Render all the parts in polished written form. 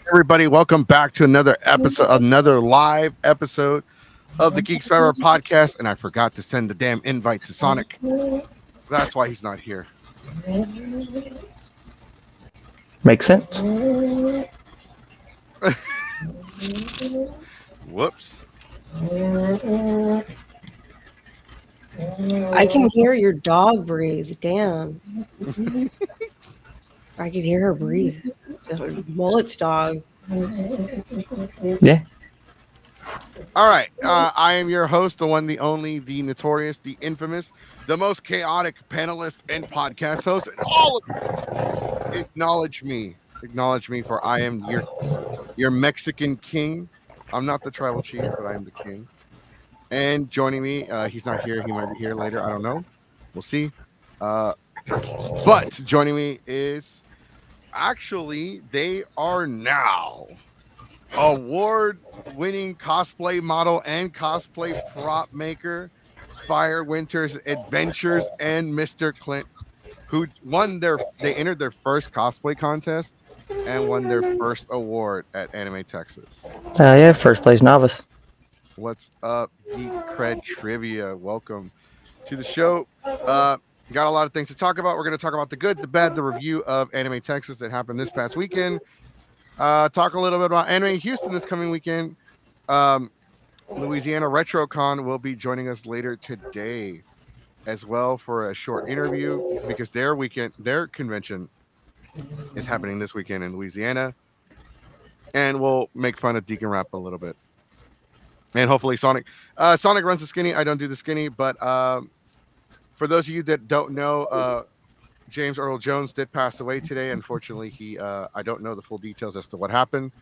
Everybody, welcome back to another episode, another live episode of the Geeks Forever podcast. And I forgot to send the damn invite to Sonic. That's why he's not here. Makes sense. Whoops. I can hear your dog breathe. Damn. I can hear her breathe. Mullet's dog. Yeah. All right. I am your host, the one, the only, the notorious, the infamous, the most chaotic panelist and podcast host. And all of you acknowledge me. Acknowledge me, for I am your Mexican king. I'm not the tribal chief, but I am the king. And joining me, he's not here. He might be here later. I don't know. We'll see. But joining me is actually, they are now award-winning cosplay model and cosplay prop maker, Fire Winter's Adventures, and Mr. Clint, who they entered their first cosplay contest and won their first award at Anime Texas. Yeah, first place novice. What's up, Geek Cred Trivia? Welcome to the show. Got a lot of things to talk about. We're going to talk about the good, the bad, the review of Anime Texas that happened this past weekend. Talk a little bit about Anime Houston this coming weekend. Louisiana RetroCon will be joining us later today as well for a short interview, because their convention is happening this weekend in Louisiana. And we'll make fun of Deacon Rap a little bit. And hopefully Sonic runs the skinny. I don't do the skinny, but for those of you that don't know, James Earl Jones did pass away today. Unfortunately, I don't know the full details as to what happened.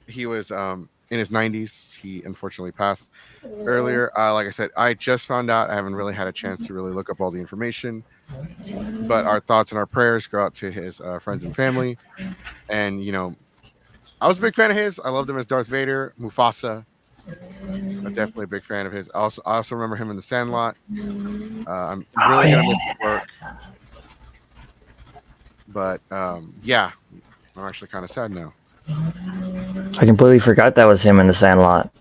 He was in his 90s. He unfortunately passed earlier. Like I said, I just found out. I haven't really had a chance to really look up all the information. But our thoughts and our prayers go out to his friends and family. And, I was a big fan of his. I loved him as Darth Vader, Mufasa. I'm definitely a big fan of his. I also remember him in The Sandlot. I'm really going to miss his work. But, yeah, I'm actually kind of sad now. I completely forgot that was him in The Sandlot.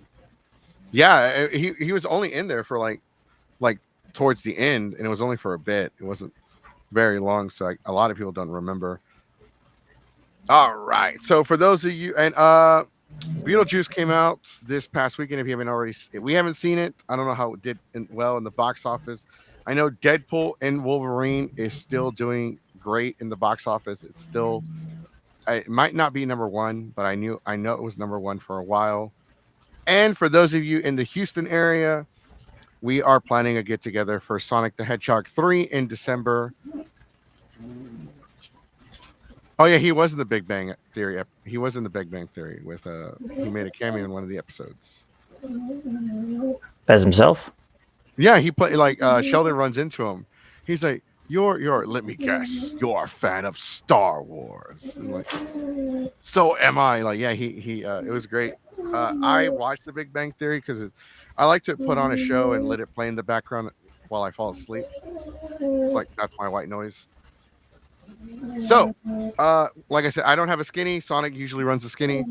Yeah, he was only in there for like towards the end, and it was only for a bit. It wasn't very long, so a lot of people don't remember. All right, so for those of you, and Beetlejuice came out this past weekend. If you we haven't seen it. I don't know how it did well in the box office. I know Deadpool and Wolverine is still doing great in the box office. It's still, it might not be number one, but I know it was number one for a while. And for those of you in the Houston area, we are planning a get together for Sonic the Hedgehog 3 in December. Oh yeah, he was in the Big Bang Theory. He was in the Big Bang Theory with he made a cameo in one of the episodes. As himself? Yeah, he played Sheldon runs into him. He's like, You're let me guess, you're a fan of Star Wars. And like, so am I. Like, yeah, he it was great. I watched the Big Bang Theory because I like to put on a show and let it play in the background while I fall asleep. It's like, that's my white noise. So, like I said, I don't have a skinny. Sonic usually runs a skinny.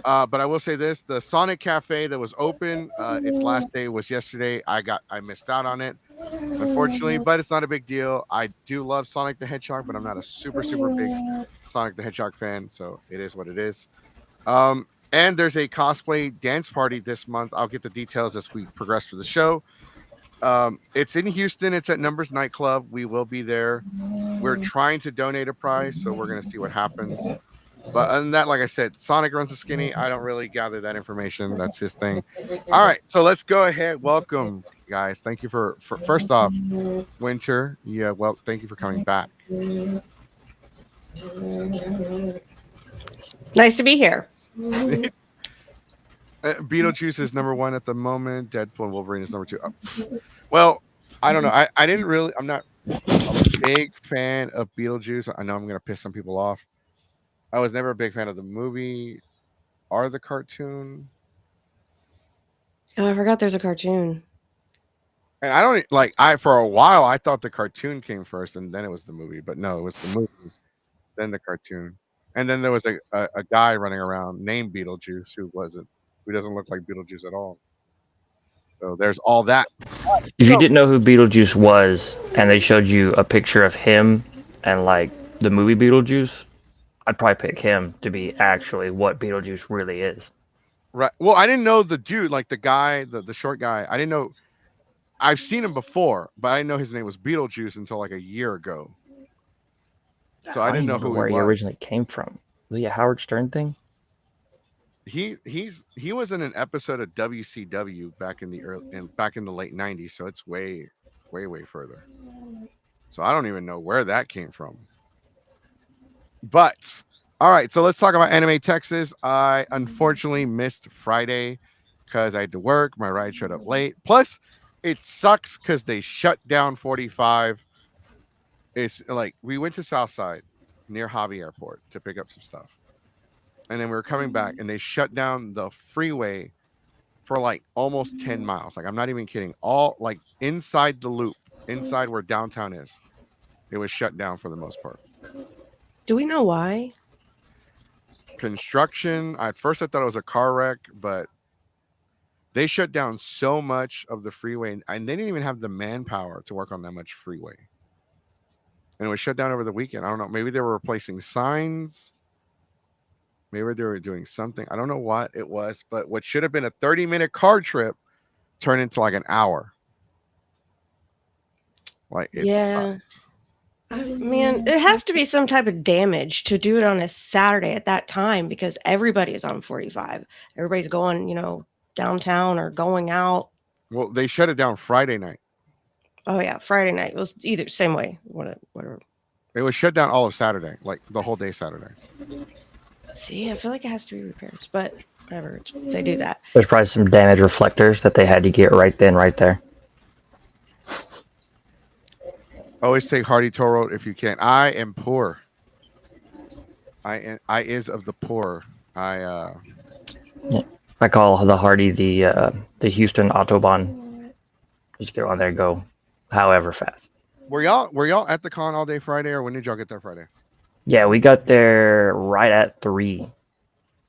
But I will say this: the Sonic Cafe that was open, its last day was yesterday. I missed out on it, unfortunately, but it's not a big deal. I do love Sonic the Hedgehog, but I'm not a super big Sonic the Hedgehog fan, so it is what it is. And there's a cosplay dance party this month. I'll get the details as we progress through the show. It's in Houston. It's at Numbers Nightclub. We will be there. We're trying to donate a prize, so we're going to see what happens. But other than that, like I said, Sonic runs the skinny. I don't really gather that information. That's his thing. All right, so let's go ahead. Welcome, guys. Thank you for first off, Winter. Yeah, well, thank you for coming back. Nice to be here. Beetlejuice is number one at the moment. Deadpool and Wolverine is number two. Well, I don't know. I'm not a big fan of Beetlejuice. I know I'm going to piss some people off. I was never a big fan of the movie or the cartoon. Oh, I forgot there's a cartoon. And I don't for a while I thought the cartoon came first and then it was the movie, but no, it was the movie, then the cartoon. And then there was a guy running around named Beetlejuice who doesn't look like Beetlejuice at all. So there's all that. If you So didn't know who Beetlejuice was, and they showed you a picture of him and like the movie Beetlejuice, I'd probably pick him to be actually what Beetlejuice really is. right. Well, I didn't know the dude, like the guy, the short guy. I didn't know. I've seen him before, but I didn't know his name was Beetlejuice until like a year ago. So I I don't didn't even know remember who he where he was. originally came from. Was he a Howard Stern thing? He was in an episode of WCW back in the late '90s. So it's way further. So I don't even know where that came from. But all right, so let's talk about Anime Texas. I unfortunately missed Friday because I had to work. My ride showed up late. Plus, it sucks because they shut down 45. It's like we went to Southside near Hobby Airport to pick up some stuff. And then we were coming back and they shut down the freeway for like almost 10 miles. Like I'm not even kidding. All like inside the loop, inside where downtown is, it was shut down for the most part. Do we know why? Construction. At first I thought it was a car wreck, but they shut down so much of the freeway and they didn't even have the manpower to work on that much freeway. And it was shut down over the weekend. I don't know. Maybe they were replacing signs. Maybe they were doing something. I don't know what it was, but what should have been a 30-minute car trip turned into like an hour. Like it Yeah. sucks. Man, it has to be some type of damage to do it on a Saturday at that time because everybody is on 45. Everybody's going, downtown or going out. Well, they shut it down Friday night. Oh yeah, Friday night. It was either same way. Whatever. It was shut down all of Saturday, like the whole day Saturday. See, I feel like it has to be repairs, but whatever. They do that. There's probably some damaged reflectors that they had to get right then, right there. Always take Hardy Toll Road if you can. I am poor. I is of the poor. I call the Hardy the Houston Autobahn. Just get on there, and go however fast. Were y'all at the con all day Friday, or when did y'all get there Friday? Yeah, we got there right at 3.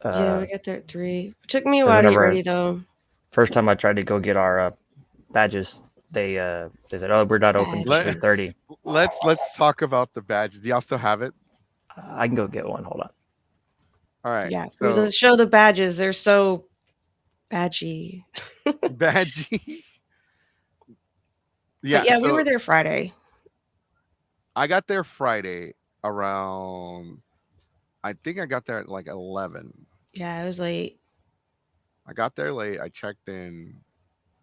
Yeah, we got there at 3. It took me a 'cause while to get whenever ready though. first time I tried to go get our badges, they said, "Oh, we're not open till Badges. 3:30." Let's talk about the badge. Do y'all still have it? I can go get one. Hold on. All right. Yeah, So let's show the badges. They're so badgy. badgy. Yeah. But yeah, So we were there Friday. I got there Friday around. I think I got there at like 11. Yeah, it was late. I got there late. I checked in.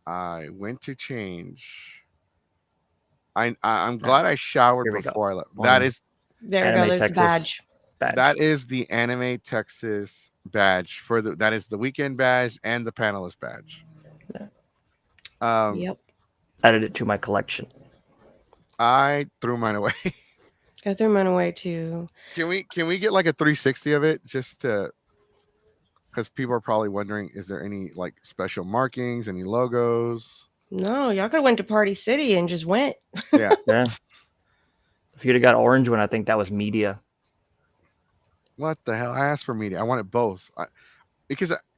I went to change. I'm glad I showered Here we go. before I left. Morning. There we Anime go. There's the Texas badge. badge. That is the Anime Texas badge that is the weekend badge and the panelist badge. Yeah. Yep. Added it to my collection. I threw mine away. I threw mine away too. Can we get like a 360 of it just to, because people are probably wondering, is there any like special markings, any logos? No, y'all could have went to Party City and just went. Yeah. Yeah. If you'd have got orange one, I think that was media. What the hell? I asked for media. I wanted both.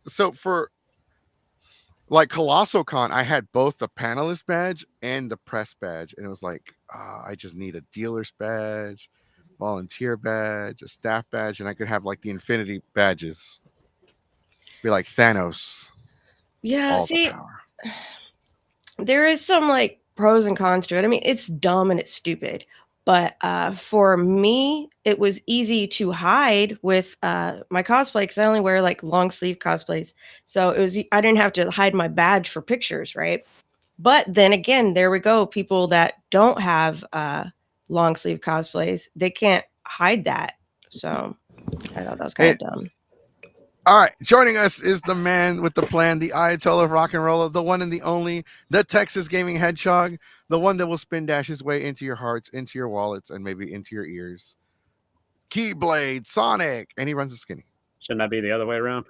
So for like Colossal Con, I had both the panelist badge and the press badge, and it was like, I just need a dealer's badge, volunteer badge, a staff badge, and I could have like the infinity badges. Be like Thanos. Yeah, All see, the power. there is some like pros and cons to it. I mean, it's dumb and it's stupid. But for me, it was easy to hide with my cosplay because I only wear like long sleeve cosplays. So I didn't have to hide my badge for pictures, right? But then again, there we go. People that don't have long sleeve cosplays, they can't hide that. So I thought that was kind of dumb. All right, joining us is the man with the plan, the Ayatollah of rock and roll, the one and the only, the Texas Gaming Hedgehog, the one that will spin dash his way into your hearts, into your wallets, and maybe into your ears. Keyblade Sonic, and he runs a skinny. Shouldn't that be the other way around?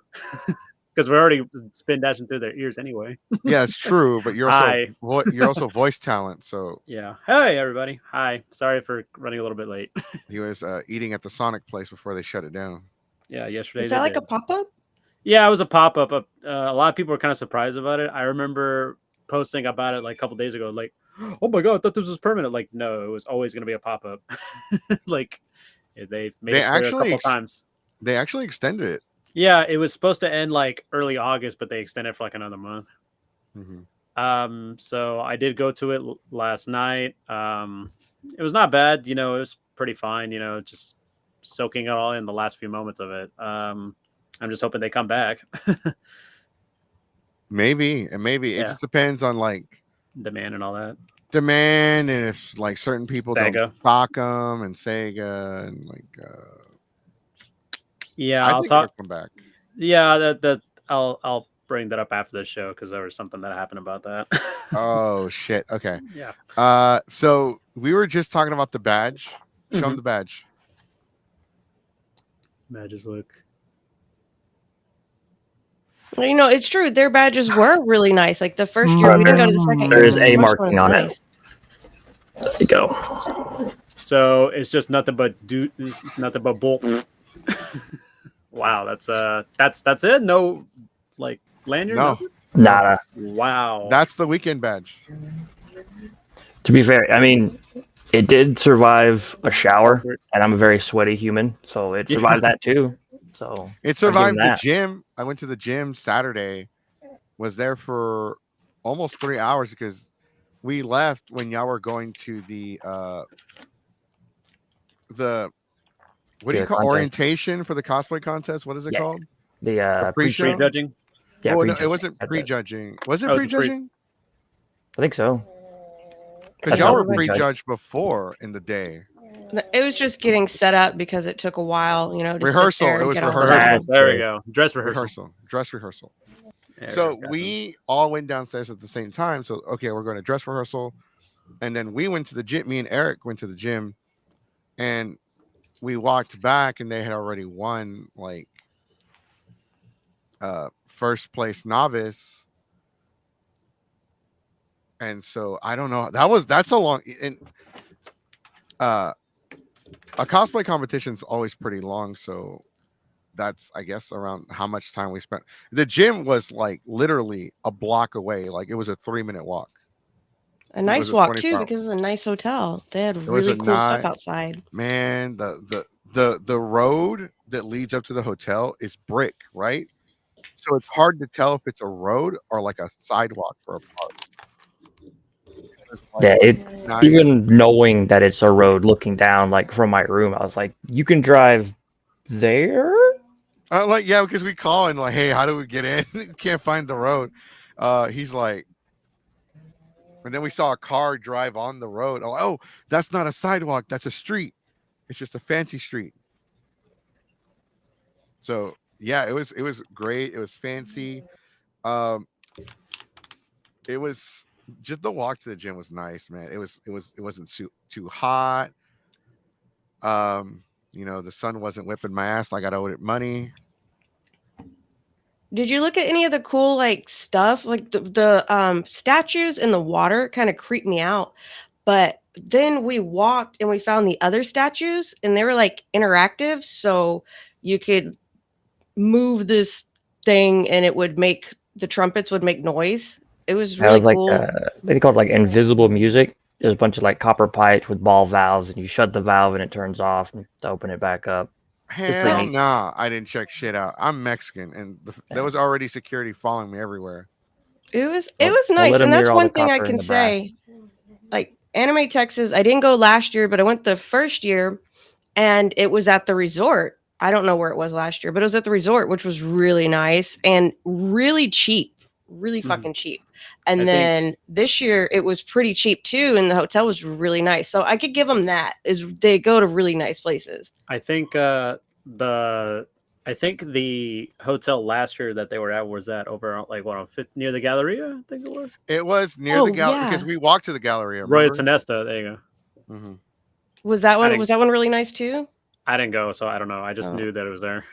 because we're already spin dashing through their ears anyway. Yeah, it's true, but you're Hi. also voice talent. So Yeah. Hey, everybody. Hi. Sorry for running a little bit late. he was eating at the Sonic place before they shut it down. Yeah, yesterday. Is that like a pop-up? Yeah, it was a pop-up. A lot of people were kind of surprised about it. I remember posting about it like a couple days ago, like, oh my god, I thought this was permanent. Like, no, it was always going to be a pop-up. Like, they made it clear a couple times. They actually extended it. Yeah, it was supposed to end like early August, but they extended it for like another month. So I did go to it last night. It was not bad. It was pretty fine. Just soaking it all in the last few moments of it. I'm just hoping they come back. Maybe. It just depends on like demand and all that. Demand, and if like certain people Sega. don't stock them, and Sega, and like yeah, I'll come back. Yeah, I'll bring that up after the show because there was something that happened about that. Oh shit. Okay. Yeah. So we were just talking about the badge. Show them the badge. Badges look. Well, it's true. Their badges were really nice. Like the first year, we didn't go to the second year. There's a marking on it. There you go. So it's just nothing but it's nothing but bull. Wow, that's it. No, like lanyard. No, nada. Wow, that's the weekend badge. To be fair, I mean, it did survive a shower, and I'm a very sweaty human, so it survived that too. So it survived the gym. I went to the gym Saturday, was there for almost 3 hours because we left when y'all were going to the what do you call orientation for the cosplay contest? What is it called? The pre-show judging. Yeah, no, it wasn't prejudging. Was it prejudging? I think so. Because y'all were prejudged before in the day. It was just getting set up because it took a while, to rehearsal. Sit there it was and rehearsal. There we go. Dress rehearsal. Dress rehearsal. So we all went downstairs at the same time. So okay, we're going to dress rehearsal, and then we went to the gym. Me and Eric went to the gym, and we walked back, and they had already won like first place novice. And so I don't know. That's a long and a cosplay competition is always pretty long, so that's I guess around how much time we spent. The gym was like literally a block away, like it was a 3-minute walk. A nice walk too, because it's a nice hotel. They had really cool stuff outside. Man, the road that leads up to the hotel is brick, right? So it's hard to tell if it's a road or like a sidewalk for a park. Yeah, even knowing that it's a road looking down like from my room, I was like, you can drive there? Because we call and like, hey, how do we get in? We can't find the road. He's like, and then we saw a car drive on the road. Oh, that's not a sidewalk, that's a street. It's just a fancy street. So yeah, it was great. It was fancy. It was just the walk to the gym was nice, man. It wasn't too hot. The sun wasn't whipping my ass like I owed it money. Did you look at any of the cool like stuff? Like the statues in the water kind of creeped me out. But then we walked and we found the other statues, and they were like interactive, so you could move this thing and it would make the trumpets would make noise. It was really cool. They call it like invisible music. There's a bunch of like copper pipes with ball valves, and you shut the valve and it turns off and to open it back up. Hell nah, I didn't check shit out. I'm Mexican, and there was already security following me everywhere. It was nice, and that's one thing I can say. Like Anime Texas, I didn't go last year, but I went the first year, and it was at the resort. I don't know where it was last year, but it was at the resort, which was really nice and really cheap. Really fucking cheap. And then this year it was pretty cheap too, and the hotel was really nice. So I could give them that. Is they go to really nice places. I think the hotel last year that they were at was that over like near the Galleria. I think it was. It was near the Galleria because we walked to the Galleria. Royal Tenesta. There you go. Mm-hmm. Was that one? Was that one really nice too? I didn't go, so I don't know. I just knew that it was there.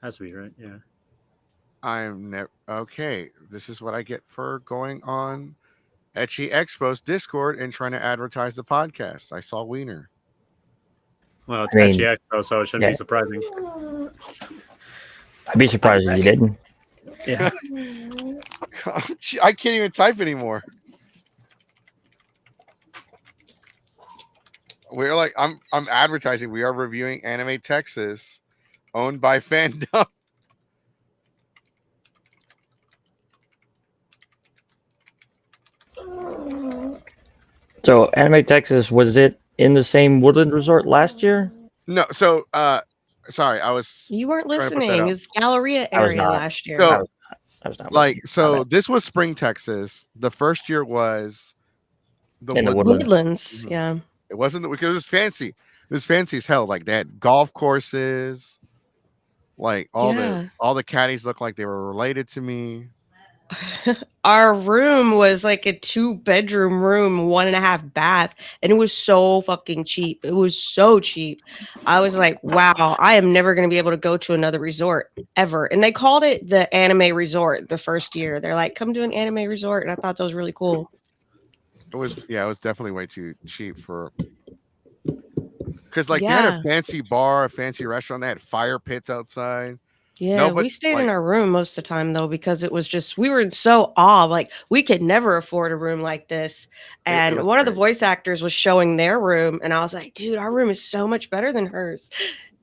Has to be, right? Yeah. I'm never okay. This is what I get for going on Etchy Expo's Discord and trying to advertise the podcast. I saw Wiener. Well, it's I mean, Etchy Expo, so it shouldn't yeah. be surprising. I'd be surprised if you didn't. Yeah. I can't even type anymore. We're like I'm advertising. We are reviewing Anime Texas, owned by Fandom. So, Anime Texas, was it in the same Woodland Resort last year? No, so sorry, I was You weren't trying to put that listening. It up. was Galleria I was area not. last year. So I was not listening. like so this was Spring Texas. The first year was the In the Woodlands. Woodlands, Mhm. yeah. It wasn't because it was fancy. It was fancy as hell. Like they had golf courses. Like all the caddies looked like they were related to me. Our room was like a 2-bedroom room, 1.5 bath, and it was so fucking cheap. It was so cheap. I was like, wow, I am never going to be able to go to another resort ever. And they called it the anime resort the first year. They're like, come to an anime resort. And I thought that was really cool. It was definitely way too cheap for because like they had a fancy bar, a fancy restaurant, they had fire pits outside. Yeah, we stayed in our room most of the time though, because it was just we were in so awe. Like we could never afford a room like this. And one of the voice actors was showing their room, and I was like, dude, our room is so much better than hers.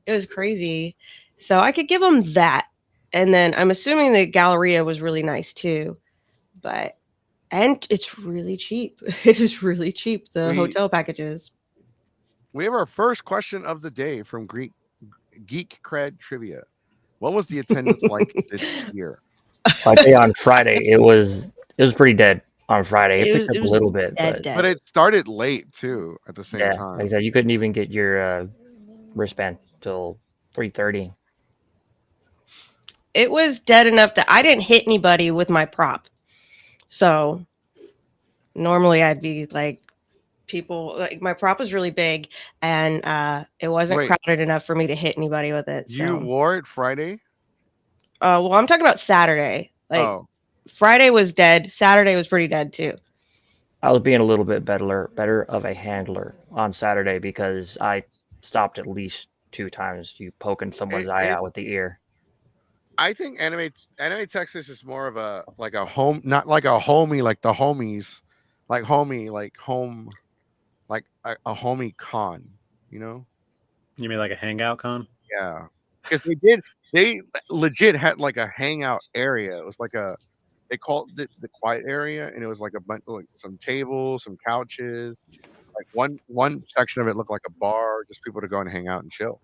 It was crazy. So I could give them that. And then I'm assuming the Galleria was really nice too. And it's really cheap. It is really cheap, the hotel packages. We have our first question of the day from Geek Cred Trivia. What was the attendance like this year? I think on Friday it was pretty dead on Friday. It picked up a little bit, dead. But it started late too at the same time. Like I said, you couldn't even get your wristband till 3:30. It was dead enough that I didn't hit anybody with my prop. So normally I'd be like, people like my prop was really big, and it wasn't crowded enough for me to hit anybody with it. You wore it Friday? Well, I'm talking about Saturday. Like Friday was dead. Saturday was pretty dead too. I was being a little bit better of a handler on Saturday because I stopped at least 2 times you poking someone's eye out with the ear. I think Anime Texas is more of a like a home, not like a homie, like the homies, like homie, like home, like a homie con, you know? You mean like a hangout con? Yeah, because they legit had like a hangout area. It was like they called it the quiet area, and it was like a bunch, like some tables, some couches, like one section of it looked like a bar, just people to go and hang out and chill.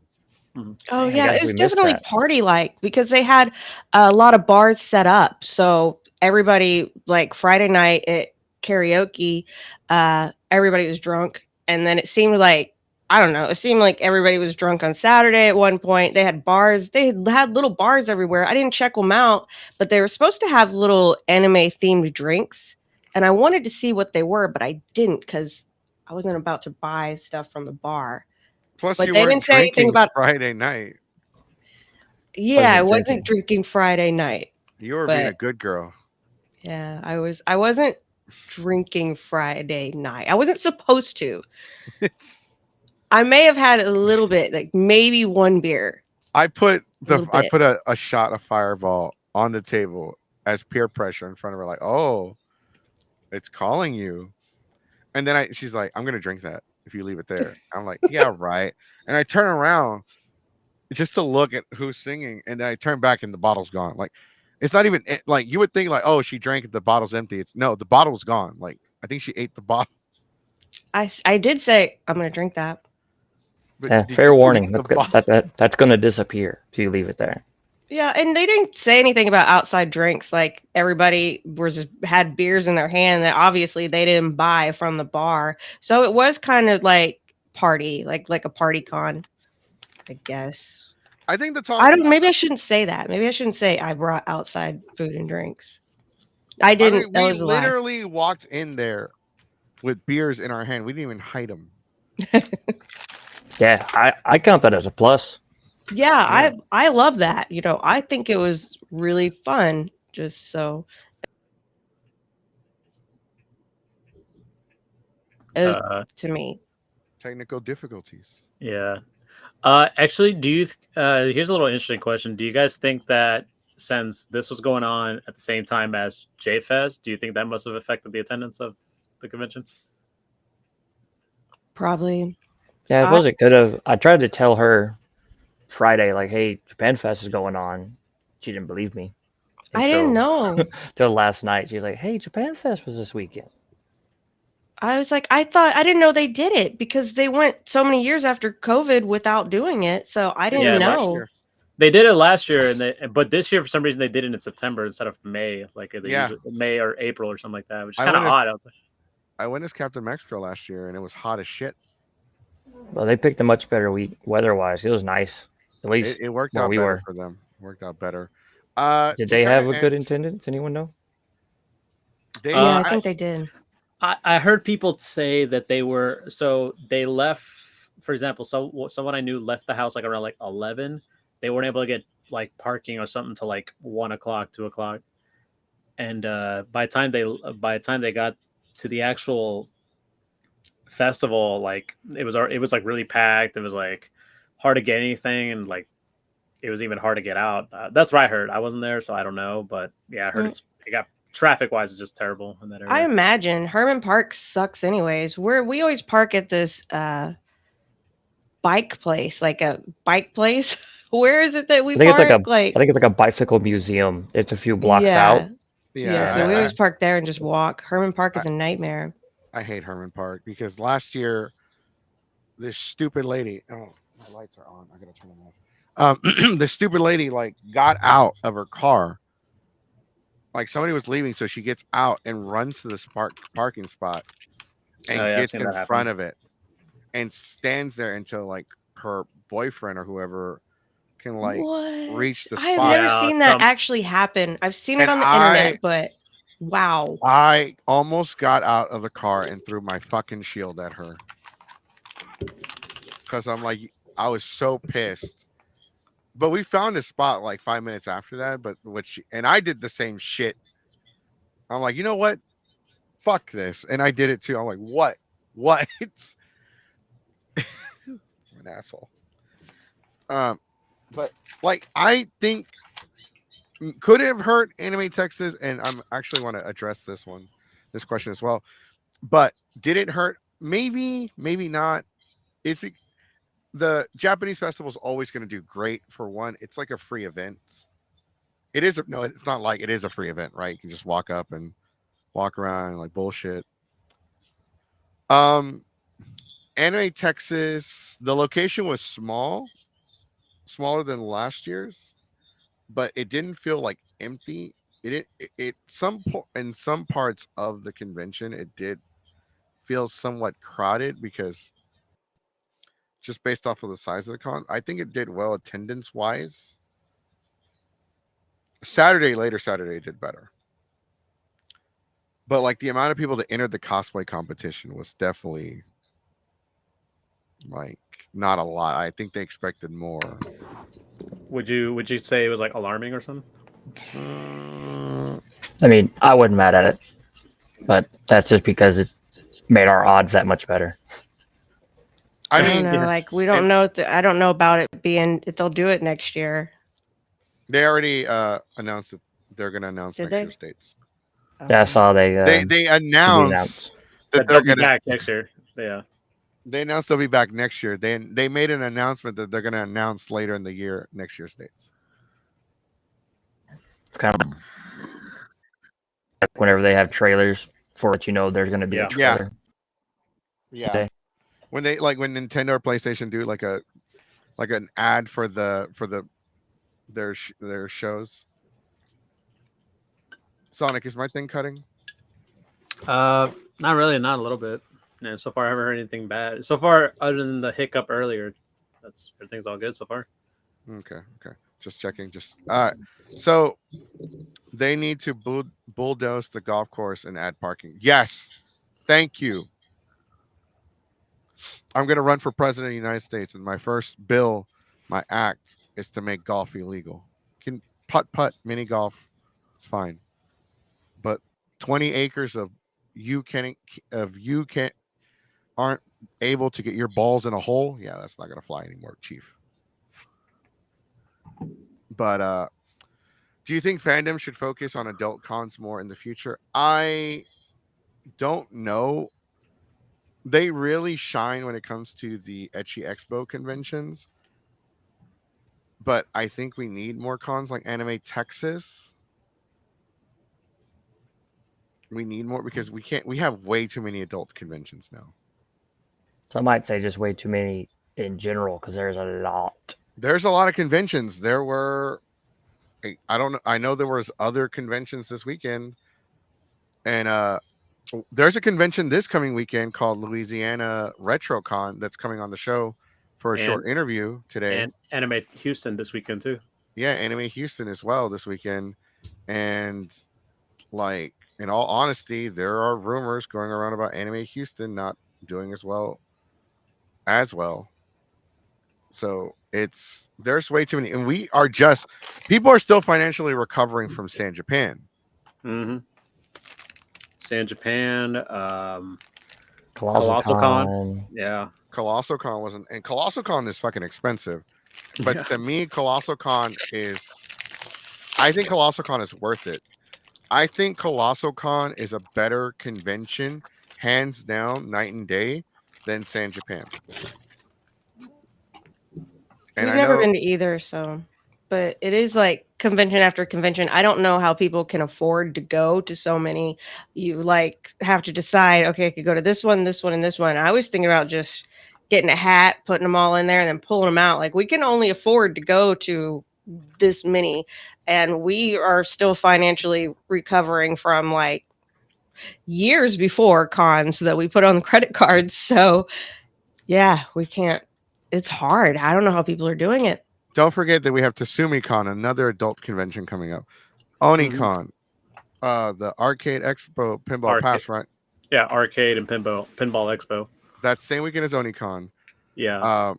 Oh yeah, it was definitely party like because they had a lot of bars set up. So everybody, like Friday night at karaoke, everybody was drunk, and then it seemed like, I don't know, it seemed like everybody was drunk on Saturday at one point. They had bars, they had little bars everywhere. I didn't check them out, but they were supposed to have little anime themed drinks, and I wanted to see what they were, but I didn't because I wasn't about to buy stuff from the bar. Plus, but you they weren't didn't say anything about Friday night. Yeah, I wasn't drinking Friday night. You were being a good girl. Yeah, I wasn't drinking Friday night. I wasn't supposed to. I may have had a little bit, like maybe one beer. I put a shot of Fireball on the table as peer pressure in front of her, like, oh, it's calling you. And then she's like, I'm gonna drink that if you leave it there. I'm like, yeah, right. And I turn around just to look at who's singing, and then I turn back and the bottle's gone. Like, it's not even like you would think, like, oh, she drank it, the bottle's empty. It's no, the bottle's gone. Like, I think she ate the bottle. I did say I'm gonna drink that. But yeah, fair warning. That's gonna disappear if you leave it there. Yeah, and they didn't say anything about outside drinks. Like everybody had beers in their hand that obviously they didn't buy from the bar. So it was kind of like party, like a party con, I guess. I think maybe I shouldn't say that. Maybe I shouldn't say I brought outside food and drinks. I didn't. We literally walked in there with beers in our hand. We didn't even hide them. Yeah, I count that as a plus. Yeah, I love that. I think it was really fun. Just so it was to me. Technical difficulties. Yeah. Actually, here's a little interesting question. Do you guys think that since this was going on at the same time as JFest, do you think that must have affected the attendance of the convention? Probably. Yeah, I I suppose it could have. I tried to tell her Friday, like, hey, Japan Fest is going on. She didn't believe me I didn't until know. till last night. She's like, hey, Japan Fest was this weekend. I was like, I didn't know they did it because they went so many years after COVID without doing it. So I They did didn't it Yeah, last know. year. they did it last year, but this year for some reason they did it in September instead of May, like they Yeah. usually May or April or something like that, which is I kind of went as odd. I went as Captain Mexico last year, and it was hot as shit. Well, they picked a much better week weather-wise. It was nice, at least It worked where out we better were. for them. Worked out better. Did To they kind have of a good attendance? Anyone know? they Yeah, I I think they did. I heard people say that they left. For example, someone I knew left the house like around like 11. They weren't able to get like parking or something till like 1 o'clock, 2 o'clock, and by the time they got to the actual festival, like it was like really packed. It was like hard to get anything, and like it was even hard to get out. That's what I heard. I wasn't there, so I don't know. But yeah, I heard Mm, it got traffic wise, it's just terrible in that I area. imagine Herman Park sucks anyways. We always park at this bike place, like a bike place. Where is it that we I think it's like park? a. I Like, think it's like a bicycle museum. It's a few blocks out. yeah. Yeah, yeah. so we And always park there and just walk. Herman Park I is a nightmare. I hate Herman Park because last year this stupid lady. Oh, my lights are on. I gotta turn them off. This stupid lady like got out of her car. Like somebody was leaving, so she gets out and runs to the parking spot Oh and yeah, I've gets seen in that happen. front of it and stands there until like her boyfriend or whoever can like What? reach the I have spot. never Yeah, seen that some actually happen. I've seen it And on the internet, but wow. I almost got out of the car and threw my fucking shield at her because I'm like I was so pissed. But we found a spot like 5 minutes after that. But and I did the same shit. I'm like, you know what? Fuck this, and I did it too. I'm like, what? What? I'm an asshole. Um, but like I think could it have hurt Anime Texas, and I'm actually want to address this question as well. But did it hurt? Maybe, maybe not. It's the Japanese festival is always going to do great for one. It's like a free event. It is no, it's not like it is a free event, right? You can just walk up and walk around and like bullshit. Um, Anime Texas, the location was smaller than last year's, but it didn't feel like empty. In some parts of the convention, it did feel somewhat crowded because just based off of the size of the con. I think it did well attendance wise. Later Saturday did better. But like the amount of people that entered the cosplay competition was definitely like not a lot. I think they expected more. would you say it was like alarming or something? Mm, I mean, I wasn't mad at it, but that's just because it made our odds that much better. I I don't mean, know. Yeah. Like we and don't know. I don't know about it being. If they'll do it next year. they already announced that they're going to announce Did next year's they? dates. Yeah, I Okay. saw They to be announced announced. that But they'll they're be going to back next year. Yeah. they announced they'll be back next year. They made an announcement that they're going to announce later in the year next year's dates. It's kind of like whenever they have trailers for it, there's going to be a Yeah. Yeah, trailer. yeah. When they like when Nintendo or PlayStation do like an ad for their shows. Sonic, is my thing cutting? Not really, not a little bit. And so far I haven't heard anything bad. So far, other than the hiccup earlier, that's everything's all good so far. Okay, okay. Just checking. Just all right. So they need to bulldoze the golf course and add parking. Yes, thank you. I'm going to run for president of the United States, and my first bill My act is to make golf illegal. Can putt, mini golf, it's fine. But 20 acres of you can you can't aren't able to get your balls in a hole. Yeah, that's not gonna fly anymore, Chief. But do you think fandom should focus on adult cons more in the future? I don't know. They really shine when it comes to the Etchy Expo conventions, but I think we need more cons like Anime Texas. We need more because we can't. We have way too many adult conventions now. Some might say just way too many in general because there's a lot. There's a lot of conventions. There were, I don't know. I know there was other conventions this weekend, and there's a convention this coming weekend called Louisiana RetroCon that's coming on the show for a short interview today. And Anime Houston this weekend too. Yeah, Anime Houston as well this weekend, and like in all honesty, there are rumors going around about Anime Houston not doing as well. So there's way too many, and people are still financially recovering from San Japan. Mm-hmm. San Japan, Colossal Con. Yeah. Colossal Con wasn't, and Colossal Con is fucking expensive. But to me, Colossal Con I think Colossal Con is worth it. I think Colossal Con is a better convention, hands down, night and day, than San Japan. And We've never been to either, so, but it is like convention after convention. I don't know how people can afford to go to so many. You like have to decide, okay, I could go to this one, and this one. I was thinking about just getting a hat, putting them all in there, and then pulling them out. Like we can only afford to go to this many, and we are still financially recovering from like years before cons that we put on the credit cards. So yeah, we can't. It's hard. I don't know how people are doing it. Don't forget that we have TasumiCon, another adult convention coming up. OniCon, the Arcade Expo Pinball Pass, right? Yeah, Arcade and Pinball Expo. That same weekend as OniCon. Yeah.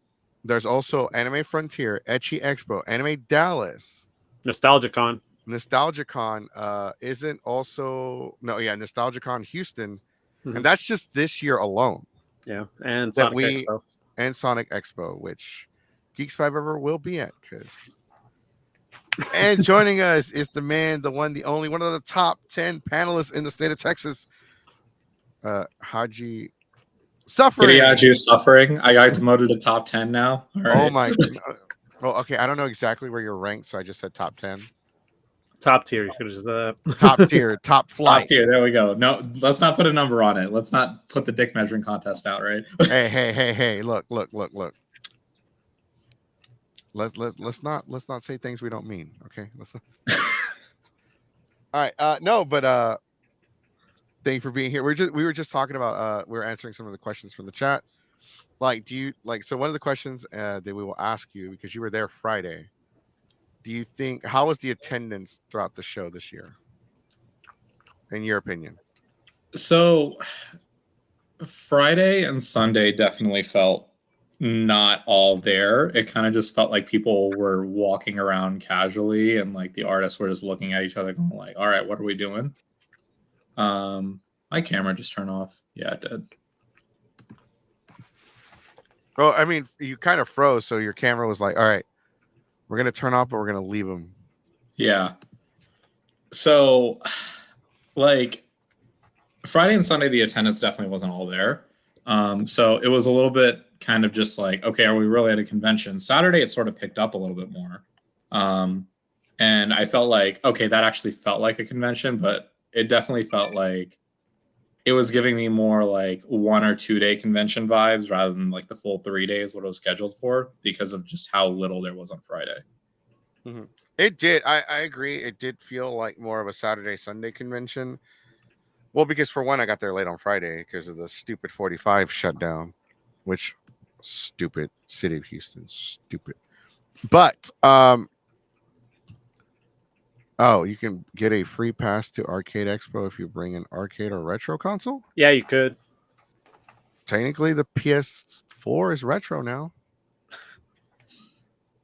There's also Anime Frontier, Etchy Expo, Anime Dallas, NostalgiaCon. NostalgiaCon isn't also NostalgiaCon Houston, and that's just this year alone. Yeah, and Sonic Expo. And Sonic Expo, which Geeks 5 Ever will be at. And joining us is the man, the one, the only, one of the top 10 panelists in the state of Texas, Haji Suffering. Haji Suffering. I got demoted to top 10 now. All right. Oh my God. Well, okay, I don't know exactly where you're ranked, so I just said top 10. Top tier. You could have just top tier, top flight. Top tier. There we go. No, let's not put a number on it. Let's not put the dick measuring contest out, right? Hey! Look! Let's not say things we don't mean. Okay. All right. No, but thank you for being here. We were just talking about we were answering some of the questions from the chat. Like, do you like? So one of the questions that we will ask you, because you were there Friday. Do you think, how was the attendance throughout the show this year, in your opinion? So Friday and Sunday definitely felt not all there. It kind of just felt like people were walking around casually, and like the artists were just looking at each other going like, all right, what are we doing? My camera just turned off. Yeah, it did. Well, I mean, you kind of froze, so your camera was like, all right, we're going to turn off, but we're going to leave them. Yeah. So, like, Friday and Sunday, the attendance definitely wasn't all there. So it was a little bit kind of just like, okay, are we really at a convention? Saturday, it sort of picked up a little bit more. And I felt like, okay, that actually felt like a convention, but it definitely felt like it was giving me more like 1 or 2 day convention vibes rather than like the full 3 days what it was scheduled for, because of just how little there was on Friday. Mm-hmm. It did. I agree. It did feel like more of a Saturday, Sunday convention. Well, because for one, I got there late on Friday because of the stupid 45 shutdown, which stupid city of Houston, stupid. But you can get a free pass to Arcade Expo if you bring an arcade or retro console? Yeah, you could. Technically, the PS4 is retro now.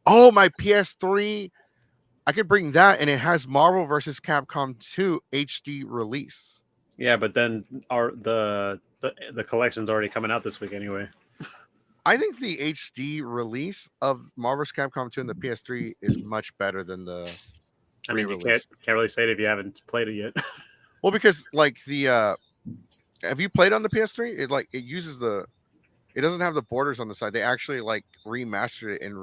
Oh, my PS3. I could bring that, and it has Marvel vs. Capcom 2 HD release. Yeah, but then the collection's already coming out this week anyway. I think the HD release of Marvel vs. Capcom 2 and the PS3 is much better than the I mean, you re-release. can't really say it if you haven't played it yet. Well, because like the have you played on the PS3? It uses it doesn't have the borders on the side. They actually like remastered it and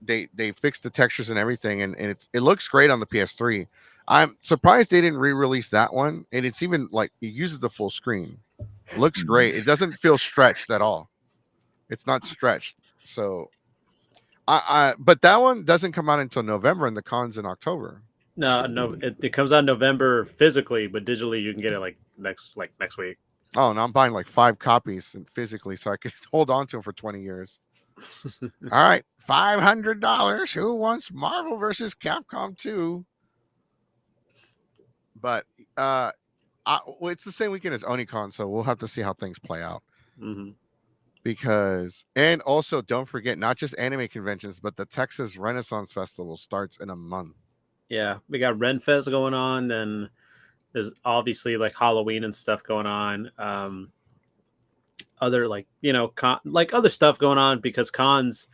they fixed the textures and everything, and it looks great on the PS3. I'm surprised they didn't re-release that one, and it's even like it uses the full screen. It looks great. It doesn't feel stretched at all. It's not stretched. So but that one doesn't come out until November, and the con's in October. No, it comes out in November physically, but digitally you can get it like next week. Oh, and I'm buying like 5 copies and physically so I could hold on to them for 20 years. All right, $500. Who wants Marvel versus Capcom 2? But well, it's the same weekend as Onicon, so we'll have to see how things play out. Mm-hmm. Because, and also don't forget, not just anime conventions, but the Texas Renaissance Festival starts in a month. Yeah, we got Renfest going on, and there's obviously like Halloween and stuff going on. Other like other stuff going on because cons.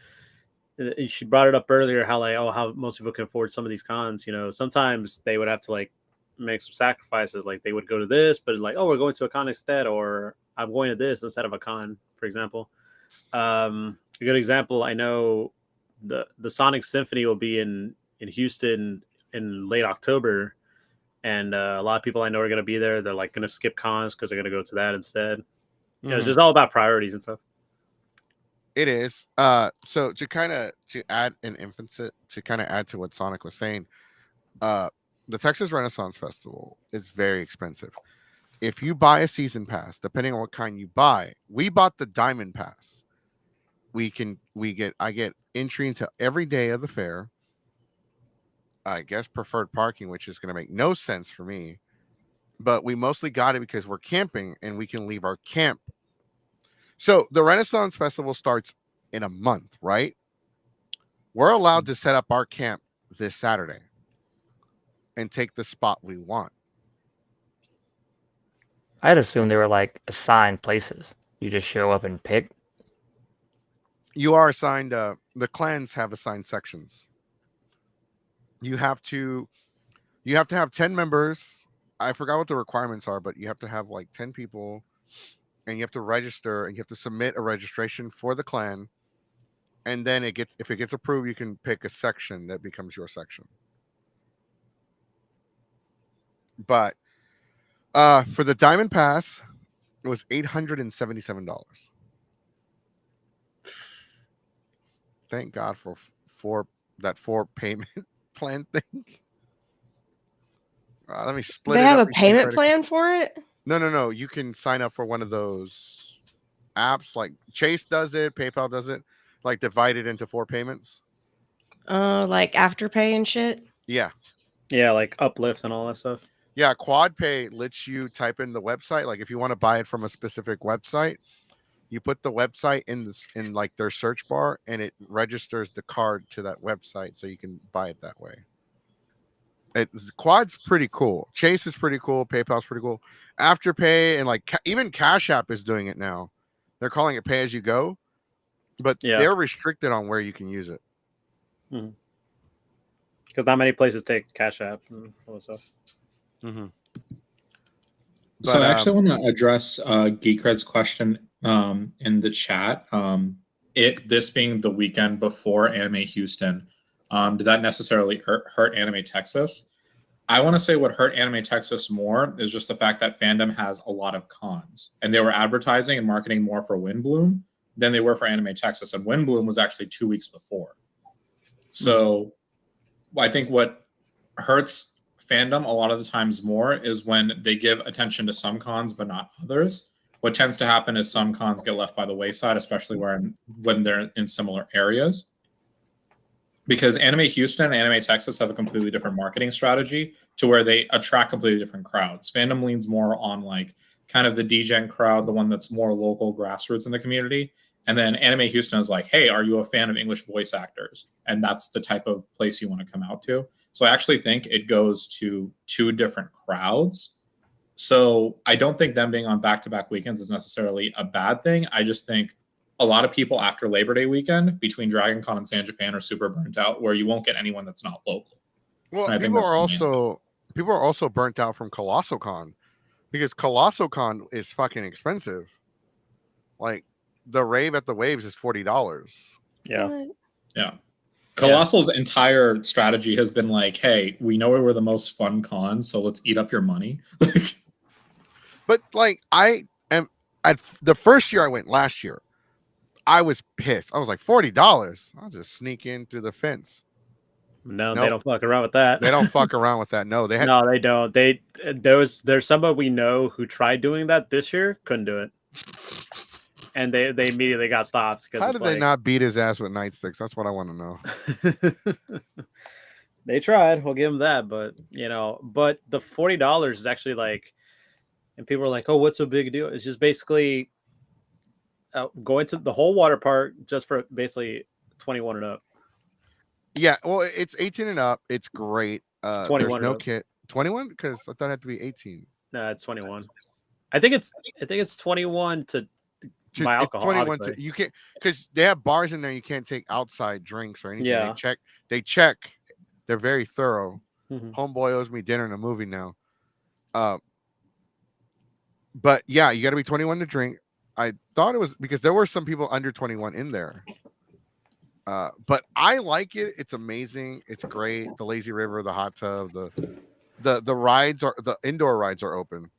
She brought it up earlier how how most people can afford some of these cons. Sometimes they would have to like make some sacrifices. Like they would go to this, but like, oh, we're going to a con instead, or I'm going to this instead of a con, for example. A good example, I know the Sonic Symphony will be in Houston in late October, and a lot of people I know are going to be there. They're like going to skip cons because they're going to go to that instead. It's just all about priorities and stuff. It is. So to add an emphasis, to kind of add to what Sonic was saying, the Texas Renaissance Festival is very expensive. If you buy a season pass, depending on what kind you buy, we bought the Diamond Pass. I get entry into every day of the fair. I guess preferred parking, which is going to make no sense for me. But we mostly got it because we're camping and we can leave our camp. So the Renaissance Festival starts in a month, right? We're allowed to set up our camp this Saturday and take the spot we want. I'd assume they were like assigned places. You just show up and pick. You are assigned. The clans have assigned sections. You have to have 10 members. I forgot what the requirements are, but you have to have like 10 people, and you have to register, and you have to submit a registration for the clan. And then if it gets approved, you can pick a section that becomes your section. But for the Diamond Pass, it was $877. Thank God for that 4 payment plan thing. Let me split it up. They have a payment plan for it? No. You can sign up for one of those apps like Chase does it, PayPal does it, like divided into 4 payments. Like Afterpay and shit? Yeah. Yeah, like Uplift and all that stuff. Yeah, QuadPay lets you type in the website. Like if you want to buy it from a specific website, you put the website in like their search bar, and it registers the card to that website, so you can buy it that way. Quad's pretty cool. Chase is pretty cool. PayPal's pretty cool. Afterpay and like even Cash App is doing it now. They're calling it pay as you go, but they're restricted on where you can use it. Because not many places take Cash App and all that stuff. Mm-hmm. So I actually want to address Geekred's question in the chat. This being the weekend before Anime Houston, did that necessarily hurt Anime Texas? I want to say what hurt Anime Texas more is just the fact that fandom has a lot of cons, and they were advertising and marketing more for Windbloom than they were for Anime Texas, and Windbloom was actually 2 weeks before. So I think what hurts fandom a lot of the times more is when they give attention to some cons but not others. What tends to happen is some cons get left by the wayside, especially when they're in similar areas. Because Anime Houston and Anime Texas have a completely different marketing strategy to where they attract completely different crowds. Fandom leans more on like kind of the DGen crowd, the one that's more local grassroots in the community. And then Anime Houston is like, hey, are you a fan of English voice actors? And that's the type of place you want to come out to. So I actually think it goes to 2 different crowds. So I don't think them being on back-to-back weekends is necessarily a bad thing. I just think a lot of people after Labor Day weekend between Dragon Con and San Japan are super burnt out, where you won't get anyone that's not local. Well, And I think people that's are the main also burnt out from Colossal Con because Colossal Con is fucking expensive. Like the rave at the Waves is $40. Yeah. Yeah. Colossal's entire strategy has been like, hey, we know we're the most fun con, so let's eat up your money. But like I am at the first year I went last year, I was pissed. I was like $40. I'll just sneak in through the fence. No, Nope. they don't fuck around with that. They don't fuck around with that. No, they had No, they don't. There's somebody we know who tried doing that this year, couldn't do it. And they immediately got stopped. How did they not beat his ass with nightsticks? That's what I want to know. They tried. We'll give them that, but but the $40 is actually like, and people are like, "Oh, what's so big a deal?" It's just basically going to the whole water park just for basically 21 and up. Yeah, well, it's 18 and up. It's great. 21 there's no and up. kid. 21 because I thought it had to be 18. No, it's 21. I think it's 21 to buy alcohol. 21 to, you can't because they have bars in there. You can't take outside drinks or anything. Yeah. They check. They're very thorough. Mhm. Homeboy owes me dinner and a movie now. But yeah, you got to be 21 to drink. I thought it was because there were some people under 21 in there. But I like it. It's amazing. It's great. The lazy river, the hot tub, the rides are the indoor rides are open.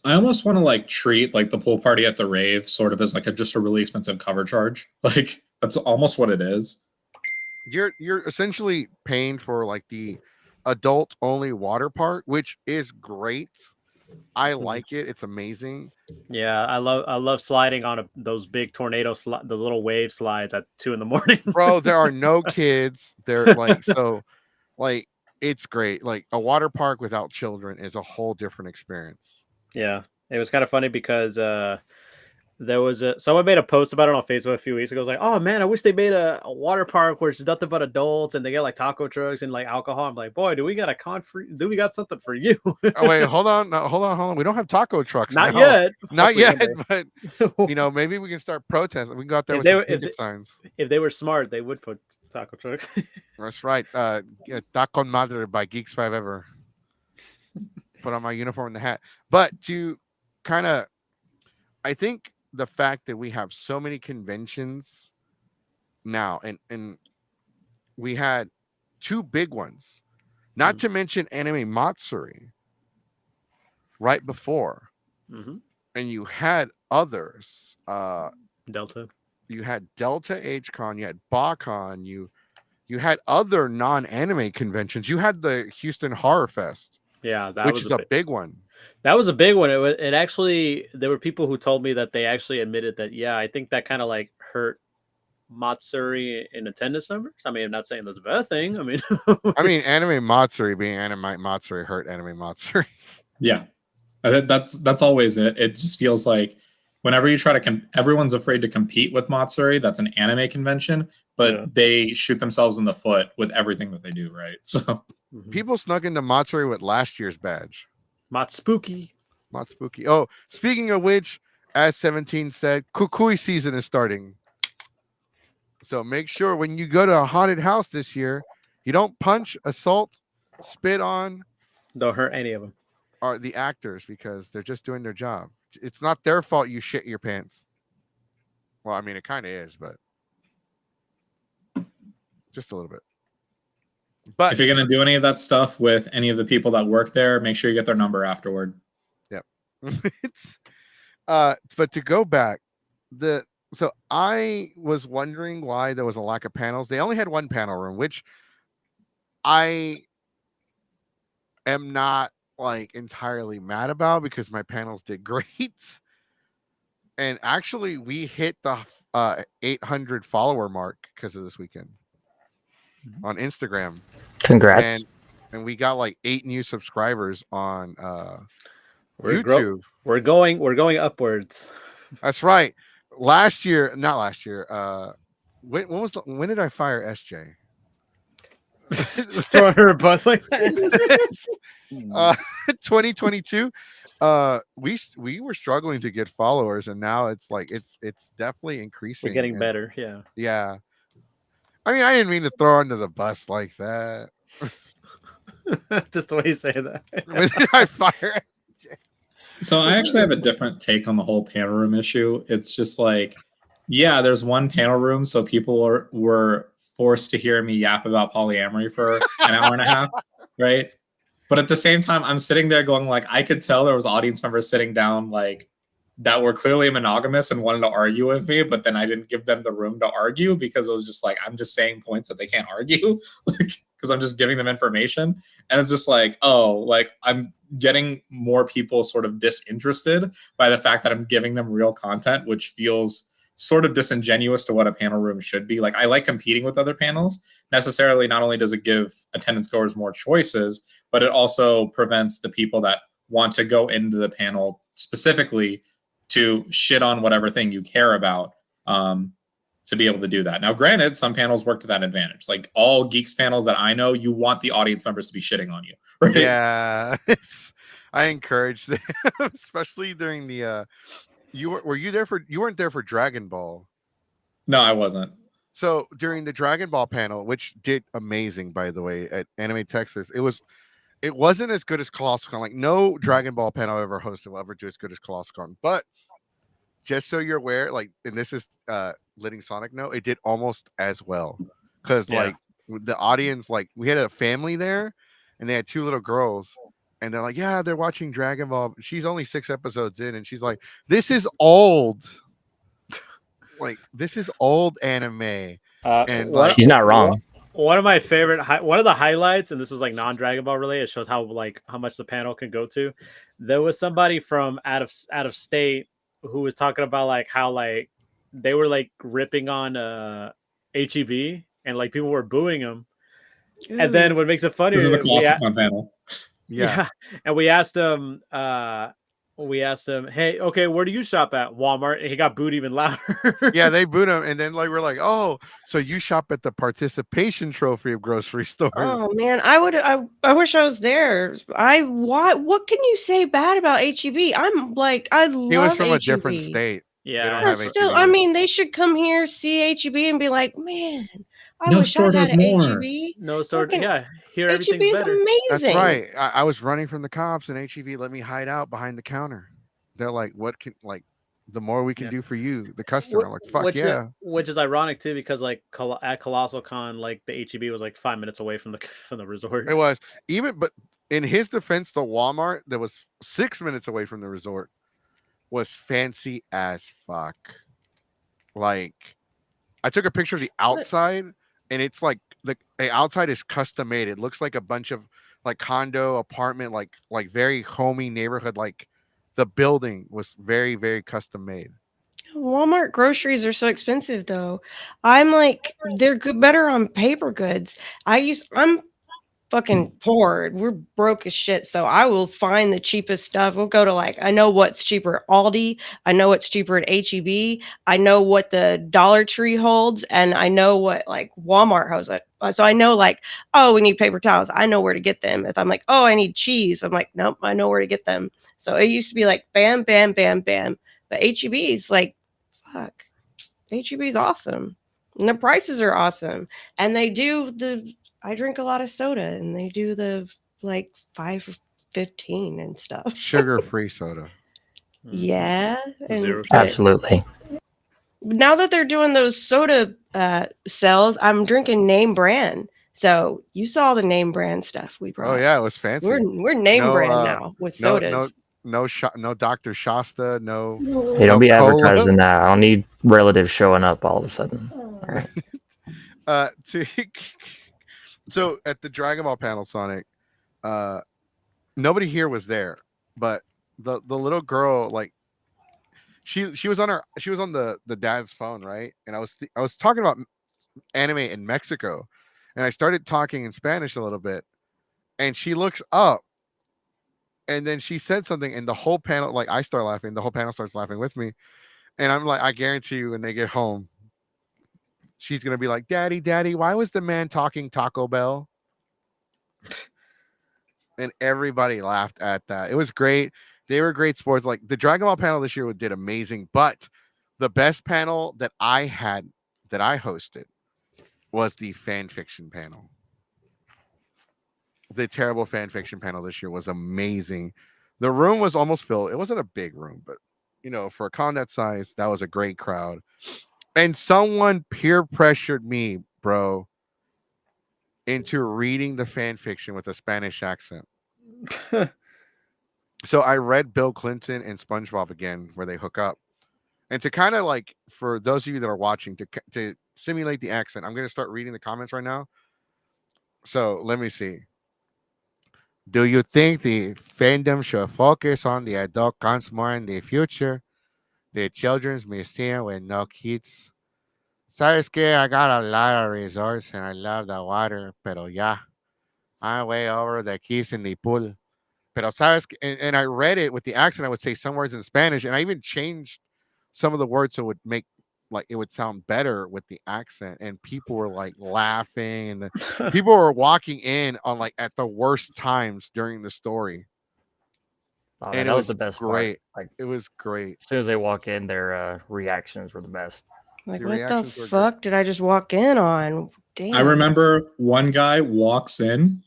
I almost want to like treat like the pool party at the rave sort of as like just a really expensive cover charge. Like that's almost what it is. You're essentially paying for like the adult only water park, which is great. I like it. It's amazing. Yeah, I love sliding on those big tornado those little wave slides at 2 a.m. Bro, there are no kids. They're like so like it's great. Like a water park without children is a whole different experience. Yeah, it was kind of funny because there was someone made a post about it on Facebook a few weeks ago. It was like, oh man, I wish they made a water park where it's nothing but adults and they get like taco trucks and like alcohol. I'm like, boy, do we got something for you? Oh wait, hold on. We don't have taco trucks. Not now. yet. Not Hopefully yet, but maybe we can start protesting. We can go out there with some picket signs. If they were smart, they would put taco trucks. That's right. Taco Madre by Geeks 5 Ever. Put on my uniform and the hat. But to kind of, I think the fact that we have so many conventions now, and we had 2 big ones, not to mention Anime Matsuri right before, and you had others. Delta. You had Delta HCon, you had BACon, you had other non-anime conventions. You had the Houston Horror Fest. Yeah, which is a big one. That was a big one. It actually, there were people who told me that they actually admitted that, yeah, I think that kind of like hurt Matsuri in attendance numbers. I mean, I'm not saying that's a bad thing. I mean, Anime Matsuri being Anime Matsuri hurt Anime Matsuri. Yeah, that's always it. It just feels like whenever you try to, everyone's afraid to compete with Matsuri. That's an anime convention, but they shoot themselves in the foot with everything that they do, right? So. People snuck into Matsuri with last year's badge. Matspooky. Oh, speaking of which, as 17 said, Kukui season is starting. So make sure when you go to a haunted house this year, you don't punch, assault, spit on. Don't hurt any of them. Or the actors because they're just doing their job. It's not their fault you shit your pants. Well, I mean, it kind of is, but just a little bit. But if you're going to do any of that stuff with any of the people that work there, make sure you get their number afterward. Yep. But to go back, so I was wondering why there was a lack of panels. They only had 1 panel room, which I am not like entirely mad about because my panels did great. And actually we hit the 800 follower mark because of this weekend on Instagram. Congrats. And we got like 8 new subscribers on YouTube. We're going upwards. That's right. Last year, not last year. When did I fire SJ? Just throwing her a bus like that. uh 2022. We were struggling to get followers, and now it's like it's definitely We're increasing. getting And better. Yeah. yeah, I mean, I didn't mean to throw her under the bus like that. Just the way you say that. When did I fire? So I actually have a different take on the whole panel room issue. It's just like, yeah, there's one panel room, so people were forced to hear me yap about polyamory for an hour and a half, right? But at the same time, I'm sitting there going like, I could tell there was audience members sitting down like that were clearly monogamous and wanted to argue with me, but then I didn't give them the room to argue because it was just like, I'm just saying points that they can't argue, like because I'm just giving them information. And it's just like, oh, like I'm getting more people sort of disinterested by the fact that I'm giving them real content, which feels sort of disingenuous to what a panel room should be. Like I like competing with other panels. Necessarily, not only does it give attendance goers more choices, but it also prevents the people that want to go into the panel specifically to shit on whatever thing you care about, to be able to do that. Now, granted, some panels work to that advantage. Like all Geeks panels that I know, you want the audience members to be shitting on you, right? Yeah, I encourage them, especially during the. Were you there for? You weren't there for Dragon Ball. No, I wasn't. So during the Dragon Ball panel, which did amazing, by the way, at Anime Texas, it wasn't as good as Colossal Con. Like no Dragon Ball panel I ever hosted will ever do as good as Colossal Con. But just so you're aware, like, and this is letting Sonic know, it did almost as well. Because Yeah. like the audience, like we had a family there and they had two little girls. And they're like, yeah, they're watching Dragon Ball. She's only 6 episodes in, and she's like, this is old. Like, this is old anime. And what- like, She's not wrong. One of my favorite, one of the highlights, and this was like non-Dragon Ball related. It shows how much the panel can go to. There was somebody from out of state who was talking about like how like they were like ripping on HEB and like people were booing him. And then what makes it funny This is the is Colossal Con panel. yeah. and we asked him, hey, okay, where do you shop at? Walmart. And he got booed even louder. Yeah, they boot him, and then like we're like, oh, so you shop at the participation trophy of grocery stores. Oh man, I wish I was there. What can you say bad about HEB? I'm like, I love He was from a HEB. different state. Yeah. They don't But have still, HEB I here. mean, they should come here, see HEB, and be like, man, I No wish I store had does an more. HEB. No store. Fucking Yeah. Here HEB everything's is better. amazing. That's right. I was running from the cops, and HEB let me hide out behind the counter. They're like, what can like the more we can Yeah. do for you, the customer. I'm like, fuck which, yeah. Which is ironic too, because like at Colossal Con, like the HEB was like 5 minutes away from the resort. It was even, but in his defense, the Walmart that was 6 minutes away from the resort was fancy as fuck. Like, I took a picture of the outside, and it's like the outside is custom made. It looks like a bunch of like condo apartment, like very homey neighborhood. Like the building was very, very custom made. Walmart groceries are so expensive, though. I'm like, they're better on paper goods. I'm fucking poor. We're broke as shit. So I will find the cheapest stuff. We'll go to like, I know what's cheaper at Aldi. I know what's cheaper at HEB. I know what the Dollar Tree holds. And I know what like Walmart holds. So I know like, oh, we need paper towels. I know where to get them. If I'm like, oh, I need cheese. I'm like, nope, I know where to get them. So it used to be like, bam, bam, bam, bam. But HEB is like, fuck. HEB is awesome. And the prices are awesome. And they do I drink a lot of soda, and they do the like 5.15 and stuff. Sugar-free soda. Yeah, and Zero but Absolutely. now that they're doing those soda sales, I'm drinking name brand. So you saw the name brand stuff we brought. Oh yeah, it was fancy. We're name No, brand now with sodas. No Dr. Shasta, no. Hey, don't No be cola? advertising that. I don't need relatives showing up all of a sudden. All right. So at the Dragon Ball panel, Sonic, nobody here was there, but the little girl, like she was on the dad's phone, right? And I was talking about anime in Mexico, and I started talking in Spanish a little bit, and she looks up, and then she said something, and the whole panel, like I start laughing, the whole panel starts laughing with me, And I'm like, I guarantee you, when they get home, she's gonna be like, "Daddy, Daddy, why was the man talking Taco Bell?" And everybody laughed at that. It was great. They were great sports. Like the Dragon Ball panel this year did amazing, but the best panel that I had that I hosted was the fan fiction panel. The terrible fan fiction panel this year was amazing. The room was almost filled. It wasn't a big room, but for a con that size, that was a great crowd. And someone peer pressured me, bro, into reading the fan fiction with a Spanish accent. So I read Bill Clinton and SpongeBob again, where they hook up. And to kind of like, for those of you that are watching, to simulate the accent, I'm going to start reading the comments right now. So let me see. Do you think the fandom should focus on the adult cons more in the future? The children's museum with no kids. Sabes que I got a lot of resorts and I love the water, pero yeah, I'm way over the keys in the pool. Pero sabes, and I read it with the accent. I would say some words in Spanish, and I even changed some of the words so it would make like it would sound better with the accent. And people were like laughing, and people were walking in on like at the worst times during the story. Oh, And man, it that was was the best great. part. Like It was great. as soon as they walk in, their reactions were the best. Like, The what the reactions were great. fuck did I just walk in on? Damn. I remember one guy walks in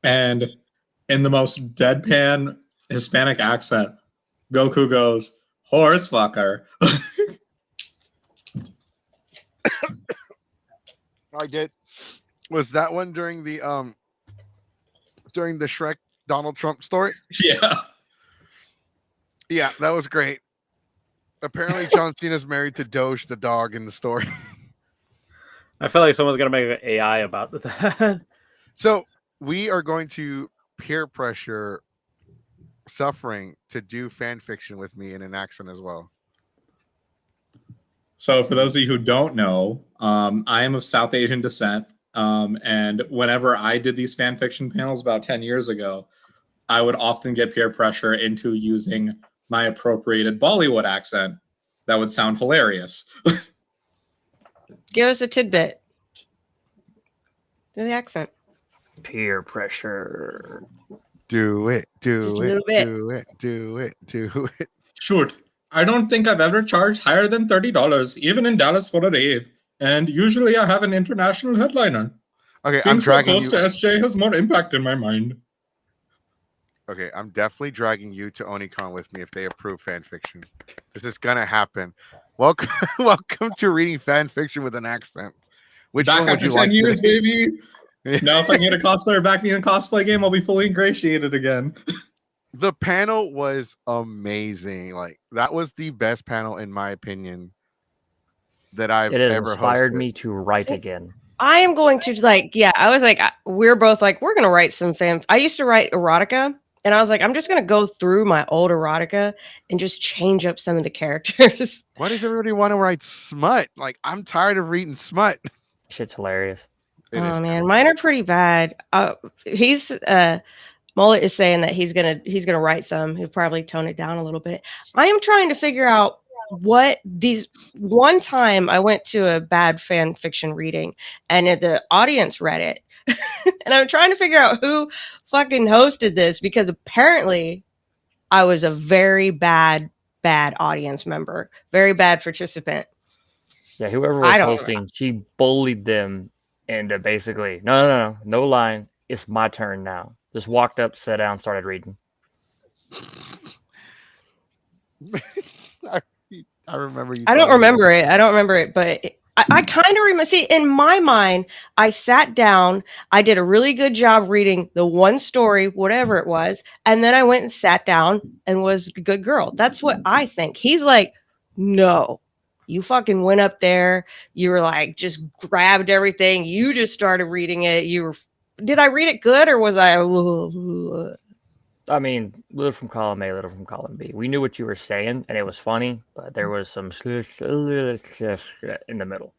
and in the most deadpan Hispanic accent, Goku goes, "Horse fucker." I did. Was that one during the Shrek Donald Trump story? Yeah. Yeah, that was great. Apparently, John Cena's married to Doge, the dog in the story. I feel like someone's gonna make an AI about that. So we are going to peer pressure Suffering to do fan fiction with me in an accent as well. So for those of you who don't know, I am of South Asian descent. And whenever I did these fan fiction panels about 10 years ago, I would often get peer pressure into using my appropriated Bollywood accent that would sound hilarious. Give us a tidbit. Do the accent. Peer pressure. Do it, Just a do little it, bit. do it, do it, do it. Shoot, I don't think I've ever charged higher than $30, even in Dallas for a rave. And usually I have an international headliner. Okay, Being I'm so dragging close you. to SJ has more impact in my mind. Okay, I'm definitely dragging you to Onicon with me if they approve fan fiction. This is gonna happen. Welcome, welcome to reading fan fiction with an accent. Which Back one would after you 10 like? years, today? baby. Now if I get a cosplayer back me in a cosplay game, I'll be fully ingratiated again. The panel was amazing. Like that was the best panel in my opinion that I've It has ever inspired hosted. me to write again. I am going to I was like, we're both like, we're going to write some fan. I used to write erotica, and I was like, I'm just going to go through my old erotica and just change up some of the characters. Why does everybody want to write smut? Like I'm tired of reading smut. Shit's hilarious. It Oh is man, cool. mine are pretty bad. He's Mullet is saying that he's gonna write some. He'll probably tone it down a little bit. I am trying to figure out what these. One time I went to a bad fan fiction reading, and the audience read it, and I'm trying to figure out who fucking hosted this because apparently I was a very bad audience member, very bad participant. Yeah, whoever I was don't- hosting, she bullied them into basically, no line. It's my turn now. Just walked up, sat down, started reading. I remember you. I don't telling me remember it. I don't remember it, but I kind of remember. See, in my mind, I sat down. I did a really good job reading the one story, whatever it was, and then I went and sat down and was a good girl. That's what I think. He's like, no, you fucking went up there. You were like, just grabbed everything. You just started reading it. You were. Did I read it good or was I? I mean, little from column A, little from column B. We knew what you were saying, and it was funny, but there was some in the middle.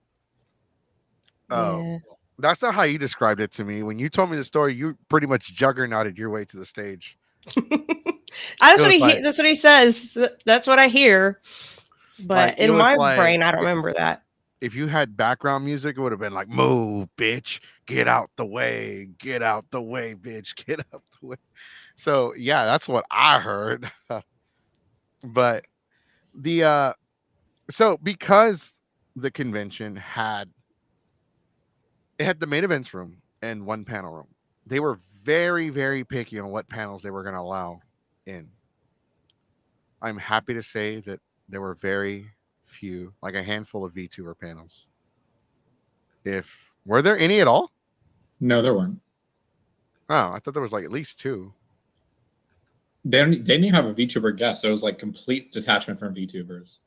Oh, Yeah. that's not how you described it to me. When you told me the story, you pretty much juggernauted your way to the stage. That's It was like- that's what he says. That's what I hear. But it in was my like brain, I don't remember that. if you had background music, it would have been like, "Move, bitch, get out the way, bitch, get out the way." So yeah, that's what I heard. But the so because the convention had the main events room and one panel room, they were very, very picky on what panels they were going to allow in. I'm happy to say that there were very few, like a handful of VTuber panels. If were there any at all? No, there weren't. Oh, I thought there was like at least two. They didn't even have a VTuber guest. There was like complete detachment from VTubers.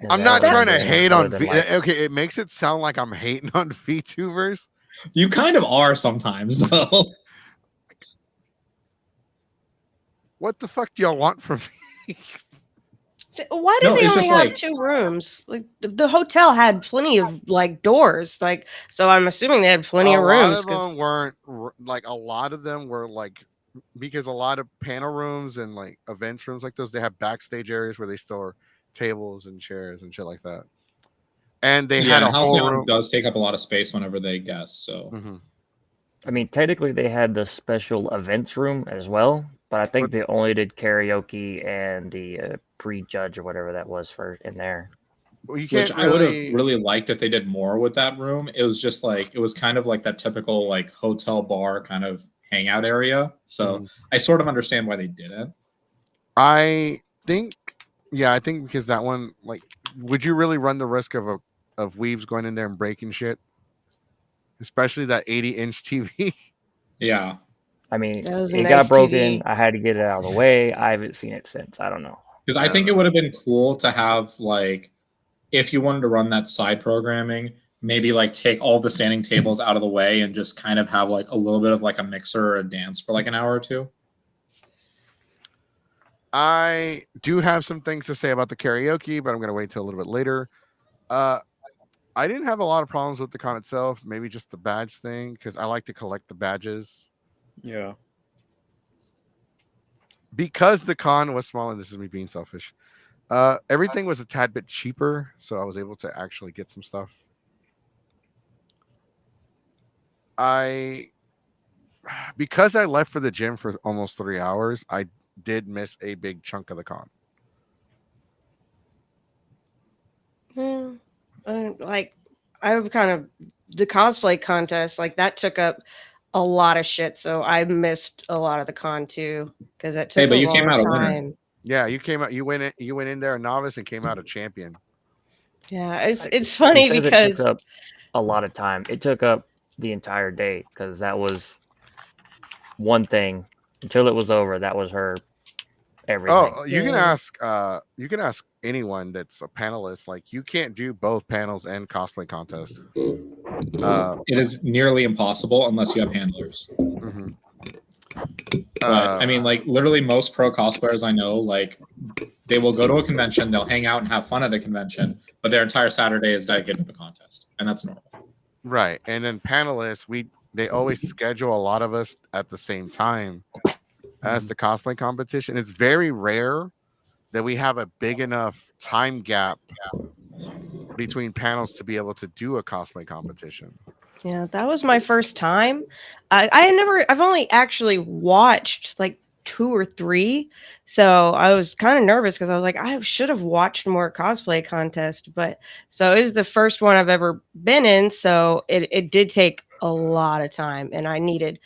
I'm not trying to Anything hate other on than, like, okay, it makes it sound like I'm hating on VTubers. You kind of are sometimes, though. What the fuck do y'all want from me? So why did No, they it's only just have like- 2 rooms? Like the hotel had plenty of like doors, like so. I'm assuming they had plenty of A lot rooms. of 'Cause them weren't like a lot of them were like because a lot of panel rooms and like events rooms like those they have backstage areas where they store tables and chairs and shit like that. And they had a whole Halcyon room. does take up a lot of space whenever they guest. So Mhm. I mean, technically they had the special events room as well, but I think But- they only did karaoke and the prejudge or whatever that was for in there. Well, you which can't I would have really. really liked if they did more with that room. It was just like it was kind of like that typical like hotel bar kind of hangout area. So Mhm. I sort of understand why they didn't. I think, yeah, I think because that one, like, would you really run the risk of weaves going in there and breaking shit, especially that 80-inch TV? Yeah. I mean, That was a it nice got broken. TV. I had to get it out of the way. I haven't seen it since. I don't know. Because I think it would have been cool to have like if you wanted to run that side programming, maybe like take all the standing tables out of the way and just kind of have like a little bit of like a mixer or a dance for like an hour or two. I do have some things to say about the karaoke, but I'm going to wait till a little bit later. I didn't have a lot of problems with the con itself. Maybe just the badge thing because I like to collect the badges. Yeah. Because the con was small, and this is me being selfish. Everything was a tad bit cheaper, so I was able to actually get some stuff. Because I left for the gym for almost 3 hours, I did miss a big chunk of the con. Like I would kind of the cosplay contest, like that took up a lot of shit. So I missed a lot of the con too because that took Hey, but a you long came out a winner. time. Yeah, you came out. You went in there a novice and came out a champion. Yeah, it's He funny says because it took up a lot of time. It took up the entire day because that was one thing until it was over. That was her everything. Oh, you can ask anyone that's a panelist. Like you can't do both panels and cosplay contests. It is nearly impossible unless you have handlers. Mhm. But I mean, like literally most pro cosplayers I know, like they will go to a convention, they'll hang out and have fun at a convention, but their entire Saturday is dedicated to the contest, and that's normal. Right, and then panelists, they always schedule a lot of us at the same time as the cosplay competition. It's very rare that we have a big enough time gap between panels to be able to do a cosplay competition. yeah, that was my first time. I've only actually watched like 2 or 3. So I was kind of nervous because I was like, I should have watched more cosplay contest. But so it was the first one I've ever been in. So it did take a lot of time. And I needed,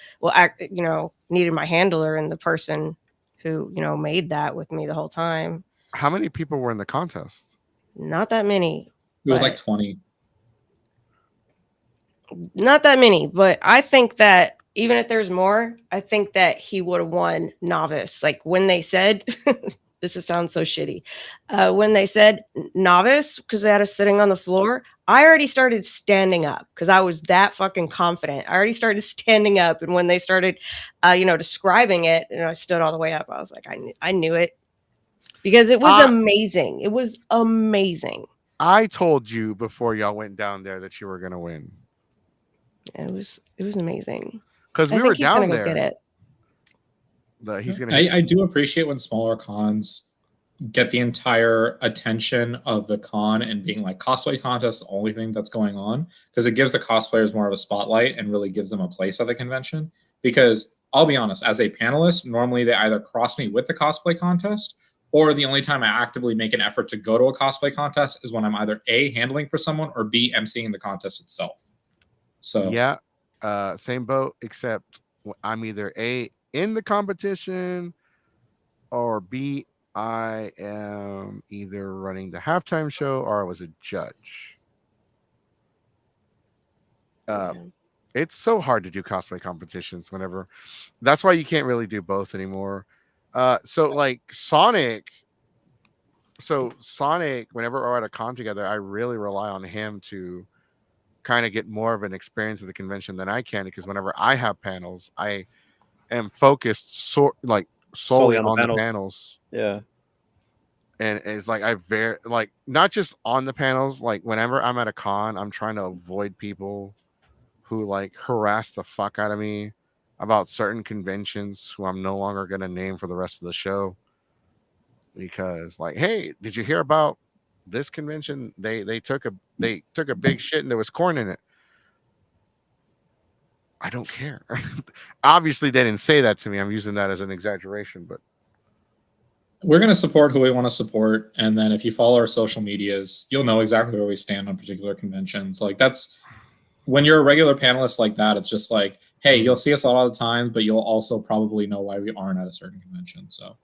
needed my handler and the person who, made that with me the whole time. How many people were in the contest? Not that many. It was but- like 20. Not that many, but I think that even if there's more, I think that he would have won novice. Like when they said, sounds so shitty. When they said novice, because they had us sitting on the floor, I already started standing up because I was that fucking confident. I already started standing up. And when they started, describing it, and I stood all the way up, I was like, I knew it because it was amazing. It was amazing. I told you before y'all went down there that you were going to win. It was amazing. Because we I were think he's down gonna go there. get it. He's gonna. I do appreciate when smaller cons get the entire attention of the con and being like cosplay contest is the only thing that's going on, because it gives the cosplayers more of a spotlight and really gives them a place at the convention. Because I'll be honest, as a panelist, normally they either cross me with the cosplay contest, or the only time I actively make an effort to go to a cosplay contest is when I'm either A, handling for someone, or B, emceeing the contest itself. So Yeah, same boat, except I'm either A, in the competition, or B, I am either running the halftime show or I was a judge. Yeah. It's so hard to do cosplay competitions whenever. That's why you can't really do both anymore. So like Sonic, whenever we're at a con together, I really rely on him to kind of get more of an experience of the convention than I can, because whenever I have panels, I am focused solely on the panels. Yeah. And it's like I very like not just on the panels, like whenever I'm at a con, I'm trying to avoid people who like harass the fuck out of me about certain conventions who I'm no longer gonna name for the rest of the show. Because like, hey, did you hear about this convention? They took a big shit and there was corn in it. I don't care. Obviously, they didn't say that to me. I'm using that as an exaggeration, but we're going to support who we want to support. And then if you follow our social medias, you'll know exactly where we stand on particular conventions. Like that's when you're a regular panelist like that, it's just like, hey, you'll see us a lot of the time, but you'll also probably know why we aren't at a certain convention. So,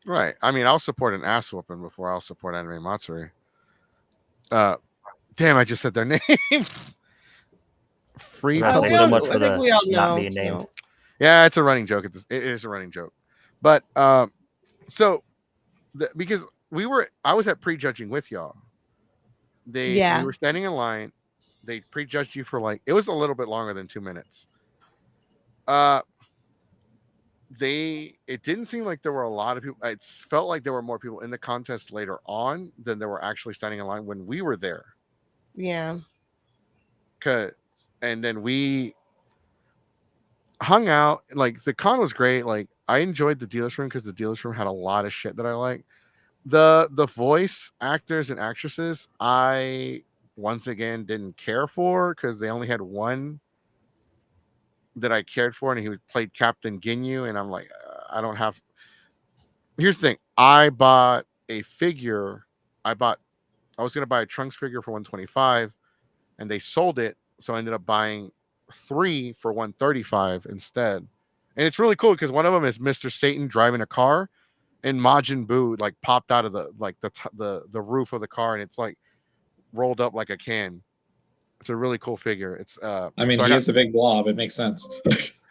right. I mean, I'll support an ass whooping before I'll support Anime Matsuri. Damn, I just said their name. Free I public. say so much for I think the we all not know. being named. So. Yeah, it's a running joke. It is a running joke. But so because I was at prejudging with y'all. We were standing in line. They prejudged you for like, it was a little bit longer than 2 minutes. It didn't seem like there were a lot of people. It felt like there were more people in the contest later on than there were actually standing in line when we were there. Yeah. And then we hung out. Like the con was great. Like I enjoyed the dealer's room because the dealer's room had a lot of shit that I like. The voice actors and actresses, I once again didn't care for because they only had one that I cared for, and he played Captain Ginyu, and I'm like, I don't have. Here's the thing: I bought a figure. I was gonna buy a Trunks figure for 125, and they sold it, so I ended up buying 3 for 135 instead. And it's really cool because one of them is Mr. Satan driving a car, and Majin Buu like popped out of the roof of the car, and it's like rolled up like a can. It's a really cool figure. It's I mean, he is a big blob. It makes sense.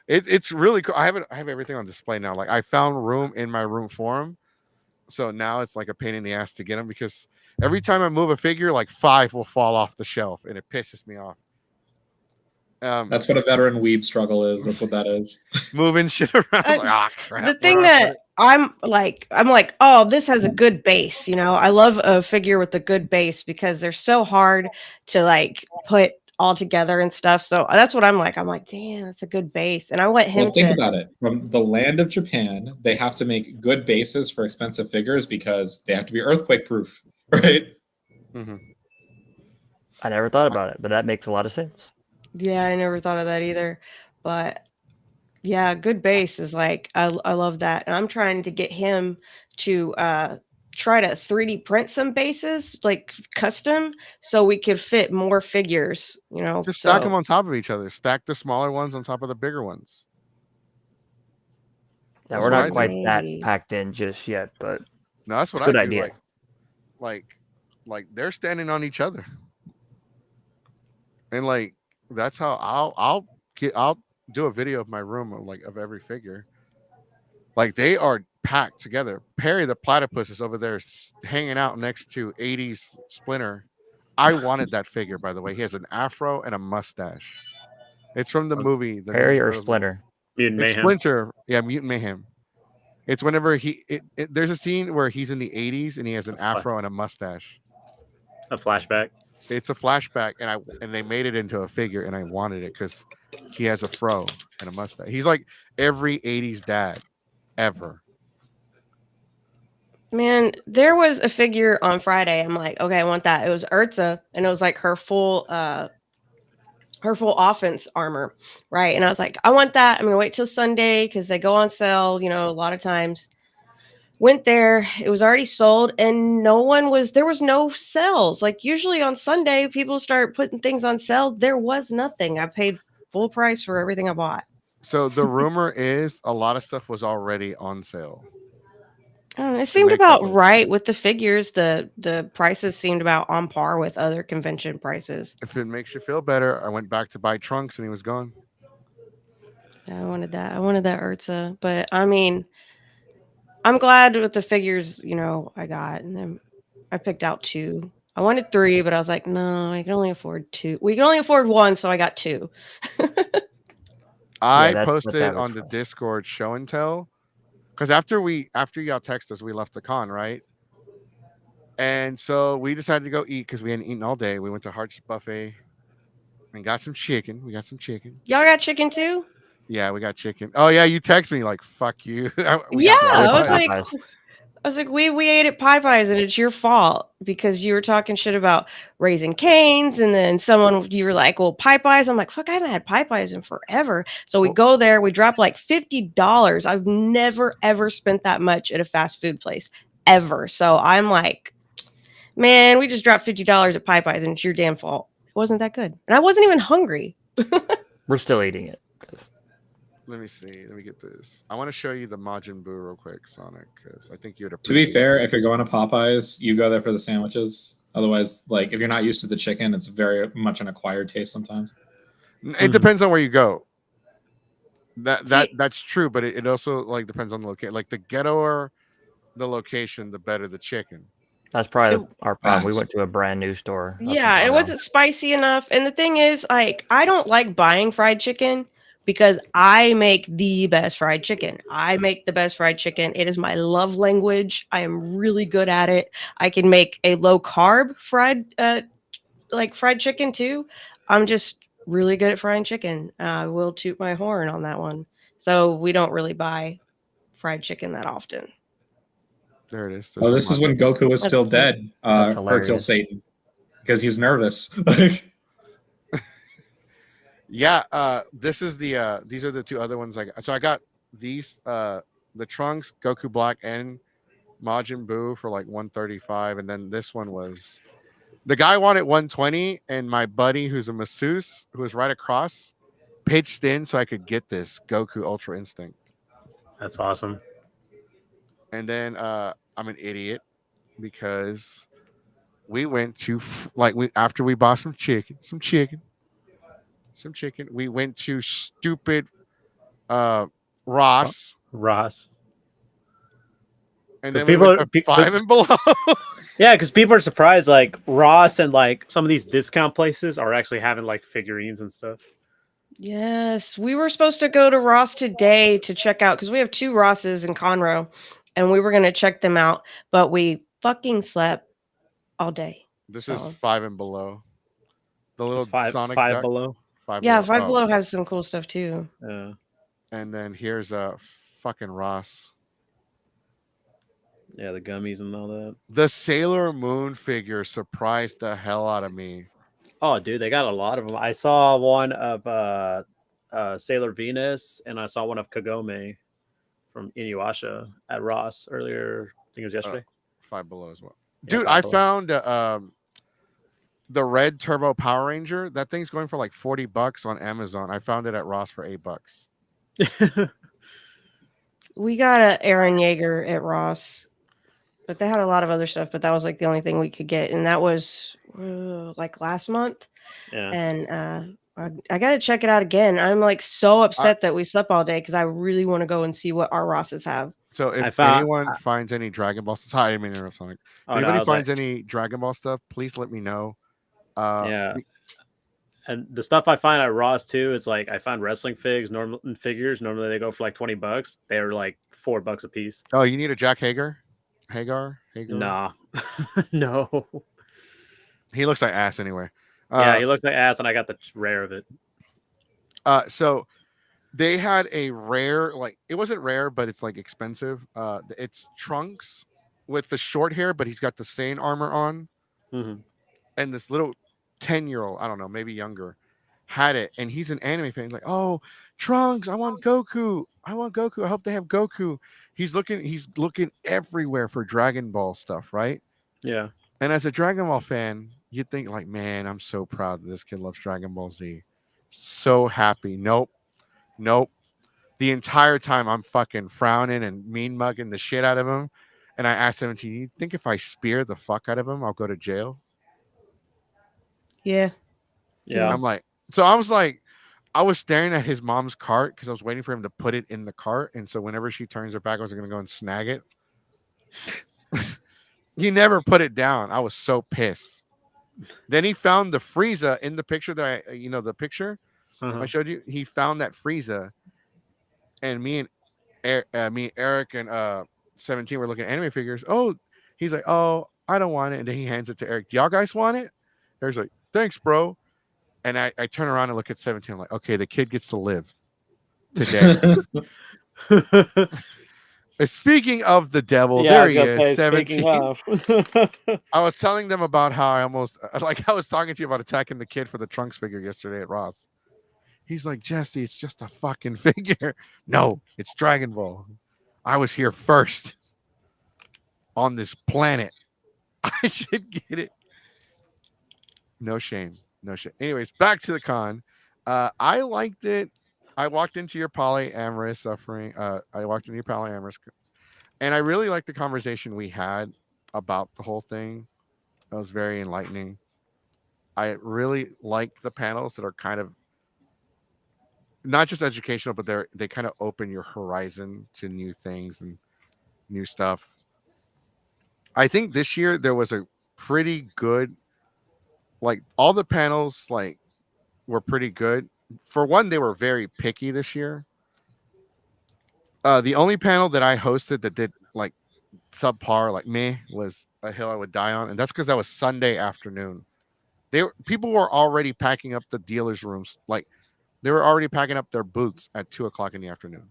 It's really cool. I have everything on display now. Like I found room in my room for him, so now it's like a pain in the ass to get him because every time I move a figure, like 5 will fall off the shelf, and it pisses me off. That's what a veteran weeb struggle is. That's what that is. Moving shit around. Crap. The thing that I'm like, oh, this has a good base. You know, I love a figure with a good base because they're so hard to like put all together and stuff. So that's what I'm like. I'm like, damn, that's a good base. And I want him think about it. From the land of Japan, they have to make good bases for expensive figures because they have to be earthquake proof, right? Mm-hmm. I never thought about it, but that makes a lot of sense. Yeah, I never thought of that either. But yeah, good base is like, I love that. And I'm trying to get him to try to 3D print some bases, like custom, so we could fit more figures, you know. Just stack them on top of each other. Stack the smaller ones on top of the bigger ones. Yeah, we're not quite that packed in just yet, but no, that's what good I do. idea. Like they're standing on each other, and like that's how I'll do a video of my room of every figure. Like they are packed together. Perry the platypus is over there hanging out next to 80s Splinter. I wanted that figure, by the way. He has an afro and a mustache. It's from the movie. The Perry or Splinter? Mutant Mayhem. Splinter. Yeah, Mutant Mayhem. It's whenever there's a scene where he's in the 80s and he has an afro and a mustache. A flashback. It's a flashback, and they made it into a figure, and I wanted it because he has a fro and a mustache. He's like every 80s dad ever. Man, there was a figure on Friday. I'm like, okay, I want that. It was Urza, and it was like her full offense armor, right? And I was like, I want that. I'm gonna wait till Sunday because they go on sale, a lot of times. Went there, it was already sold, and there was no sales. Like usually on Sunday, people start putting things on sale. There was nothing. I paid full price for everything I bought. So the rumor is a lot of stuff was already on sale I don't know, it to seemed make up about for the right cheap. with the figures. The prices seemed about on par with other convention prices. If it makes you feel better, I went back to buy Trunks and he was gone. Yeah, I wanted that. I wanted that Urza, but I mean, I'm glad with the figures, I got, and then I picked out two. I wanted three, but I was like, no, I can only afford two. We can only afford one, so I got two. Yeah, I that's posted average on the price. Discord show and tell because after y'all text us, we left the con, right? And so we decided to go eat because we hadn't eaten all day. We went to Hart's Buffet and got some chicken. We got some chicken. Y'all got chicken too? Yeah, we got chicken. Oh yeah, you text me like fuck you. We Yeah, got Yeah, we went to Popeyes. Popeyes. we ate at Popeyes, and it's your fault because you were talking shit about Raising Cane's, and then you were like, well, Popeyes. I'm like, fuck, I haven't had Popeyes in forever. So we Well, go there, we drop like $50. I've never ever spent that much at a fast food place ever. So I'm like, man, we just dropped $50 at Popeyes, and it's your damn fault. It wasn't that good, and I wasn't even hungry. We're still eating it. 'Cause let me see. Let me get this. I want to show you the Majin Buu real quick, Sonic, because I think you'd To be appreciate fair, it. if you're going to Popeyes, you go there for the sandwiches. Otherwise, like if you're not used to the chicken, it's very much an acquired taste sometimes. It depends on where you go. See, That's true, but it also like depends on the location. Like the ghettoer the location, the better the chicken. That's probably it, our problem. We Facts. went to a brand new store up in yeah, it Conroe. wasn't spicy enough. And the thing is, like, I don't like buying fried chicken because I make the best fried chicken. I make the best fried chicken. It is my love language. I am really good at it. I can make a low carb fried chicken too. I'm just really good at frying chicken. I will toot my horn on that one. So we don't really buy fried chicken that often. There it is. There's Oh, the this is when Majin Buu. Goku was That's still cute. dead. That's Hercule hilarious. Satan, because he's nervous. Yeah, this is the these are the two other ones I got. So I got these the Trunks, Goku Black, and Majin Buu for like 135, and then this one was the guy wanted 120, and my buddy who's a masseuse who was right across pitched in so I could get this Goku Ultra Instinct. That's awesome. And then I'm an idiot because we went to like we after we bought some chicken, we went to stupid uh Ross, Ross. and Because then we went to Five because and Below. yeah, because people are surprised. Like Ross and like some of these discount places are actually having like figurines and stuff. Yes, we were supposed to go to Ross today to check out because we have two Rosses in Conroe, and we were gonna check them out, but we fucking slept all day. This is So Five and Below. The It's little Sonic five duck. below. Five yeah, Below. Five Oh, Below has some cool stuff too. Yeah, and then here's a fucking Ross. yeah, the gummies and all that. The Sailor Moon figure surprised the hell out of me. Oh, dude, they got a lot of them. I saw one of Sailor Venus, and I saw one of Kagome from Inuyasha at Ross earlier. I think it was yesterday. Five Below as well. Yeah, Dude, Five I Below. found the red Turbo Power Ranger. That thing's going for like $40 on Amazon. I found it at Ross for $8. We got a Aaron Yeager at Ross, but they had a lot of other stuff. But that was like the only thing we could get, and that was like last month. Yeah. And I got to check it out again. I'm like so upset that we slept all day because I really want to go and see what our Rosses have. So I if found. anyone finds any Dragon Ball stuff, hi, I mean interrupt Sonic. If Oh no, anybody I was like, finds any Dragon Ball stuff, please let me know. yeah. And the stuff I find at Ross too is like I found wrestling figures. Normally they go for like $20. They're like $4 a piece. Oh, you need a Jack Hager? Hagar? Nah, no. He looks like ass anyway. Yeah, he looked like ass, and I got the rare of it. So they had a rare, like it wasn't rare, but it's like expensive. It's Trunks with the short hair, but he's got the Saiyan armor on, Mhm. and this little 10-year-old, I don't know, maybe younger, had it, and he's an anime fan. Like, oh, Trunks, I want Goku. I want Goku. I hope they have Goku. He's looking everywhere for Dragon Ball stuff, right? Yeah. And as a Dragon Ball fan, you'd think like, man, I'm so proud that this kid loves Dragon Ball Z. So happy. Nope. Nope. The entire time I'm fucking frowning and mean mugging the shit out of him. And I asked him, do you think if I spear the fuck out of him, I'll go to jail? Yeah. Yeah. I'm like, so I was like, I was staring at his mom's cart because I was waiting for him to put it in the cart. And so whenever she turns her back, I was going to go and snag it. He never put it down. I was so pissed. Then he found the Frieza in the picture that the picture I showed you. He found that Frieza, and me and Eric and 17 were looking at anime figures. Oh, he's like, oh, I don't want it, and then he hands it to Eric. Do y'all guys want it? Eric's like, thanks, bro. And I turn around and look at 17. I'm like, okay, the kid gets to live today. Speaking of the devil, Yeah, I there was he gonna is, say, 17. speaking of. I was telling them about how I was talking to you about attacking the kid for the Trunks figure yesterday at Ross. He's like, Jesse, it's just a fucking figure. No, it's Dragon Ball. I was here first on this planet. I should get it. No shame. No shame. Anyways, back to the con. I liked it. I walked into your polyamorous suffering. I walked into your polyamorous, and I really liked the conversation we had about the whole thing. That was very enlightening. I really like the panels that are kind of not just educational, but they kind of open your horizon to new things and new stuff. I think this year there was a pretty good, like all the panels like were pretty good. For one, they were very picky this year. The only panel that I hosted that did like subpar, like me, was a hill I would die on, and that's because that was Sunday afternoon. People were already packing up the dealers' rooms, like they were already packing up their booths at 2 o'clock in the afternoon.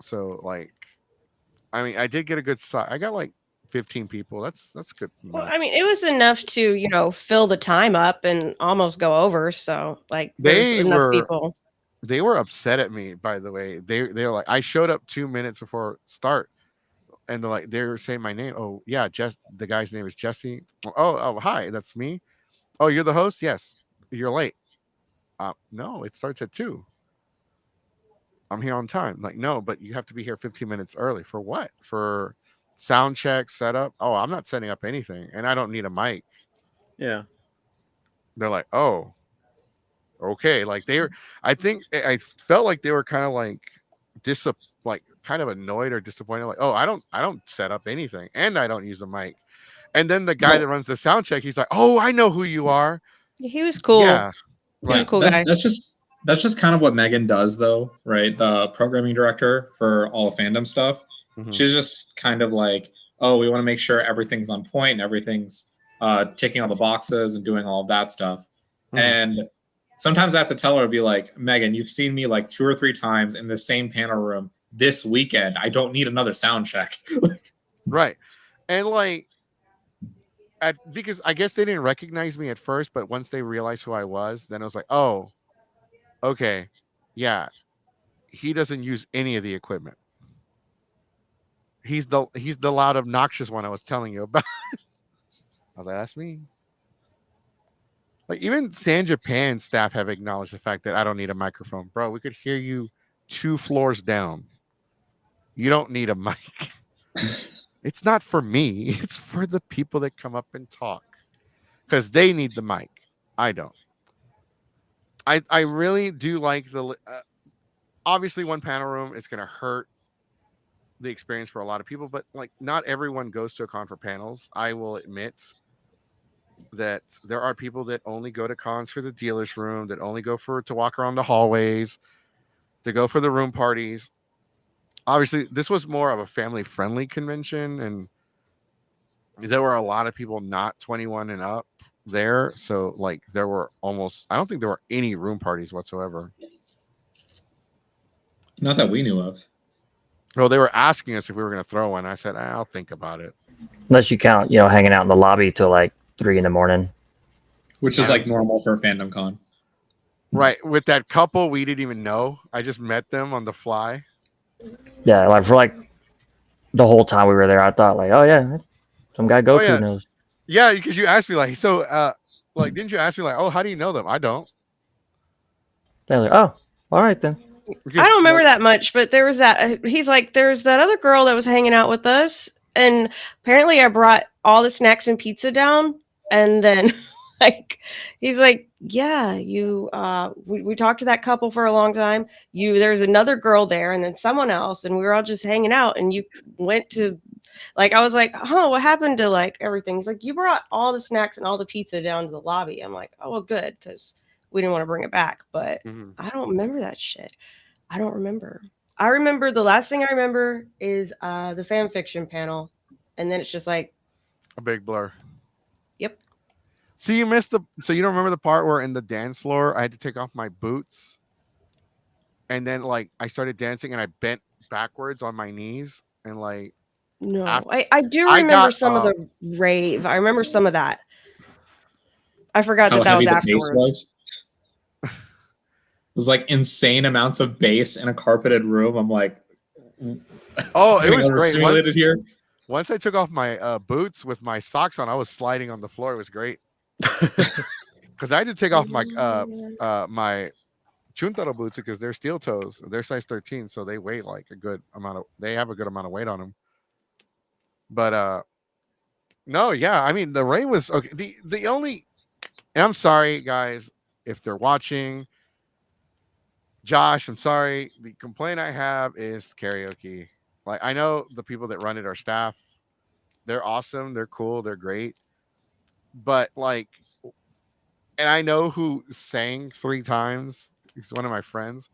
So like, I mean, I did get a good size. I got like 15 people. That's good Well, enough. I mean, it was enough to, fill the time up and almost go over. So, like, there's enough people. They were upset at me, by the way. They were like, I showed up 2 minutes before start, and they were saying my name. Oh yeah, the guy's name is Jesse. Oh hi, that's me. Oh, you're the host? Yes. You're late. No, it starts at 2. I'm here on time. Like, no, but you have to be here 15 minutes early. For what? For sound check, setup? Oh, I'm not setting up anything, and I don't need a mic. Yeah. They're like, oh, okay. Like I think I felt like they were kind of like kind of annoyed or disappointed. Like, oh, I don't set up anything, and I don't use a mic. And then the guy that runs the sound check, he's like, oh, I know who you are. He was cool. Yeah. He was a cool guy. That's just kind of what Megan does, though, right? The programming director for all the fandom stuff. Mhm. She's just kind of like, oh, we want to make sure everything's on point and everything's ticking all the boxes and doing all of that stuff. Mhm. And sometimes I have to tell her, be like, Megan, you've seen me like 2 or 3 times in the same panel room this weekend. I don't need another sound check. Right. And like, because I guess they didn't recognize me at first, but once they realized who I was, then it was like, oh, okay, yeah, he doesn't use any of the equipment. He's the loud, obnoxious one I was telling you about. I was like, that's me. Like even San Japan staff have acknowledged the fact that I don't need a microphone, bro. We could hear you 2 floors down. You don't need a mic. It's not for me. It's for the people that come up and talk because they need the mic. I don't. I really do like obviously one panel room is going to hurt the experience for a lot of people, but like not everyone goes to a con for panels. I will admit that there are people that only go to cons for the dealer's room, that only go to walk around the hallways, to go for the room parties. Obviously, this was more of a family-friendly convention, and there were a lot of people not 21 and up there. So, like, I don't think there were any room parties whatsoever. Not that we knew of. Well, they were asking us if we were going to throw one. I said, I'll think about it. Unless you count, hanging out in the lobby till like 3 a.m. which is Yeah. like normal for Fandom Con. Right. With that couple, we didn't even know. I just met them on the fly. Yeah, like for like the whole time we were there, I thought like, oh yeah, some guy Goku yeah. knows. Yeah, because you asked me like, so, like, didn't you ask me like, oh, how do you know them? I don't. They're like, oh, all right then. Because, I don't remember that much, but there was that. He's like, there's that other girl that was hanging out with us, and apparently I brought all the snacks and pizza down, and then like he's like, yeah, you. We talked to that couple for a long time. There's another girl there, and then someone else, and we were all just hanging out, and you went to. Like I was like, huh, what happened to like everything? He's like, you brought all the snacks and all the pizza down to the lobby. I'm like, oh well, good, because we didn't want to bring it back, but I don't remember that shit. I don't remember. I remember the last thing I remember is the fan fiction panel, and then it's just like a big blur. Yep. So you missed so you don't remember the part where in the dance floor I had to take off my boots, and then like I started dancing and I bent backwards on my knees and like. No, I do remember some of the rave. I remember some of that. I forgot that was afterwards. It was like insane amounts of bass in a carpeted room. I'm like, oh, it was great. Once I took off my boots with my socks on, I was sliding on the floor. It was great. Because I had to take off my my Chuntaro boots because they're steel toes. They're size 13, so they weigh like they have a good amount of weight on them. But no, yeah, I mean the rain was okay. The only, and I'm sorry guys if they're watching. Josh, I'm sorry. The complaint I have is karaoke. Like I know the people that run it are staff. They're awesome. They're cool. They're great. But like, and I know who sang 3 times. He's one of my friends.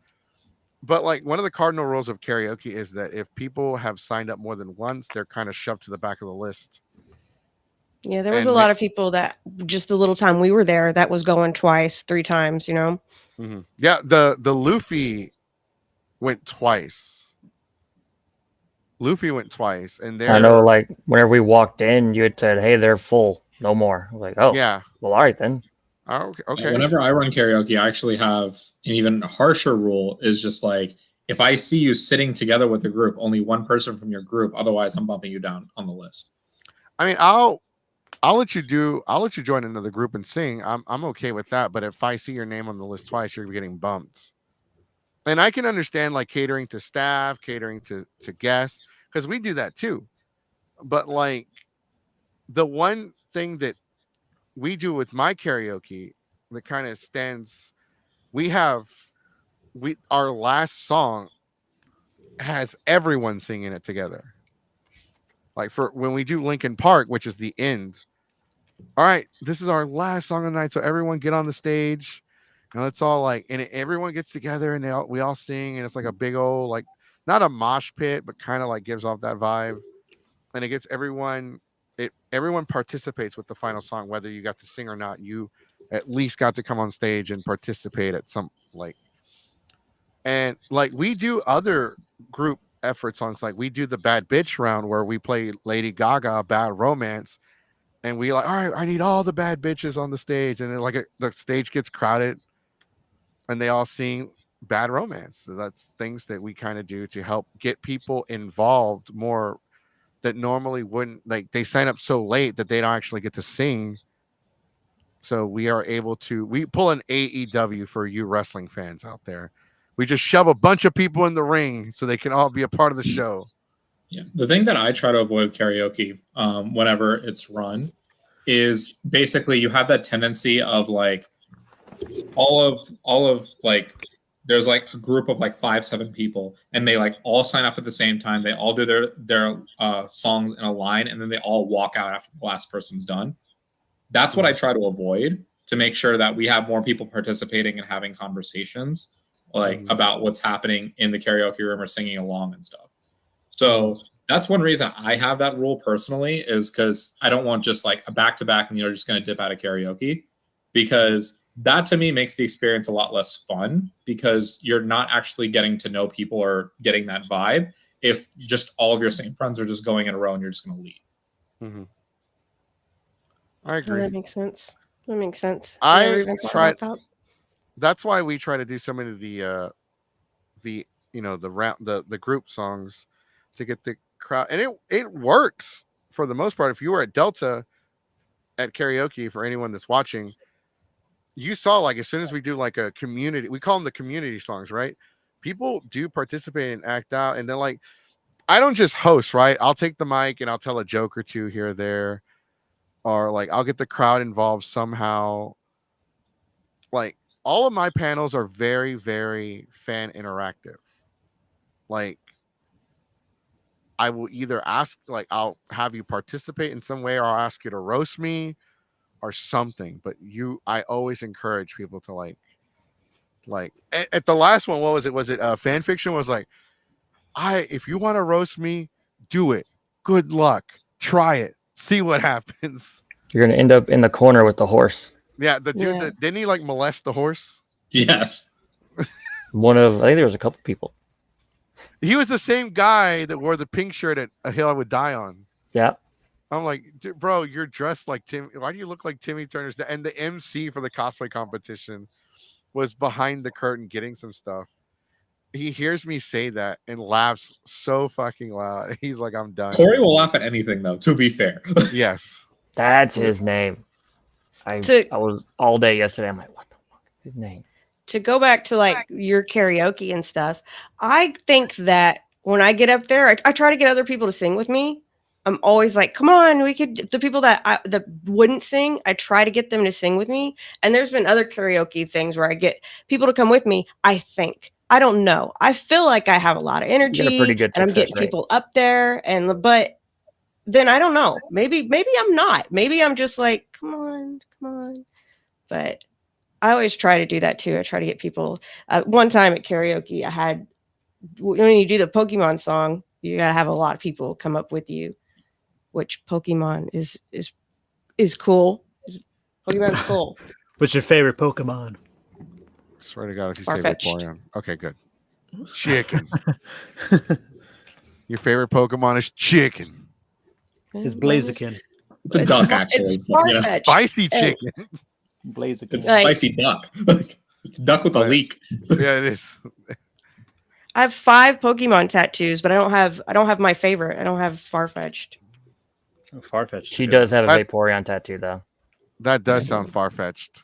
But like one of the cardinal rules of karaoke is that if people have signed up more than once, they're kind of shoved to the back of the list. Yeah, there was a lot of people that just the little time we were there that was going twice, 3 times, Mm-hmm. Yeah, the Luffy went twice. And I know, like whenever we walked in, you had said, "Hey, they're full, no more." I was like, "Oh, yeah, well, all right then." Oh, okay. Whenever I run karaoke, I actually have an even harsher rule. Is just like if I see you sitting together with a group, only one person from your group. Otherwise, I'm bumping you down on the list. I mean, I'll let you join another group and sing. I'm okay with that. But if I see your name on the list twice, you're getting bumped. And I can understand like catering to staff, catering to guests, because we do that too. But like the one thing that we do with my karaoke that kind of stands, our last song has everyone singing it together. Like for when we do Linkin Park, which is the end. All right, this is our last song of the night, so everyone get on the stage, and it's all like, and everyone gets together, and we all sing, and it's like a big old like not a mosh pit, but kind of like gives off that vibe, and it gets everyone. Everyone participates with the final song, whether you got to sing or not. You at least got to come on stage and participate at some like, and like we do other group effort songs, like we do the Bad Bitch round where we play Lady Gaga Bad Romance. And we like, all right, I need all the bad bitches on the stage. And then like the stage gets crowded and they all sing Bad Romance. So that's things that we kind of do to help get people involved more that normally wouldn't, like they sign up so late that they don't actually get to sing. So we are able to, we pull an AEW for you wrestling fans out there. We just shove a bunch of people in the ring so they can all be a part of the show. Yeah, the thing that I try to avoid with karaoke whenever it's run is basically you have that tendency of like all of like there's like a group of like 5-7 people and they like all sign up at the same time. They all do their songs in a line and then they all walk out after the last person's done. That's what I try to avoid to make sure that we have more people participating and having conversations like about what's happening in the karaoke room or singing along and stuff. So that's one reason I have that rule personally is because I don't want just like a back-to-back and you're just going to dip out of karaoke, because that to me makes the experience a lot less fun because you're not actually getting to know people or getting that vibe. if just all of your same friends are just going in a row and you're just going to leave. Mhm. I Oh, agree. that makes sense. That makes sense. I Never even thought tried. about that. That's why we try to do some of the the round the group songs to get the crowd, and it works for the most part. If you were at Delta at karaoke, for anyone that's watching, you saw like as soon as we do like a community, we call them the community songs, right? People do participate and act out, and then like I don't just host, right? I'll take the mic and I'll tell a joke or two here or there, or like I'll get the crowd involved somehow. Like all of my panels are very, very fan interactive. Like I will either ask, like I'll have you participate in some way, or I'll ask you to roast me or something. But I always encourage people to like at the last one, what was it? Was it fan fiction? Was like, if you want to roast me, do it. Good luck. Try it. See what happens. You're gonna end up in the corner with the horse. Yeah, the dude Yeah. that didn't he like molest the horse? Yes. I think there was a couple people. He was the same guy that wore the pink shirt at A Hill I Would Die On. Yeah. I'm like, bro, you're dressed like Tim. Why do you look like Timmy Turner's dad? And the MC for the cosplay competition was behind the curtain getting some stuff. He hears me say that and laughs so fucking loud. He's like, I'm done. Corey will laugh at anything, though, to be fair. Yes. That's his name. I was all day yesterday. I'm like, what the fuck is his name? To go back to like your karaoke and stuff, I think that when I get up there, I try to get other people to sing with me. I'm always like, come on, the people that wouldn't sing, I try to get them to sing with me. And there's been other karaoke things where I get people to come with me. I don't know. I feel like I have a lot of energy, You got a pretty good and I'm success getting rate. people up there, but then I don't know. Maybe I'm not. Maybe I'm just like, come on. But I always try to do that too. I try to get people. One time at karaoke, I had, when you do the Pokemon song, you gotta have a lot of people come up with you, which Pokemon is cool. Pokemon's cool. What's your favorite Pokemon? Swear to God, if you say Farfetch'd. Vaporeon. Okay, good. Chicken. Your favorite Pokemon is chicken. Is Blaziken. It's a duck, actually. It's Farfetch'd. Spicy chicken. Blaziken. It's spicy duck. It's duck with a leak. Yeah, it is. I have 5 Pokemon tattoos, but I don't have my favorite. I don't have Farfetch'd. Oh, Farfetch'd. She does have a Vaporeon tattoo, though. That does sound far-fetched.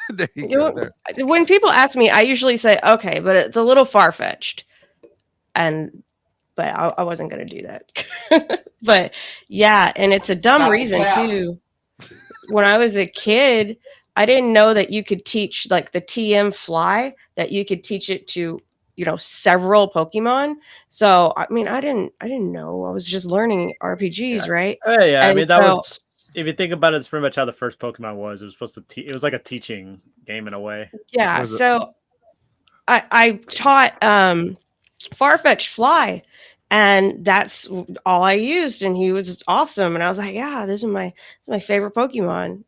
There you go. There. When people ask me, I usually say, okay, but it's a little far-fetched. But I wasn't going to do that. But yeah, and it's a dumb reason too. When I was a kid, I didn't know that you could teach like the TM fly, that you could teach it to, several Pokemon. So, I mean, I didn't know. I was just learning RPGs, right? Oh, yeah. And I mean, that was, if you think about it, it's pretty much how the first Pokemon was. It was supposed to it was like a teaching game in a way. Yeah. So I taught Farfetch'd Fly, and that's all I used, and he was awesome. And I was like, yeah, this is my favorite Pokemon.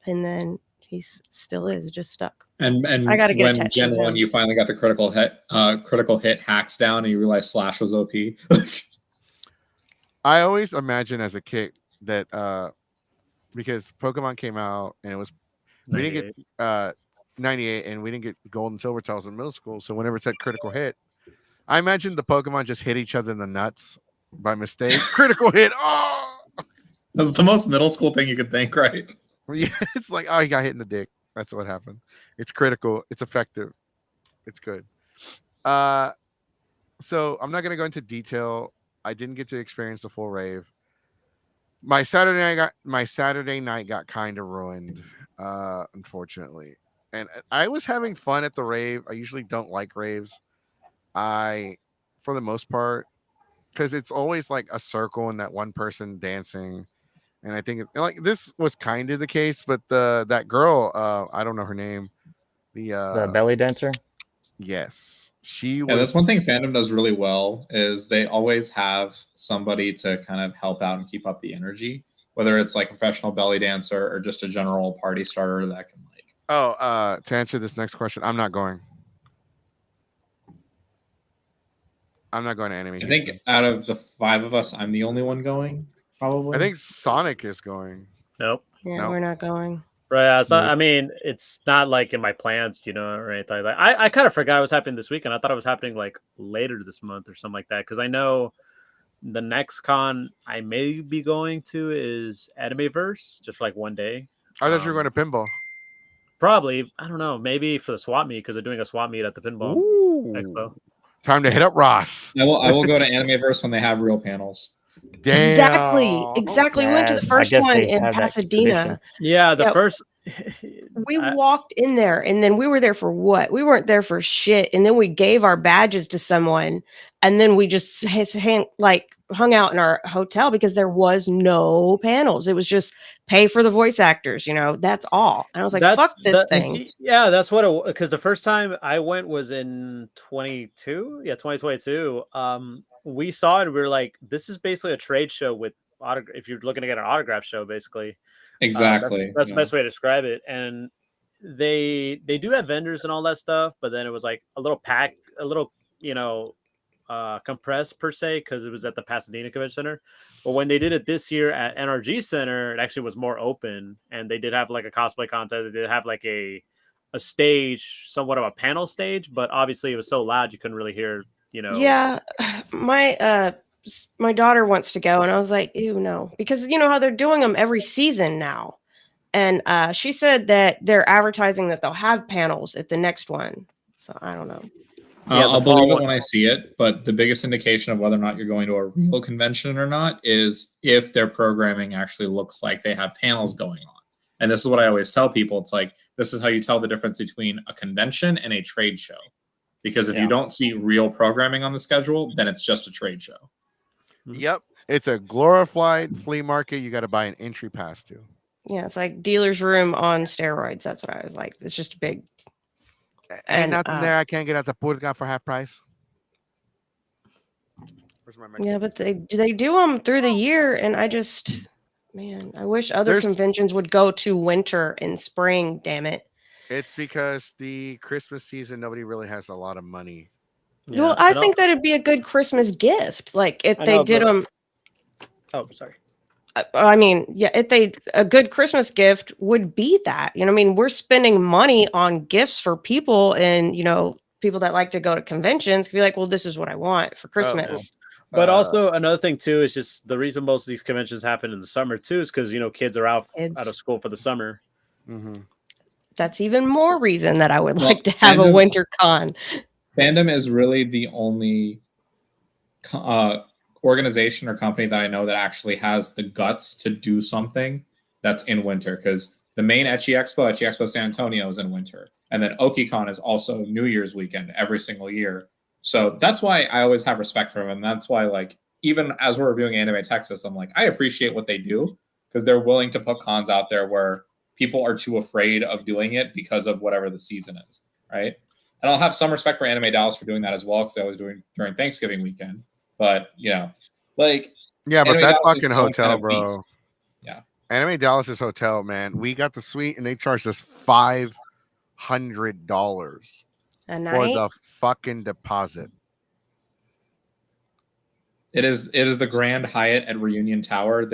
And then he still is just stuck. And I gotta get when attached Gen to 1 him. you finally got the critical hit hacks down and you realize Slash was OP. I always imagine as a kid that because Pokemon came out and it was we didn't get 98 and we didn't get gold and silver till I was in middle school. So whenever it said critical hit, I imagine the Pokemon just hit each other in the nuts by mistake. Critical hit. Oh, That's the most middle school thing you could think, right? yeah, it's like, oh, he got hit in the dick. That's what happened. It's critical. It's effective. It's good. So I'm not gonna go into detail. I didn't get to experience the full rave. My Saturday night got kind of ruined, unfortunately. And I was having fun at the rave. I usually don't like raves. For the most part, because it's always like a circle and that one person dancing. And I think like this was kind of the case, but that girl, I don't know her name. The belly dancer? Yes. She was. Yeah, that's one thing fandom does really well is they always have somebody to kind of help out and keep up the energy, whether it's like a professional belly dancer or just a general party starter that can like. Oh, to answer this next question, I'm not going. I'm not going to Anime I Houston. think out of the 5 of us, I'm the only one going. Probably. I think Sonic is going. Nope. Yeah, No. we're not going. Right. Yeah, so, Nope. I mean, it's not like in my plans, or anything like that. I kind of forgot it was happening this weekend. I thought it was happening like later this month or something like that. Because I know the next con I may be going to is Animeverse, just for like one day. I thought you were going to pinball. Probably, I don't know, maybe for the swap meet because they're doing a swap meet at the pinball expo. Time to hit up Ross. I will go to Animeverse when they have real panels. Damn. Exactly. We went to the I first guess one they in have that Pasadena. tradition. Yeah, the Yeah. first. We walked in there, and then we were there for what? We weren't there for shit. And then we gave our badges to someone, and then we just hung out in our hotel because there was no panels. It was just pay for the voice actors. That's all. And I was like, fuck this thing. Yeah, that's what it, because the first time I went was in 2022. We saw it. We were like, this is basically a trade show with if you're looking to get an autograph show, basically. Exactly. That's the best way to describe it. And they do have vendors and all that stuff, but then it was like a little compressed per se because it was at the Pasadena Convention Center. But when they did it this year at NRG Center, it actually was more open, and they did have like a cosplay contest. They did have like a stage, somewhat of a panel stage, but obviously it was so loud you couldn't really hear. Yeah, my daughter wants to go, and I was like, ew, no, because you know how they're doing them every season now. And she said that they're advertising that they'll have panels at the next one. So I don't know. I'll believe it when I see it, but the biggest indication of whether or not you're going to a real convention or not is if their programming actually looks like they have panels going on. And this is what I always tell people. It's like, this is how you tell the difference between a convention and a trade show. Because if you don't see real programming on the schedule, then it's just a trade show. Yep. It's a glorified flea market you got to buy an entry pass to. Yeah, it's like dealer's room on steroids. That's what I was like. It's just a big. Ain't nothing there. I can't get at the Purga for half price. Yeah, but they do them through the year, and I wish other conventions would go to winter and spring. Damn it! It's because the Christmas season, nobody really has a lot of money. Yeah, well, I think that'd be a good Christmas gift. Like if they did them. Oh, sorry. I mean, yeah, a good Christmas gift would be that. I mean, we're spending money on gifts for people, and people that like to go to conventions can be like, well, this is what I want for Christmas. But also another thing too is just the reason most of these conventions happen in the summer too is because kids are out of school for the summer. Mm-hmm. That's even more reason that I would like to have a winter con. Fandom is really the only organization or company that I know that actually has the guts to do something that's in winter, because the main Ecchi Expo San Antonio is in winter, and then OkiCon is also New Year's weekend every single year. So that's why I always have respect for them, and that's why, like, even as we're reviewing Anime Texas, I'm like, I appreciate what they do because they're willing to put cons out there where people are too afraid of doing it because of whatever the season is, right? And I'll have some respect for Anime Dallas for doing that as well, because they always do it during Thanksgiving weekend. But like, yeah, but Anime that Dallas fucking hotel, bro. beast. Yeah, Anime Dallas's hotel, man. We got the suite, and they charged us $500 for the fucking deposit. It is the Grand Hyatt at Reunion Tower.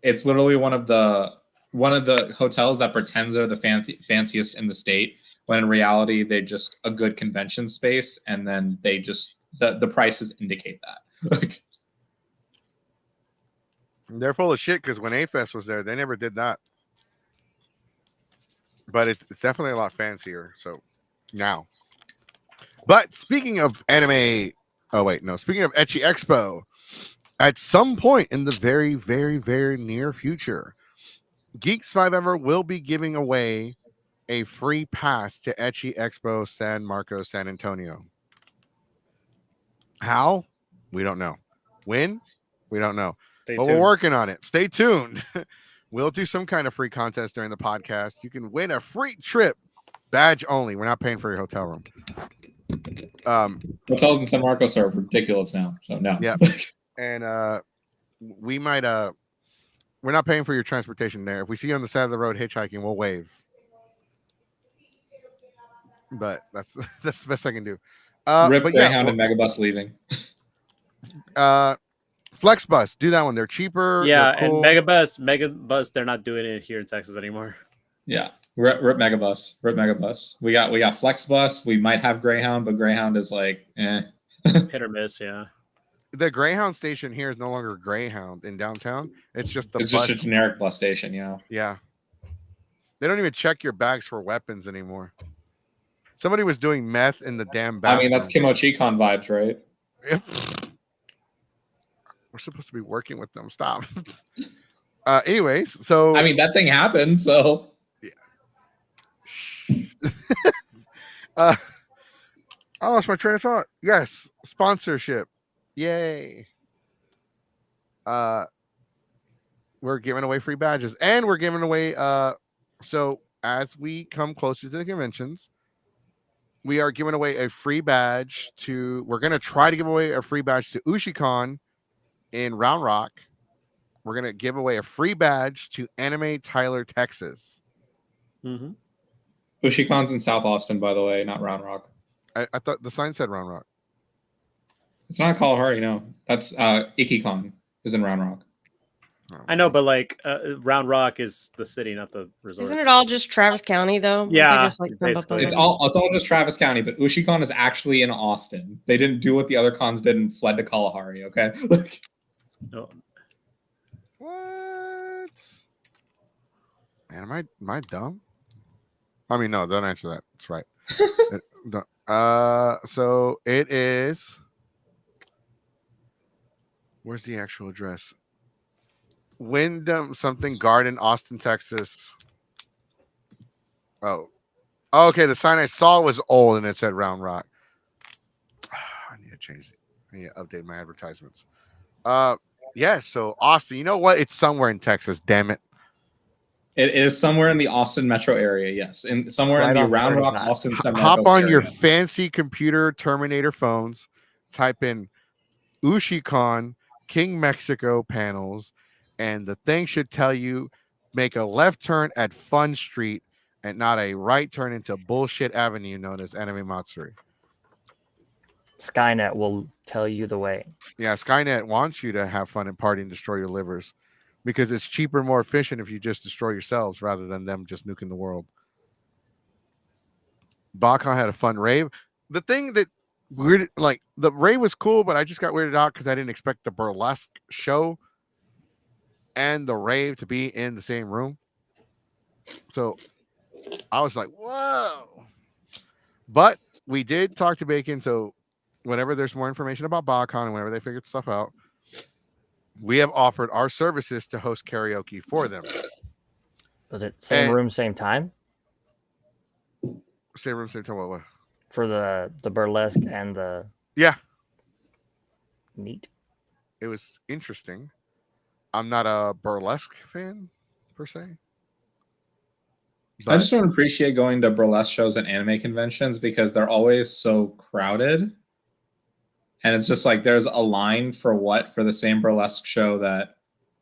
It's literally one of the hotels that pretends they're the fanciest in the state, when in reality they're just a good convention space, and then they just the prices indicate that. They're full of shit because when A-Fest was there, they never did that. But it's definitely a lot fancier. So now. But speaking of anime, speaking of Ecchi Expo, at some point in the very, very, very near future, Geeks 5 will be giving away a free pass to Ecchi Expo San Marcos, San Antonio. How? We don't know. When? We don't know. But we're working on it. Stay tuned. We'll do some kind of free contest during the podcast. You can win a free trip, badge only. We're not paying for your hotel room. Hotels in San Marcos are ridiculous now. So no. Yeah. And we might we're not paying for your transportation there. If we see you on the side of the road hitchhiking, we'll wave. But that's the best I can do. Rip but yeah, Greyhound and Megabus leaving. Flexbus, do that one. They're cheaper. Yeah, they're cool. and Megabus, they're not doing it here in Texas anymore. Yeah, Rip Megabus. Rip Megabus. We got Flexbus. We might have Greyhound, but Greyhound is like, Hit or miss, yeah. The Greyhound station here is no longer Greyhound in downtown. It's just the it's bus. just a generic bus station. Yeah. Yeah. They don't even check your bags for weapons anymore. Somebody was doing meth in the damn bathroom. I mean, that's Kimochikon vibes, right? We're supposed to be working with them. Stop. Anyways, so I mean, that thing happened, so I lost my train of thought. Yes, sponsorship. Yay. We're giving away free badges, and we're giving away so as we come closer to the conventions, we are giving away a free badge to we're going to try to give away a free badge to UshiCon in Round Rock. We're going to give away a free badge to Anime Tyler, Texas. Mm-hmm. UshiCon's in South Austin, by the way, not Round Rock. I thought the sign said Round Rock. It's not Kalahari, no. That's IkiCon is in Round Rock. I know, but like Round Rock is the city, not the resort. Isn't it all just Travis County though? Yeah, They just like bump up basically. It's all just Travis County, but UshiCon is actually in Austin. They didn't do what the other cons did and fled to Kalahari, okay? No. What? Man, am I dumb? I mean, no, don't answer that. That's right. So it is. Where's the actual address? Wyndham something Garden, Austin, Texas. Oh, okay. The sign I saw was old and it said Round Rock. I need to change it. I need to update my advertisements. Yes. So Austin, you know what? It's somewhere in Texas. Damn it. It is somewhere in the Austin metro area, yes. Somewhere Right in the on Round Rock, 35. Austin, San Hop Marcos on your area. fancy computer Terminator phones. Type in UshiCon King Mexico panels, and the thing should tell you make a left turn at Fun Street and not a right turn into bullshit avenue known as Anime Matsuri. Skynet will tell you the way. Yeah, Skynet wants you to have fun and party and destroy your livers because it's cheaper and more efficient if you just destroy yourselves rather than them just nuking the world. Bakan had a fun rave. The thing that weird, like the rave was cool, but I just got weirded out because I didn't expect the burlesque show and the rave to be in the same room. So I was like, whoa. But we did talk to Bacon. So whenever there's more information about BotCon and whenever they figured stuff out, we have offered our services to host karaoke for them. Was it same And- room, same time? Same room, same time. What? For the burlesque and the Yeah, neat. it was interesting. I'm not a burlesque fan per se. I just don't appreciate going to burlesque shows and anime conventions because they're always so crowded. And it's just like there's a line for the same burlesque show that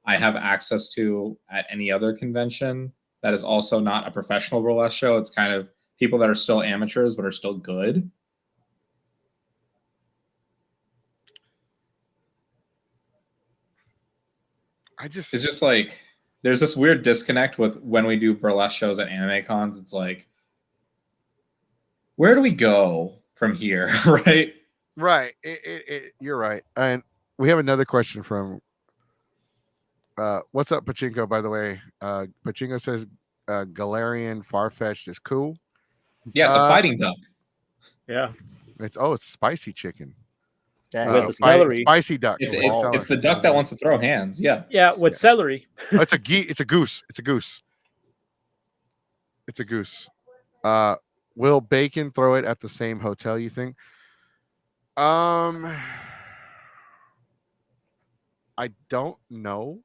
I have access to at any other convention that is also not a professional burlesque show. It's kind of people that are still amateurs but are still good. It's just like there's this weird disconnect with when we do burlesque shows at anime cons. It's like, where do we go from here, right? Right. You're right. And we have another question from what's up, Pachinko, by the way. Pachinko says Galarian Farfetch'd is cool. Yeah, it's a fighting duck. Yeah. It's spicy chicken. Yeah, With the celery. Spicy duck. It's the duck that wants to throw hands. Yeah. Yeah, with celery. Oh, it's a goose. It's a goose. It's a goose. Will Bacon throw it at the same hotel, you think? I don't know.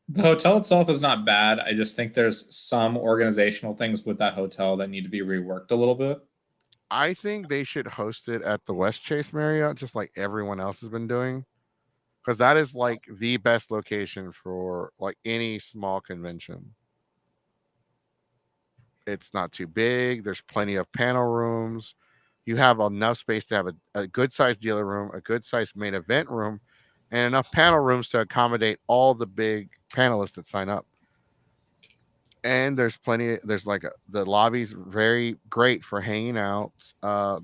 The hotel itself is not bad. I just think there's some organizational things with that hotel that need to be reworked a little bit. I think they should host it at the West Chase Marriott, just like everyone else has been doing, because that is like the best location for like any small convention. It's not too big. There's plenty of panel rooms. you have enough space to have a good sized dealer room, a good sized main event room, and enough panel rooms to accommodate all the big panelists that sign up. And there's plenty. There's like the lobby's very great for hanging out.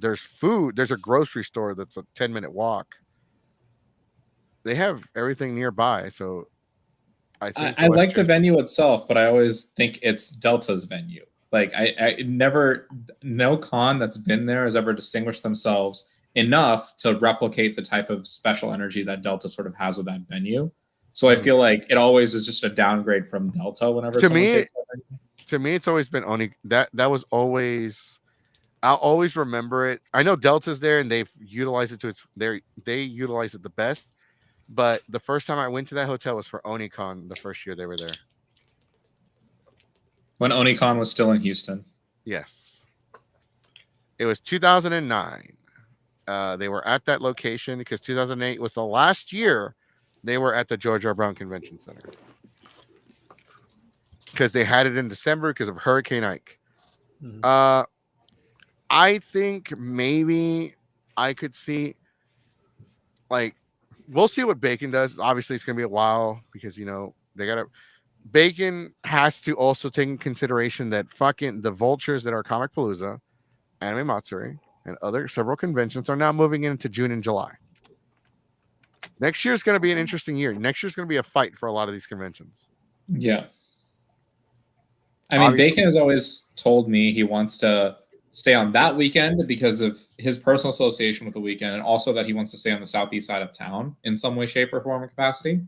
There's food. There's a grocery store that's a 10-minute walk. They have everything nearby, so I think I like the venue itself, but I always think it's Delta's venue. Like I never, no con that's been there has ever distinguished themselves enough to replicate the type of special energy that Delta sort of has with that venue. So I feel like it always is just a downgrade from Delta whenever To someone me, takes that venue. to me, it's always been only that was always. I'll always remember it. I know Delta's there and they've utilized it to its. They utilize it the best. But the first time I went to that hotel was for Onicon. The first year they were there. When Onicon was still in Houston. Yes. It was 2009. They were at that location because 2008 was the last year they were at the George R. Brown Convention Center. Because they had it in December because of Hurricane Ike. Mhm. I think maybe I could see, like, we'll see what Bacon does. Obviously, it's going to be a while because, you know, they got to. Bacon has to also take in consideration that fucking the vultures that are Comic Palooza, Anime Matsuri, and other several conventions are now moving into June and July. Next year is going to be an interesting year. Next year is going to be a fight for a lot of these conventions. Yeah. I mean, Obviously- Bacon has always told me he wants to stay on that weekend because of his personal association with the weekend, and also that he wants to stay on the southeast side of town in some way, shape, or form and capacity.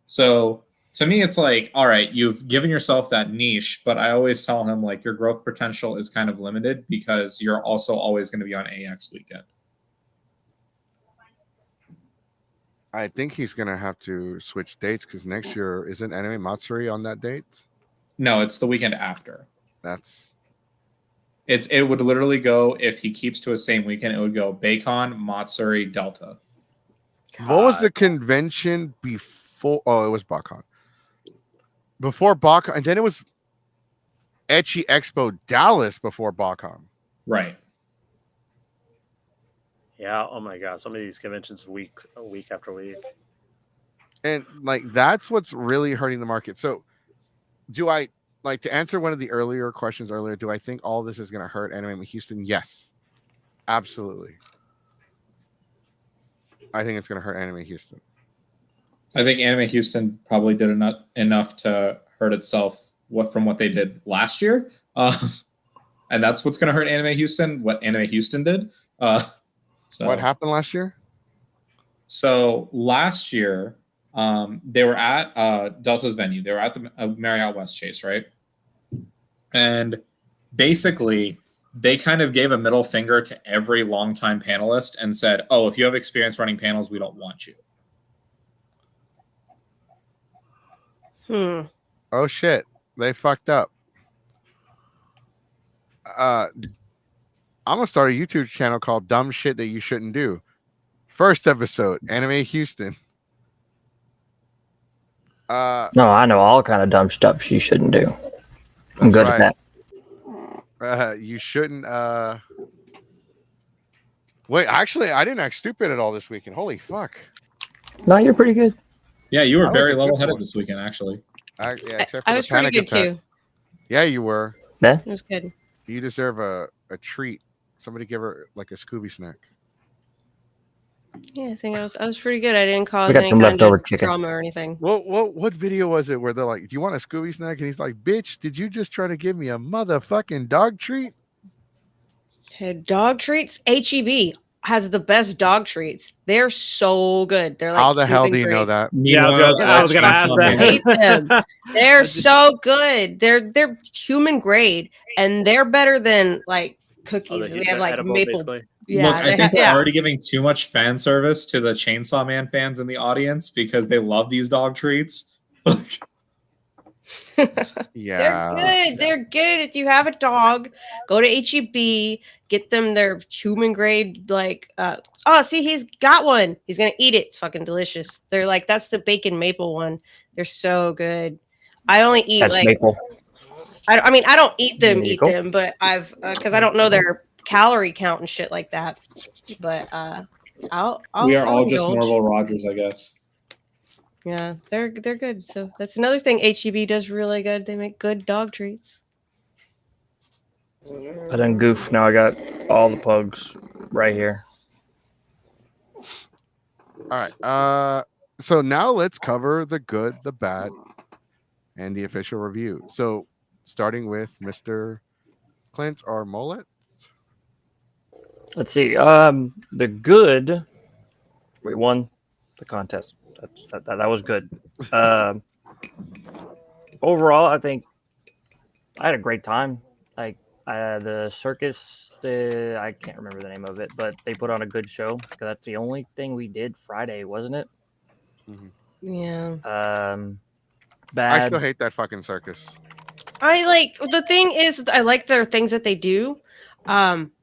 So to me, it's like, all right, you've given yourself that niche, but I always tell him, like, your growth potential is kind of limited because you're also always going to be on AX weekend. I think he's going to have to switch dates because next year isn't Anime Matsuri on that date? No, it's the weekend after. That's It would literally go, if he keeps to a same weekend, it would go Bacon, Matsuri, Delta. what was the convention before? Oh, it was BotCon. Before BotCon, and then it was Etchy Expo Dallas before BotCon. Right. Yeah. Oh my god. Some of these conventions week after week. And like that's what's really hurting the market. So do I like to answer one of the earlier questions earlier? Do I think all this is going to hurt Anime Houston? Yes, absolutely. I think it's going to hurt Anime Houston. I think Anime Houston probably did enough to hurt itself from what they did last year. And that's what's going to hurt Anime Houston, what Anime Houston did. So What happened last year? So last year, they were at Delta's venue. They were at the Marriott West Chase, right? And basically, they kind of gave a middle finger to every longtime panelist and said, "Oh, if you have experience running panels, we don't want you." Oh shit, they fucked up. I'm gonna start a YouTube channel called "Dumb Shit That You Shouldn't Do." First episode, Anime Houston. No, I know all kind of dumb stuff you shouldn't do. I'm good at that. You shouldn't. Wait, actually, I didn't act stupid at all this weekend. Holy fuck! No, you're pretty good. Yeah, you were That was very a good level-headed one. this weekend, actually. Yeah, except for I the was pretty panic good attack. too. Yeah, you were. Yeah. It was good. You deserve a treat. Somebody give her like a Scooby snack. Yeah, I think I was pretty good. I didn't cause We got any some kind leftover of chicken. trauma or anything. What video was it where they're like, "Do you want a Scooby snack?" And he's like, "Bitch, did you just try to give me a motherfucking dog treat?" Had dog treats. HEB has the best dog treats. They're so good. They're like How the hell do you human know grade. that? Yeah, I was gonna ask I that. hate them. They're so good. They're human grade, and they're better than like cookies. We have like edible, maple. basically. Yeah, Look, I think we're already giving too much fan service to the Chainsaw Man fans in the audience because they love these dog treats. Yeah, They're good. They're good. If you have a dog, go to HEB, get them their human grade. Like, oh, see, he's got one. He's gonna eat it. It's fucking delicious. They're like, that's the bacon maple one. They're so good. I only eat That's like maple. I mean, I don't eat Maple. them, but I've because I don't know their calorie count and shit like that. But I'll We are all just indulge. Norval Rogers, I guess. Yeah, they're good. So that's another thing HEB does really good. They make good dog treats. I done goof. Now I got all the pugs right here. All right. So now let's cover the good, the bad, and the official review. So starting with Mr. Clint or Mullet. Let's see. The good. We won the contest. That was good. Overall, I think I had a great time. Like the circus, I can't remember the name of it, but they put on a good show. 'Cause that's the only thing we did Friday, wasn't it? Yeah. I still Bad. hate that fucking circus. I like the thing is I like their things that they do.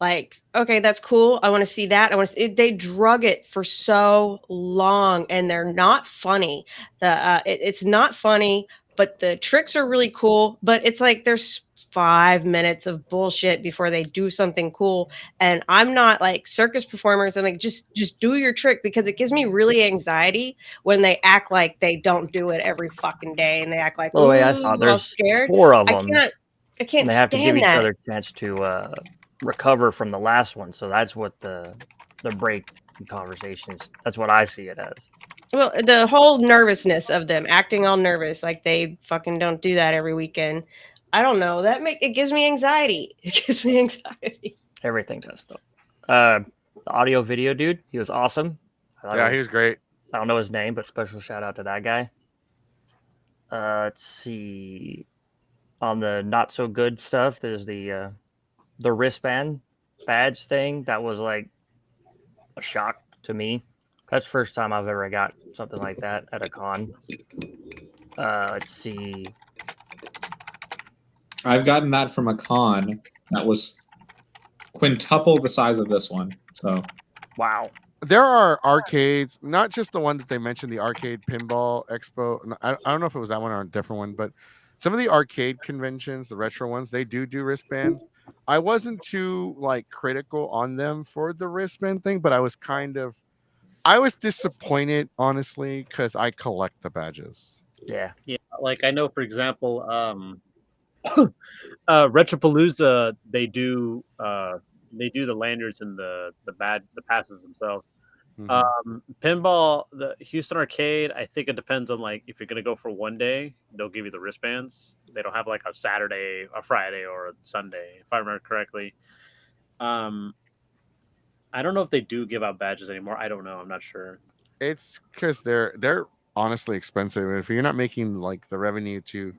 Like okay, that's cool. I want to see that. They drug it for so long and they're not funny. It's not funny, but the tricks are really cool. But it's like there's 5 minutes of bullshit before they do something cool. And I'm not like circus performers. I'm like just do your trick because it gives me really anxiety when they act like they don't do it every fucking day and they act like By the way, I saw ooh, all there's scared. 4 of I them, can't and they have to give stand each that. other a chance to recover from the last one. So that's what the break in conversations. That's what I see it as. Well, the whole nervousness of them acting all nervous, like they fucking don't do that every weekend. I don't know. It gives me anxiety. It gives me anxiety. Everything does though. The audio video dude, he was awesome. Yeah, he was great. I don't know his name, but special shout out to that guy. Let's see. On the not so good stuff, there's the wristband badge thing. That was like a shock to me. That's the first time I've ever got something like that at a con. Let's see. I've gotten that from a con that was quintuple the size of this one. So Wow. There are arcades, not just the one that they mentioned, the Arcade Pinball Expo. I don't know if it was that one or a different one, but some of the arcade conventions, the retro ones, they do wristbands. I wasn't too like critical on them for the wristband thing, but I was disappointed honestly because I collect the badges. Yeah. Yeah, like I know, for example, Retropalooza, they do the lanyards and the passes themselves. Pinball, the Houston Arcade, I think it depends on like if you're gonna go for one day, they'll give you the wristbands. They don't have like a Saturday, a Friday, or a Sunday, if I remember correctly. I don't know if they do give out badges anymore. I don't know. I'm not sure. It's because they're honestly expensive. If you're not making like the revenue to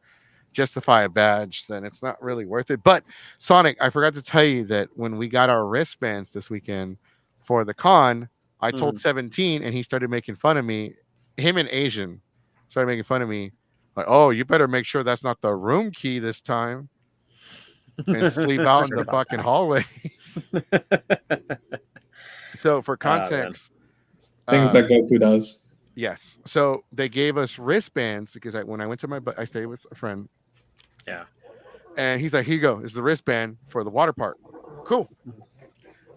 justify a badge, then it's not really worth it. But Sonic, I forgot to tell you that when we got our wristbands this weekend for the con, I told 17 and he started making fun of me. Him and Asian started making fun of me. Like, oh, you better make sure that's not the room key this time. And sleep out in the fucking hallway. So for context, things that Goku does. Yes. So they gave us wristbands because when I went to I stayed with a friend. Yeah. And he's like, here you go. It's the wristband for the water park. Cool.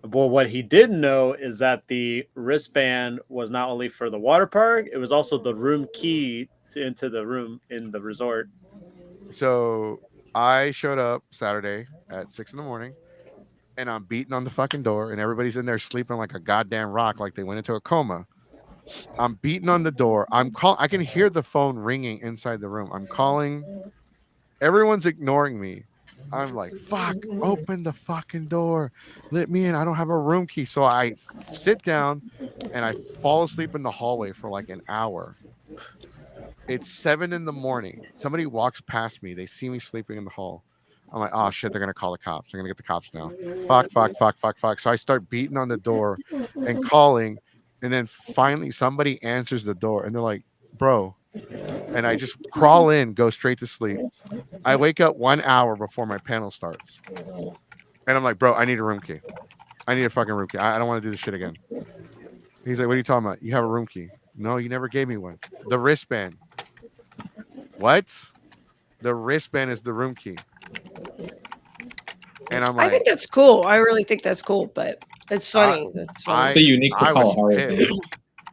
Well, what he didn't know is that the wristband was not only for the water park, it was also the room key into the room in the resort. So I showed up Saturday at 6 a.m. and I'm beating on the fucking door and everybody's in there sleeping like a goddamn rock, like they went into a coma. I'm beating on the door. I can hear the phone ringing inside the room. I'm calling. Everyone's ignoring me. I'm like, fuck, open the fucking door. Let me in. I don't have a room key. So I sit down and I fall asleep in the hallway for like an hour. It's 7 a.m. Somebody walks past me. They see me sleeping in the hall. I'm like, oh shit, they're going to call the cops. They're going to get the cops now. Fuck. So I start beating on the door and calling. And then finally somebody answers the door and they're like, bro. And I just crawl in, go straight to sleep. I wake up 1 hour before my panel starts. And I'm like, bro, I need a room key. I need a fucking room key. I don't want to do this shit again. He's like, what are you talking about? You have a room key. No, you never gave me one. The wristband. What? The wristband is the room key. And I'm I like, think that's cool. I really think that's cool, but it's funny. That's funny. It's a unique to I call was a horror pissed. game.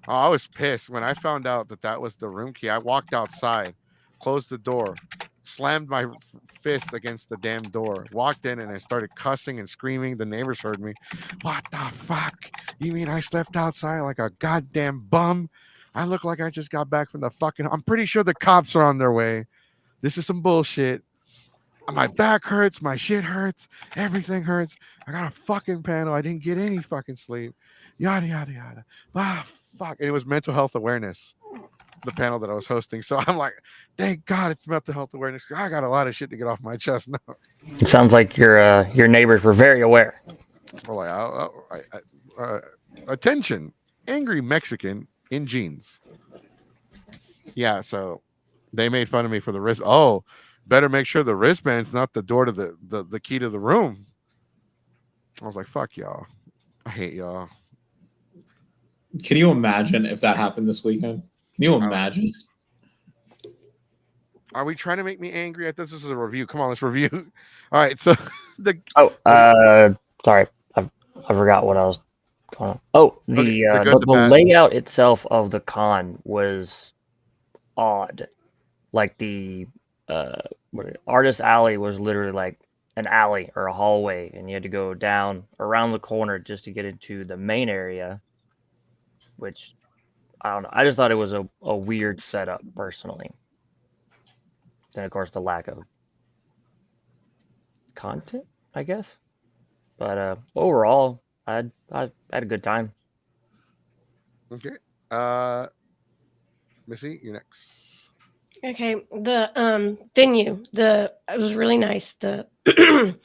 Oh, I was pissed when I found out that that was the room key. I walked outside, closed the door, slammed my fist against the damn door, walked in, and I started cussing and screaming. The neighbors heard me. What the fuck? You mean I slept outside like a goddamn bum? I look like I just got back from the fucking. I'm pretty sure the cops are on their way. This is some bullshit. My back hurts, my shit hurts, everything hurts. I got a fucking panel. I didn't get any fucking sleep. Yada yada yada. Ah, fuck. And it was mental health awareness, the panel that I was hosting. So I'm like, thank God it's mental health awareness. I got a lot of shit to get off my chest now. It sounds like your neighbors were very aware. We're like, attention, angry Mexican in jeans. Yeah, so they made fun of me for the wrist. Oh, better make sure the wristband's not the door to the key to the room. I was like, fuck y'all. I hate y'all. Can you imagine if that happened this weekend? Can you imagine? Are we trying to make me angry? I thought this is a review. Come on, let's review. All right, so Sorry, I forgot what I was going on. Oh, Okay, the good, the the bad. layout itself of the con was odd. Like the artist alley was literally like an alley or a hallway, and you had to go down around the corner just to get into the main area, which I don't know. I just thought it was a weird setup personally. Then of course the lack of content, I guess. But overall, I had a good time. Okay. Missy, you next. Okay, the venue, it was really nice. The the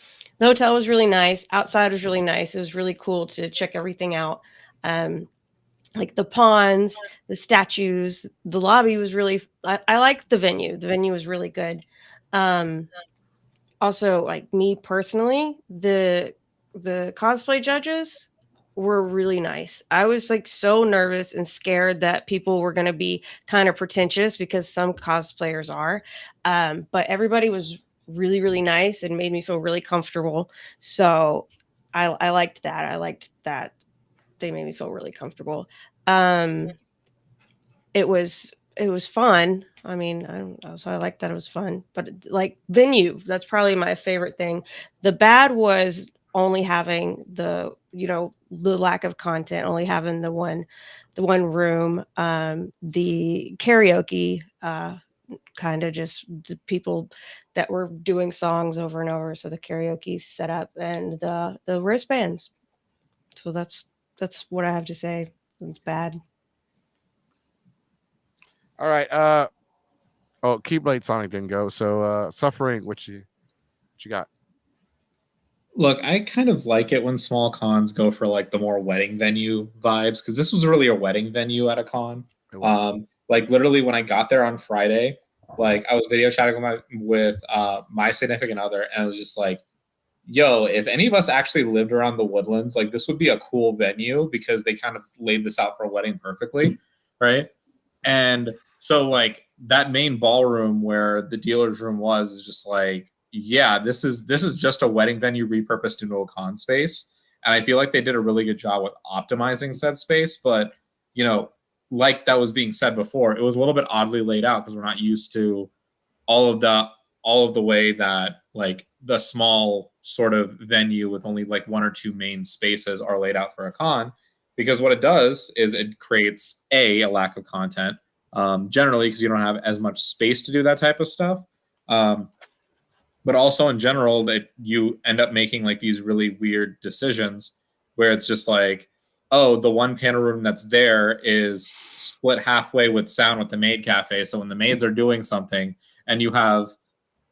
hotel was really nice. Outside was really nice. It was really cool to check everything out. Like the ponds, the statues, the lobby was really. I liked the venue. The venue was really good. Also, like me personally, the cosplay judges were really nice. I was like so nervous and scared that people were going to be kind of pretentious because some cosplayers are. But everybody was really, really nice and made me feel really comfortable. So I liked that. I liked that they made me feel really comfortable. It was fun. I mean, I like that it was fun, but like venue, that's probably my favorite thing. The bad was only having the lack of content, only having the one room, the karaoke, kind of just the people that were doing songs over and over. So the karaoke setup and the wristbands. So that's what I have to say. It's bad. All right. Keyblade Sonic didn't go. So Suffering, what you got? Look, I kind of like it when small cons go for like the more wedding venue vibes, because this was really a wedding venue at a con. Like literally when I got there on Friday, like I was video chatting with my significant other, and I was just like, yo, if any of us actually lived around the Woodlands, like this would be a cool venue because they kind of laid this out for a wedding perfectly, right? And so like that main ballroom where the dealer's room was is just like, yeah, this is just a wedding venue repurposed into a con space. And I feel like they did a really good job with optimizing said space. But, like that was being said before, it was a little bit oddly laid out because we're not used to all of the way that like the small sort of venue with only like one or two main spaces are laid out for a con. Because what it does is it creates a lack of content, generally because you don't have as much space to do that type of stuff. But also in general that you end up making like these really weird decisions where it's just like, oh, the one panel room that's there is split halfway with sound with the maid cafe. So when the maids are doing something and you have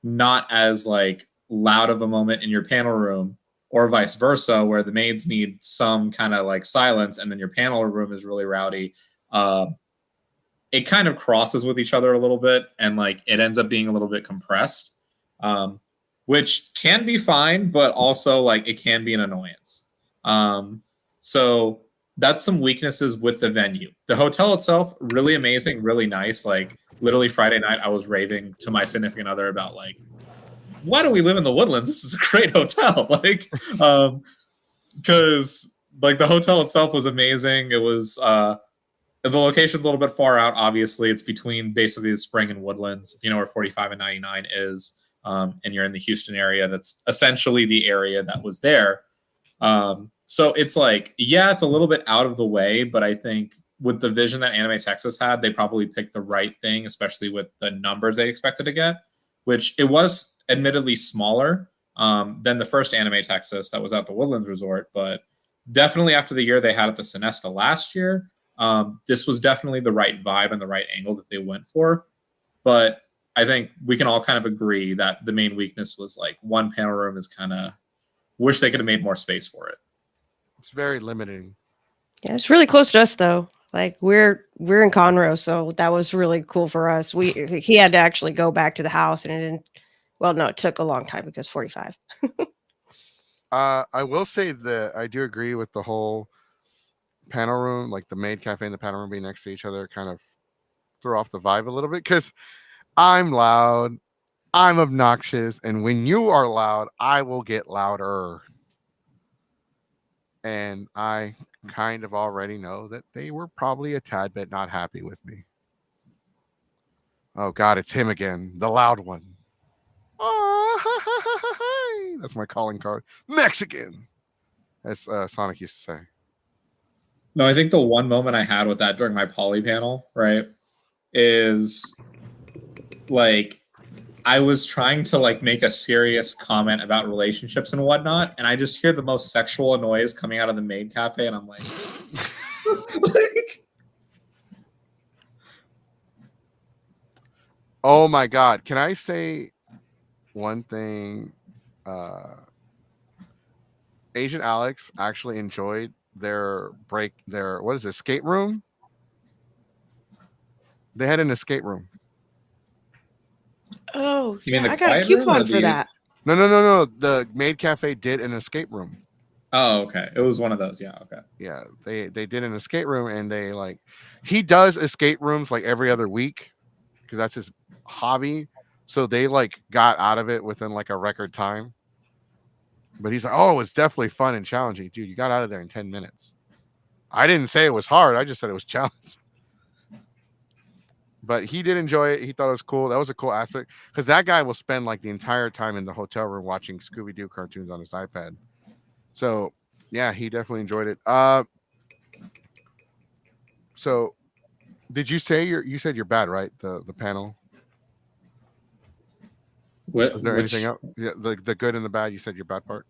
not as like loud of a moment in your panel room, or vice versa, where the maids need some kind of like silence and then your panel room is really rowdy, it kind of crosses with each other a little bit and like it ends up being a little bit compressed, which can be fine, but also like it can be an annoyance. So that's some weaknesses with the venue. The hotel itself, really amazing, really nice. Like literally Friday night, I was raving to my significant other about like why don't we live in the Woodlands? This is a great hotel. Like, because like the hotel itself was amazing. It was the location's a little bit far out. Obviously, it's between basically the Spring and Woodlands. If you know where 45 and 99 is, and you're in the Houston area, that's essentially the area that was there. So it's like, yeah, it's a little bit out of the way, but I think with the vision that Anime Texas had, they probably picked the right thing, especially with the numbers they expected to get, which it was admittedly smaller than the first Anime Texas that was at the Woodlands Resort, but definitely after the year they had at the Sonesta last year, this was definitely the right vibe and the right angle that they went for. But I think we can all kind of agree that the main weakness was like one panel room is kind of wish they could have made more space for it. It's very limiting. Yeah, it's really close to us though. Like we're in Conroe, so that was really cool for us. He had to actually go back to the house, and it didn't. Well, no, it took a long time because 45. I will say that I do agree with the whole panel room, like the maid cafe and the panel room being next to each other, kind of throw off the vibe a little bit because I'm loud, I'm obnoxious, and when you are loud, I will get louder. And I kind of already know that they were probably a tad bit not happy with me. Oh God, it's him again, the loud one. Oh, that's my calling card. Mexican, as Sonic used to say. No, I think the one moment I had with that during my poly panel, right, is like I was trying to like make a serious comment about relationships and whatnot, and I just hear the most sexual noise coming out of the maid cafe, and I'm like, like oh my God, can I say one thing? Asian Alex actually enjoyed their what is it, escape room? They had an escape room. Oh, You mean yeah, the I got a quiet room or coupon for the- that. No. The maid cafe did an escape room. oh, okay, it was one of those. Yeah, okay. Yeah, they did an escape room, and they like he does escape rooms like every other week because that's his hobby. So they like got out of it within like a record time. But he's like, oh, it was definitely fun and challenging, dude. You got out of there in 10 minutes. I didn't say it was hard. I just said it was challenging. But he did enjoy it. He thought it was cool. That was a cool aspect because that guy will spend like the entire time in the hotel room watching Scooby-Doo cartoons on his iPad. So yeah, he definitely enjoyed it. So did you say you said you're bad, right? The panel. Was there anything else? Yeah, the good and the bad. You said your bad part.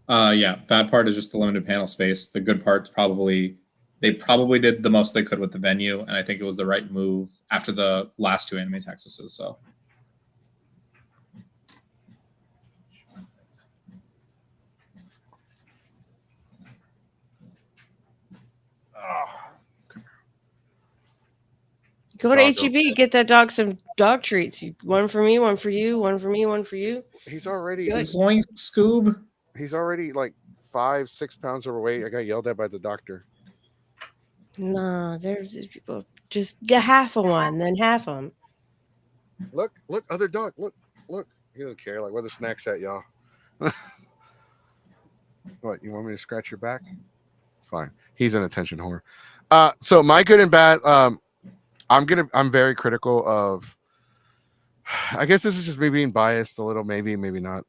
Yeah, bad part is just the limited panel space. The good part's probably they probably did the most they could with the venue, and I think it was the right move after the last two Anime Texases. So. Go to HEB, get that dog some dog treats. One for me, one for you, one for me, one for you. He's already Zoink, Scoob. He's already like 5-6 pounds overweight. I got yelled at by the doctor. No, there's people just get half of one, then half them. Look, other dog. Look. He doesn't care. Like, where the snacks at, y'all? What, you want me to scratch your back? Fine. He's an attention whore. So my good and bad. I'm very critical of. I guess this is just me being biased a little, maybe not.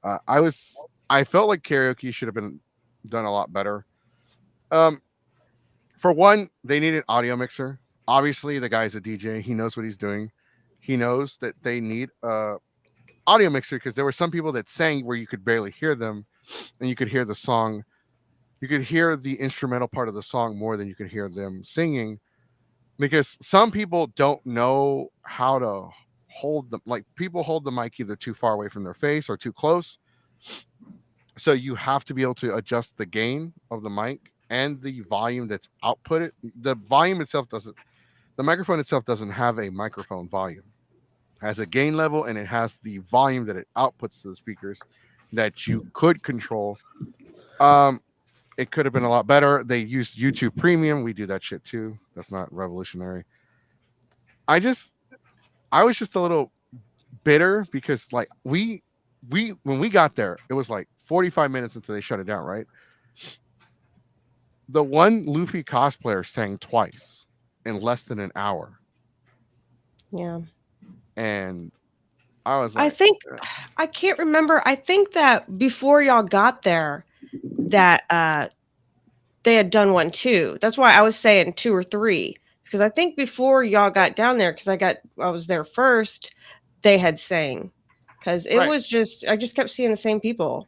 I felt like karaoke should have been done a lot better. For one, they need an audio mixer. Obviously, the guy's a DJ. He knows what he's doing. He knows that they need a audio mixer because there were some people that sang where you could barely hear them, and you could hear the song. You could hear the instrumental part of the song more than you could hear them singing, because some people don't know how to hold them. Like, people hold the mic either too far away from their face or too close. So you have to be able to adjust the gain of the mic and the volume that's outputted. The volume itself doesn't, the microphone itself doesn't have a microphone volume. It has a gain level, and it has the volume that it outputs to the speakers that you could control. It could have been a lot better. They used YouTube Premium. We do that shit too. That's not revolutionary. I was just a little bitter because like we when we got there, it was like 45 minutes until they shut it down, right? The one Luffy cosplayer sang twice in less than an hour. Yeah. And I was I like, think I can't remember. I think that before y'all got there, that they had done one too. That's why I was saying 2 or 3, because I think before y'all got down there, because I was there first, they had sang, because it Right. was just I just kept seeing the same people.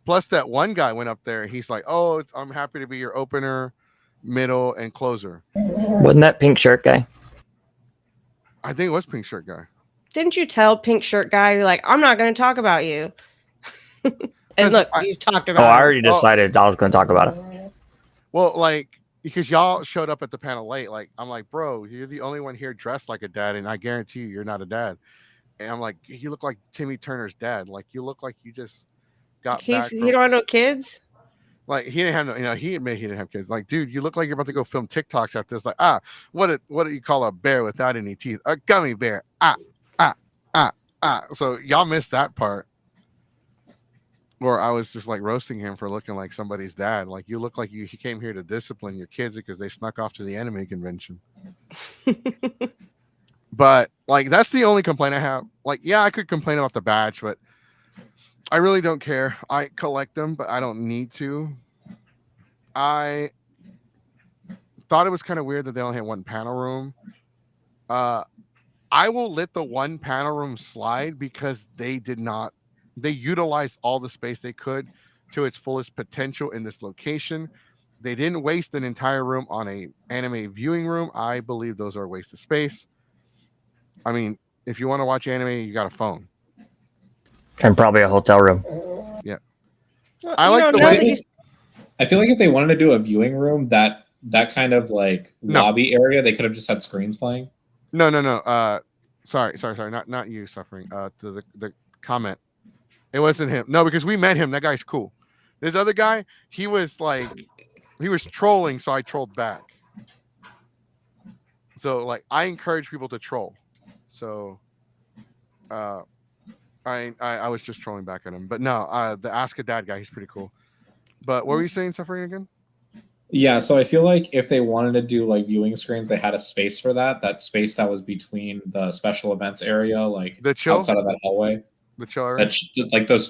plus that one guy went up there. He's like, oh, I'm happy to be your opener, middle, and closer. Wasn't that pink shirt guy? I think it was pink shirt guy. Didn't you tell pink shirt guy, you're like, I'm not going to talk about you? And look, you talked Oh, about I him. already decided I was going to talk about it. Well, like, because y'all showed up at the panel late. Like, I'm like, bro, you're the only one here dressed like a dad, and I guarantee you're not a dad. And I'm like, you look like Timmy Turner's dad. Like, you look like you just got back He from. don't have no kids. Like, he didn't have no, he admitted he didn't have kids. Like, dude, you look like you're about to go film TikToks after this. Like, what do you call a bear without any teeth? A gummy bear. So y'all missed that part. Or I was just like roasting him for looking like somebody's dad. Like, you look like he came here to discipline your kids because they snuck off to the anime convention. But like, that's the only complaint I have. Like, yeah, I could complain about the badge, but I really don't care. I collect them, but I don't need to. I thought it was kind of weird that they only had one panel room. I will let the one panel room slide because they utilized all the space they could to its fullest potential in this location. They didn't waste an entire room on a anime viewing room. I believe those are a waste of space. I mean, if you want to watch anime, you got a phone. And probably a hotel room. Yeah. Well, I like the way. I feel like if they wanted to do a viewing room, that kind of like lobby area, they could have just had screens playing. No. Sorry. Not you suffering. The comment. It wasn't him. No, because we met him. That guy's cool. This other guy, he was trolling, so I trolled back. So like, I encourage people to troll. So, I was just trolling back at him. But no, the Ask a Dad guy, he's pretty cool. But what were you saying, suffering again? Yeah, so I feel like if they wanted to do like viewing screens, they had a space for that. That space that was between the special events area, like the chill outside of that hallway. The chill area?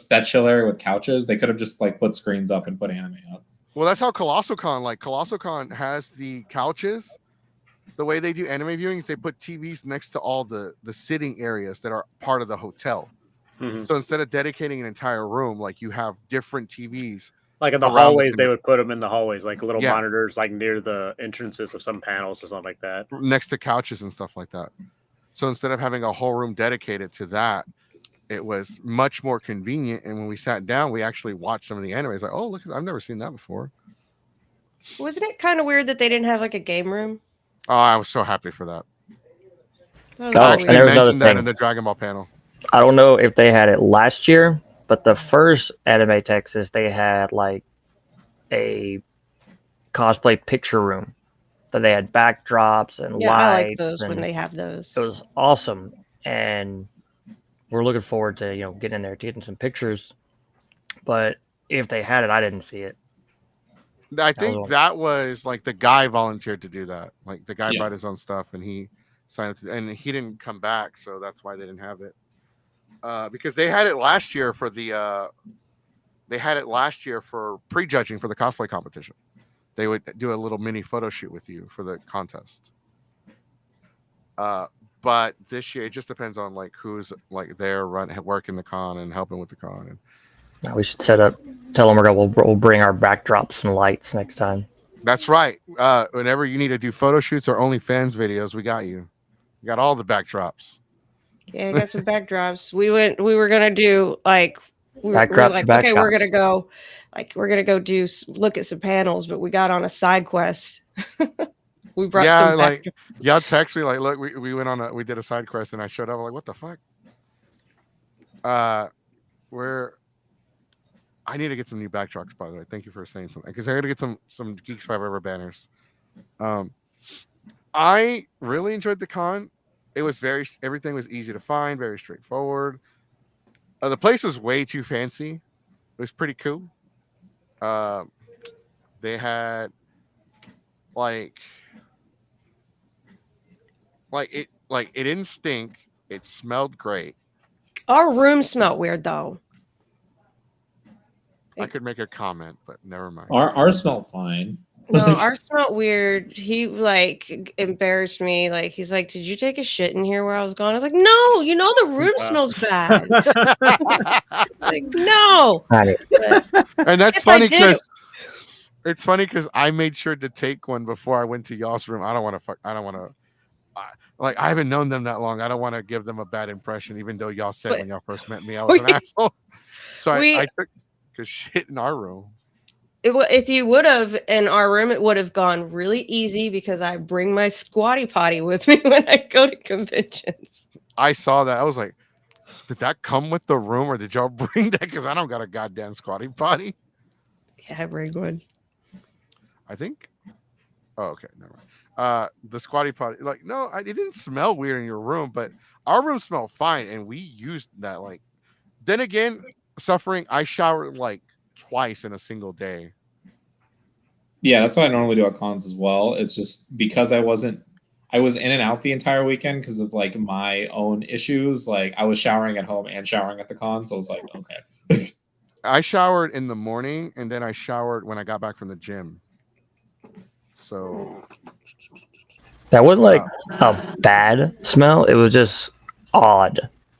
That chill area with couches, they could have just like put screens up and put anime up. Well, that's how Colossal Con has the couches. The way they do anime viewings, they put TVs next to all the sitting areas that are part of the hotel. Mm-hmm. So instead of dedicating an entire room, like, you have different TVs. Like in the hallways, they would put them in the hallways, like little monitors, like near the entrances of some panels or something like that. Next to couches and stuff like that. So instead of having a whole room dedicated to that, it was much more convenient. And when we sat down, we actually watched some of the animes. Like, oh, look, I've never seen that before. Wasn't it kind of weird that they didn't have like a game room? Oh, I was so happy for that. I actually mentioned that in the Dragon Ball panel. I don't know if they had it last year, but the first Anime Texas, they had like a cosplay picture room that they had backdrops and lights. I like those when they have those. It was awesome, and we're looking forward to getting in there, taking some pictures. But if they had it, I didn't see it. I think that was like the guy volunteered to do that. Like, the guy brought his own stuff and he signed up and he didn't come back, so that's why they didn't have it. Because they had it last year for prejudging for the cosplay competition. They would do a little mini photo shoot with you for the contest. But this year it just depends on like who's like there working the con and helping with the con. And we should tell them we'll bring our backdrops and lights next time. That's right. Whenever you need to do photo shoots or OnlyFans videos, we got you. We got all the backdrops. Yeah, I got some backdrops. We were gonna do like we're like, okay, we're gonna go look at some panels, but we got on a side quest. We brought some like y'all text me like, look, we went we did a side quest and I showed up. I'm like, what the fuck? I need to get some new backdrops, by the way. Thank you for saying something, because I got to get some Geeks Forever banners. I really enjoyed the con. It was everything was easy to find, very straightforward. The place was way too fancy. It was pretty cool. They had like it didn't stink. It smelled great. Our room smelled weird though. I could make a comment, but never mind. Ours smelled fine. No, ours smelled weird. He like embarrassed me. Like he's like, "Did you take a shit in here where I was gone?" I was like, "No, you know the room smells bad." Like no. Got it. And that's If I funny did- because it's funny because I made sure to take one before I went to y'all's room. I don't want to. Like I haven't known them that long. I don't want to give them a bad impression, even though y'all said But- when y'all first met me I was an asshole. So We- I took because shit in our room. If you would have in our room, it would have gone really easy because I bring my squatty potty with me when I go to conventions. I saw that. I was like, did that come with the room or did y'all bring that? Because I don't got a goddamn squatty potty. Yeah, I bring one. I think. Oh, okay, never mind. The squatty potty, like, no, it didn't smell weird in your room, but our room smelled fine, and we used that. Like, then again, suffering. I showered like twice in a single day. Yeah, that's what I normally do at cons as well. It's just because I was in and out the entire weekend because of like my own issues. Like I was showering at home and showering at the con, so I was like, okay. I showered in the morning, and then I showered when I got back from the gym. So That wasn't like a bad smell. It was just odd.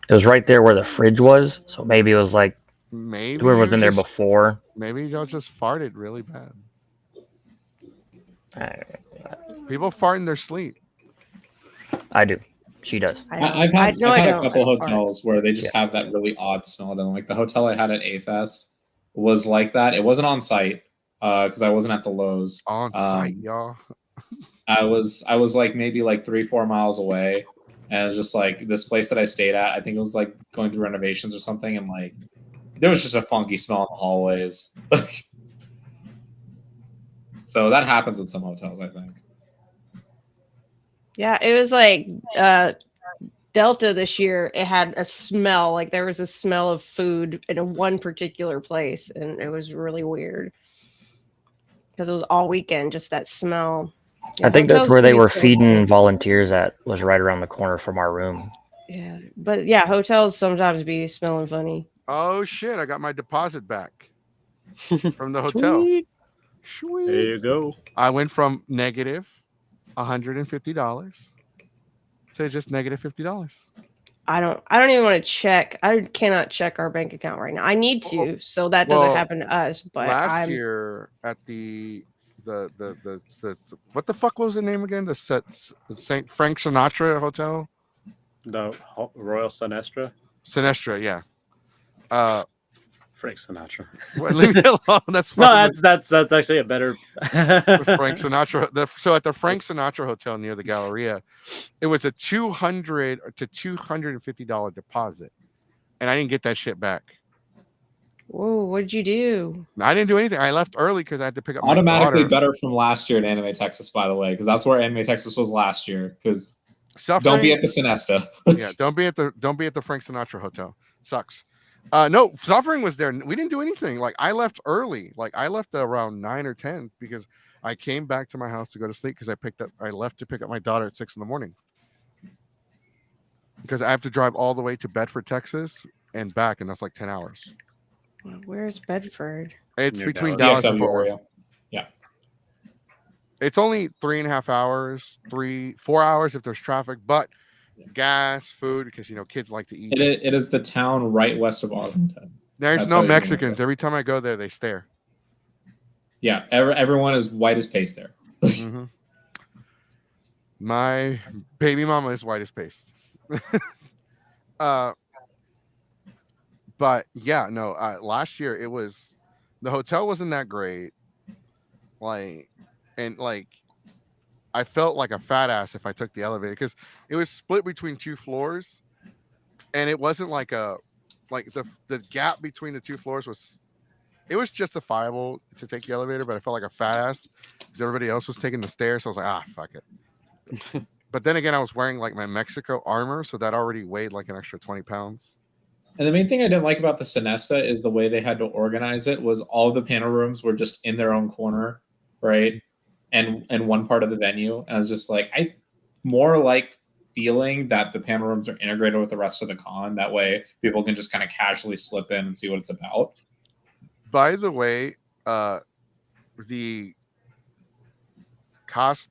It was right there where the fridge was, so maybe it was like maybe whoever was you in there just- before. Maybe y'all just farted really bad. I, People fart in their sleep. I do. She does. I've had a don't. couple I fart. hotels where they just have that really odd smell to them. Like the hotel I had at A-Fest was like that. It wasn't on site because I wasn't at the Lowe's. On site, y'all. I was like maybe like 3-4 miles away, and it was just like this place that I stayed at. I think it was like going through renovations or something, and like there was just a funky smell in the hallways. So that happens with some hotels, I think. Yeah, it was like Delta this year. It had a smell, like there was a smell of food in one particular place, and it was really weird because it was all weekend, just that smell. I think that's hotels where can they be were so feeding weird. volunteers at, was right around the corner from our room. Yeah, but yeah, hotels sometimes be smelling funny. Oh shit! I got my deposit back from the hotel. Sweet. Sweet. There you go. I went from negative $150 to just negative $50. I don't even want to check. I cannot check our bank account right now. I need to, so that doesn't Well, happen to us. But Last year at the what the fuck was the name again? The St. Frank Sinatra Hotel. The Royal Sinestra. Sinestra, yeah. Frank Sinatra. Well, leave me alone. That's No, fine. that's actually a better. Frank Sinatra. So at the Frank Sinatra Hotel near the Galleria, it was a $200 to $250 deposit, and I didn't get that shit back. whoa, what did you do? I didn't do anything. I left early because I had to pick up my Automatically daughter. better from last year at Anime Texas, by the way, because that's where Anime Texas was last year. Because Suffering, don't be at the Sinesta. yeah, don't be at the Frank Sinatra Hotel. Sucks. No, Suffering was there. We didn't do anything. Like I left early. Like I left around 9 or 10 because I came back to my house to go to sleep because I left to pick up my daughter at 6 a.m. because I have to drive all the way to Bedford, Texas, and back, and that's like 10 hours. Where's Bedford? It's Near between Dallas. Dallas and DFW Fort Worth. area. Yeah. It's only 3.5 hours, 4 hours if there's traffic, but gas, food, because kids like to eat. It is the town right west of Arlington. There's That's no how you know Mexicans. it. Every time I go there, they stare. Yeah, everyone is white as paste there. hmm My baby mama is white as paste. But yeah, no. Last year the hotel wasn't that great. I felt like a fat ass if I took the elevator because it was split between 2 floors, and it wasn't like the gap between the 2 floors was justifiable to take the elevator, but I felt like a fat ass because everybody else was taking the stairs. So I was like, fuck it. But then again, I was wearing like my Mexico armor, so that already weighed like an extra 20 pounds. And the main thing I didn't like about the Sinesta is the way they had to organize it was all of the panel rooms were just in their own corner, right? And one part of the venue. And I was just like, I more like feeling that the panel rooms are integrated with the rest of the con. That way people can just kind of casually slip in and see what it's about. By the way, the cost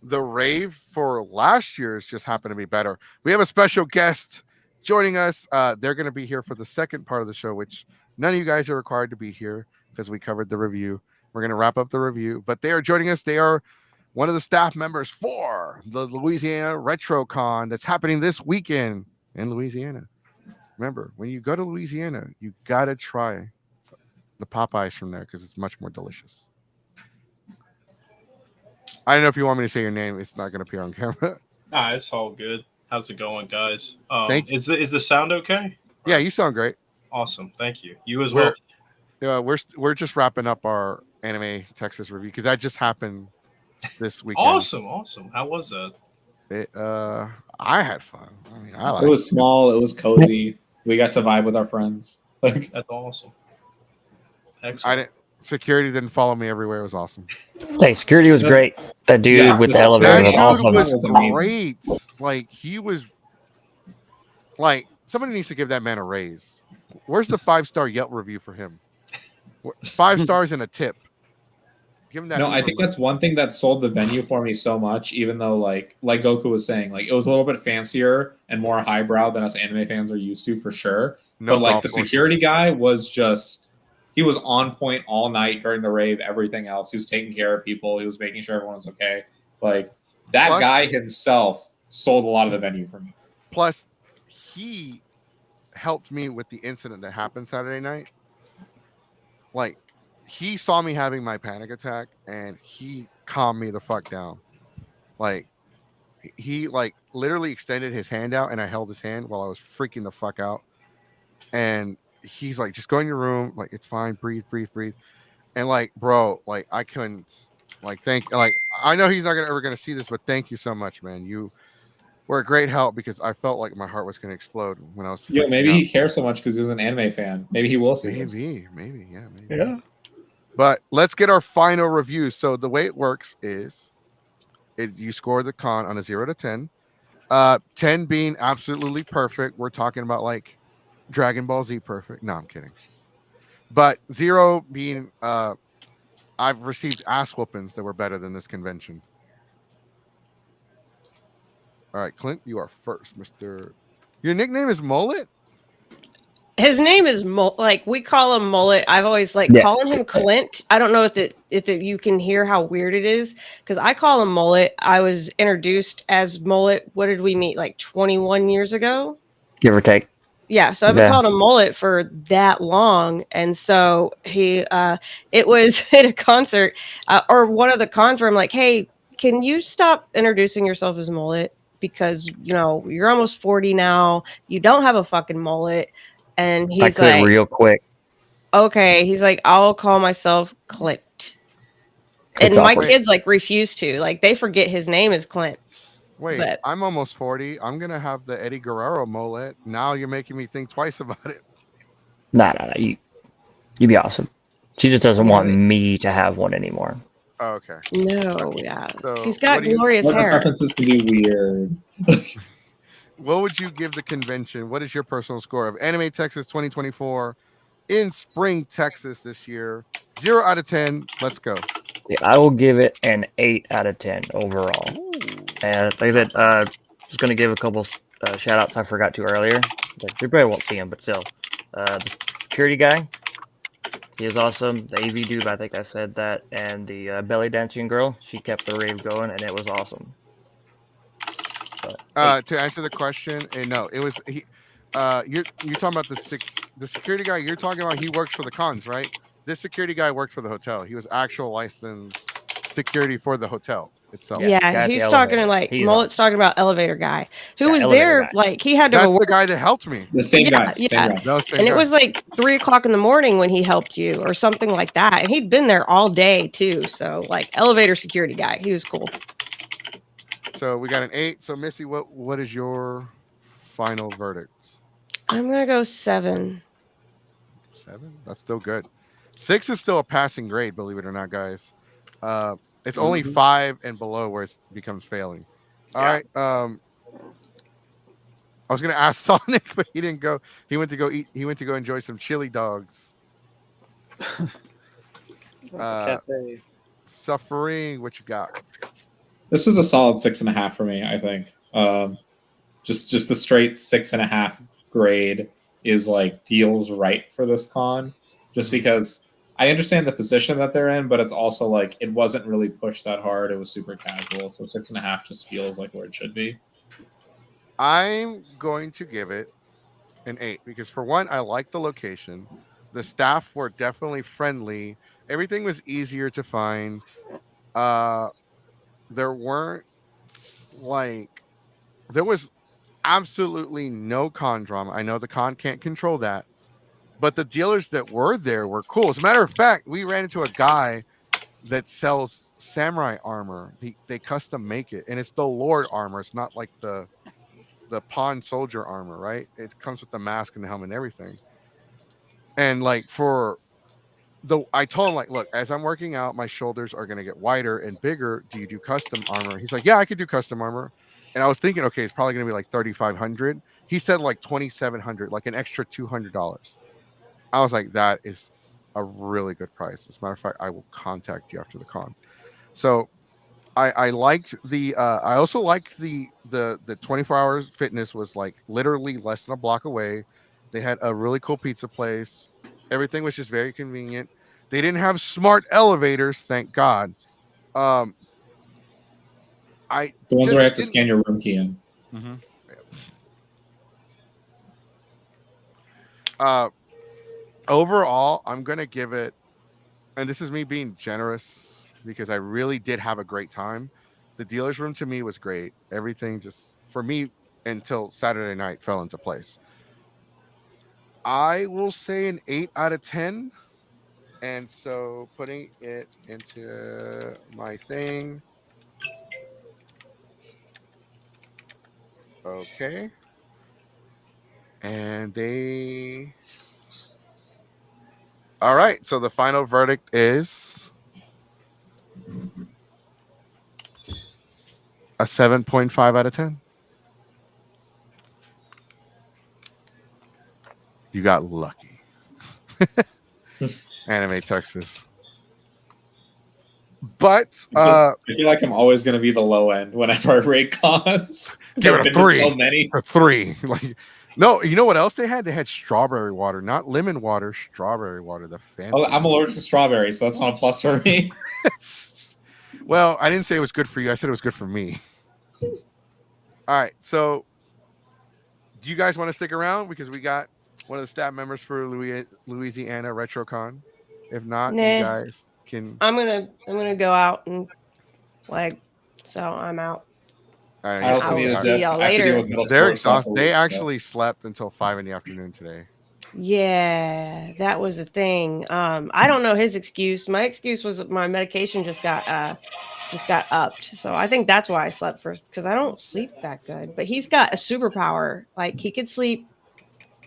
the rave for last year's just happened to be better. We have a special guest joining us. They're going to be here for the second part of the show, which none of you guys are required to be here because we covered the review. We're going to wrap up the review, but they are joining us. They are one of the staff members for the Louisiana RetroCon that's happening this weekend in Louisiana. Remember, when you go to Louisiana, you got to try the Popeyes from there because it's much more delicious. I don't know if you want me to say your name. It's not going to appear on camera. Nah, it's all good. How's it going, guys? Thank you. Is the sound okay? Yeah, you sound great. Awesome. Thank you. You as well. We're just wrapping up our Anime Texas review because that just happened this weekend. Awesome. How was that? I had fun. I mean, I liked It was small. It was cozy. We got to vibe with our friends. That's awesome. Excellent. Security didn't follow me everywhere. It was awesome. Hey, security was great. That dude with the elevator That was dude awesome. was great. Like he was like somebody needs to give that man a raise. Where's the 5-star Yelp review for him? 5 stars and a tip. Give him that. No, I think that's one thing that sold the venue for me so much, even though like Goku was saying, like it was a little bit fancier and more highbrow than us anime fans are used to for sure. No, but like the security guy was just he was on point all night during the rave, everything else. He was taking care of people. He was making sure everyone was okay. Like that guy himself sold a lot of the venue for me. Plus, he helped me with the incident that happened Saturday night. Like, he saw me having my panic attack and he calmed me the fuck down. Like, he like literally extended his hand out and I held his hand while I was freaking the fuck out. And he's like, just go in your room. Like, it's fine. Breathe. And like, bro, like I couldn't like I know he's not ever gonna see this, but thank you so much, man. You were a great help because I felt like my heart was gonna explode when I was. Yeah, maybe he cares so much because he was an anime fan. Maybe he will see this. Maybe. Yeah. But let's get our final review. So the way it works is, you score the con on a 0 to 10. 10 being absolutely perfect. We're talking about like Dragon Ball Z perfect. No, I'm kidding. But 0 being I've received ass whoopings that were better than this convention. All right, Clint, you are first, Mr. Your nickname is Mullet? His name is like we call him Mullet. I've always calling him Clint. I don't know if you can hear how weird it is because I call him Mullet. I was introduced as Mullet. What did we meet? Like 21 years ago, give or take. Yeah, so I've been calling him Mullet for that long, and so it was at a concert or one of the cons where I'm like, hey, can you stop introducing yourself as Mullet because you're almost 40 now, you don't have a fucking mullet. And he's like, real quick. Okay, he's like, I'll call myself Clint. And my kids like refuse to. Like they forget his name is Clint. Wait, but I'm almost 40. I'm gonna have the Eddie Guerrero mullet. Now you're making me think twice about it. Nah. You'd be awesome. She just doesn't want me to have one anymore. Oh, okay. No, yeah. So he's got glorious hair. Preferences can be weird. What would you give the convention? What is your personal score of Anime Texas 2024 in Spring, Texas this year? 0 out of 10. Let's go. Yeah, I will give it an 8 out of 10 overall. Ooh. And like I said, just going to give a couple shout outs I forgot to earlier. You probably won't see him, but still. The security guy, he is awesome. The AV dude, I think I said that. And the belly dancing girl, she kept the rave going, and it was awesome. To answer the question, no, it was he. You're talking about the security guy. You're talking about he works for the cons, right? This security guy worked for the hotel. He was actual licensed security for the hotel itself. Yeah, he's talking to Mullet's talking about elevator guy who was there. Like he had to. That's the guy that helped me. The same guy. Yeah, and it was like 3 o'clock in the morning when he helped you or something like that, and he'd been there all day too. So like elevator security guy, he was cool. So we got an 8. So Missy, what is your final verdict? I'm gonna go 7. 7? That's still good. 6 is still a passing grade, believe it or not, guys. It's only 5 and below where it becomes failing. All right. I was gonna ask Sonic, but he didn't go. He went to go eat. He went to go enjoy some chili dogs. Cafe. Suffering. What you got? This was a solid 6.5 for me. I think. Just the straight 6.5 grade is like feels right for this con, just because I understand the position that they're in, but it's also like it wasn't really pushed that hard. It was super casual, so 6.5 just feels like where it should be. I'm going to give it an 8 because for one, I like the location. The staff were definitely friendly. Everything was easier to find. There weren't there was absolutely no con drama. I know the con can't control that, but the dealers that were there were cool. As a matter of fact, we ran into a guy that sells samurai armor. They custom make it, and it's the Lord armor. It's not like the pawn soldier armor, right? It comes with the mask and the helmet and everything. And like I told him, like, look, as I'm working out, my shoulders are gonna get wider and bigger. Do you do custom armor? He's like, yeah, I could do custom armor. And I was thinking, okay, it's probably gonna be like 3,500. He said like 2,700, like an extra $200. I was like, that is a really good price. As a matter of fact, I will contact you after the con. So I liked the I also liked the 24 hours fitness was like literally less than a block away. They had a really cool pizza place. Everything was just very convenient. They didn't have smart elevators, thank God. I The ones just where I have to didn't- scan your room key in. Overall, I'm gonna give it, and this is me being generous because I really did have a great time. The dealer's room to me was great. Everything just for me until Saturday night fell into place. I will say an 8 out of 10. And so putting it into my thing. Okay. And all right. So the final verdict is a 7.5 out of 10. You got lucky. Anime Texas. But I feel like I'm always going to be the low end whenever I rate cons. give it a 3. So many. A 3. Like, no, you know what else they had? They had strawberry water, not lemon water, strawberry water. The fancy. Oh, I'm allergic to strawberries, so that's not a plus for me. Well, I didn't say it was good for you. I said it was good for me. All right. So, do you guys want to stick around because we got one of the staff members for Louisiana RetroCon? If not, Nah. you guys can. I'm gonna go out and like, so I'm out. I also I need will a see dip. y'all I have to deal later. with middle They're school stuff exhausted. a They week, so. actually slept until 5 in the afternoon today. Yeah, that was the thing. I don't know his excuse. My excuse was that my medication just got upped. So I think that's why I slept first because I don't sleep that good. But he's got a superpower. Like he could sleep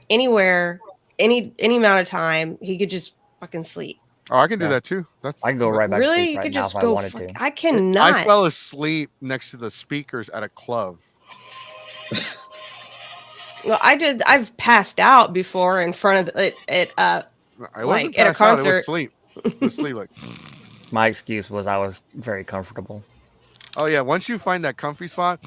anywhere, any amount of time. He could just fucking sleep. Oh, I can do Yeah. that too. I can go right back to Really? sleep You right could now just if I go. wanted to. I cannot. I fell asleep next to the speakers at a club. Well, I did. I've passed out before in front of it. I wasn't Like, at a passed out. It was concert. sleep. It was sleep. Like, My excuse was I was very comfortable. oh yeah. Once you find that comfy spot,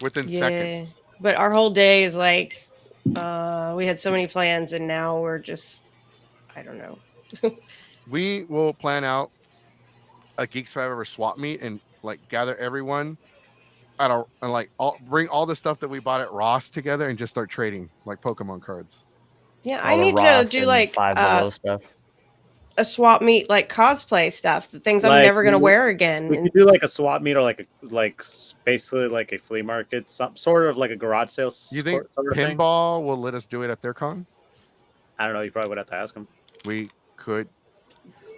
within Yeah, seconds. but our whole day is like, we had so many plans, and now we're just, I don't know. We will plan out a Geeks Forever swap meet and like gather everyone at our and like bring all the stuff that we bought at Ross together and just start trading like Pokemon cards. Yeah, I All the need to Ross do and like Five Below stuff. a swap meet, like cosplay stuff, the things I'm Like, never gonna wear again. We could do like a swap meet or basically like a flea market, some sort of like a garage sale. You think sort of thing. Pinball will let us do it at their con? I don't know. You probably would have to ask them. We could.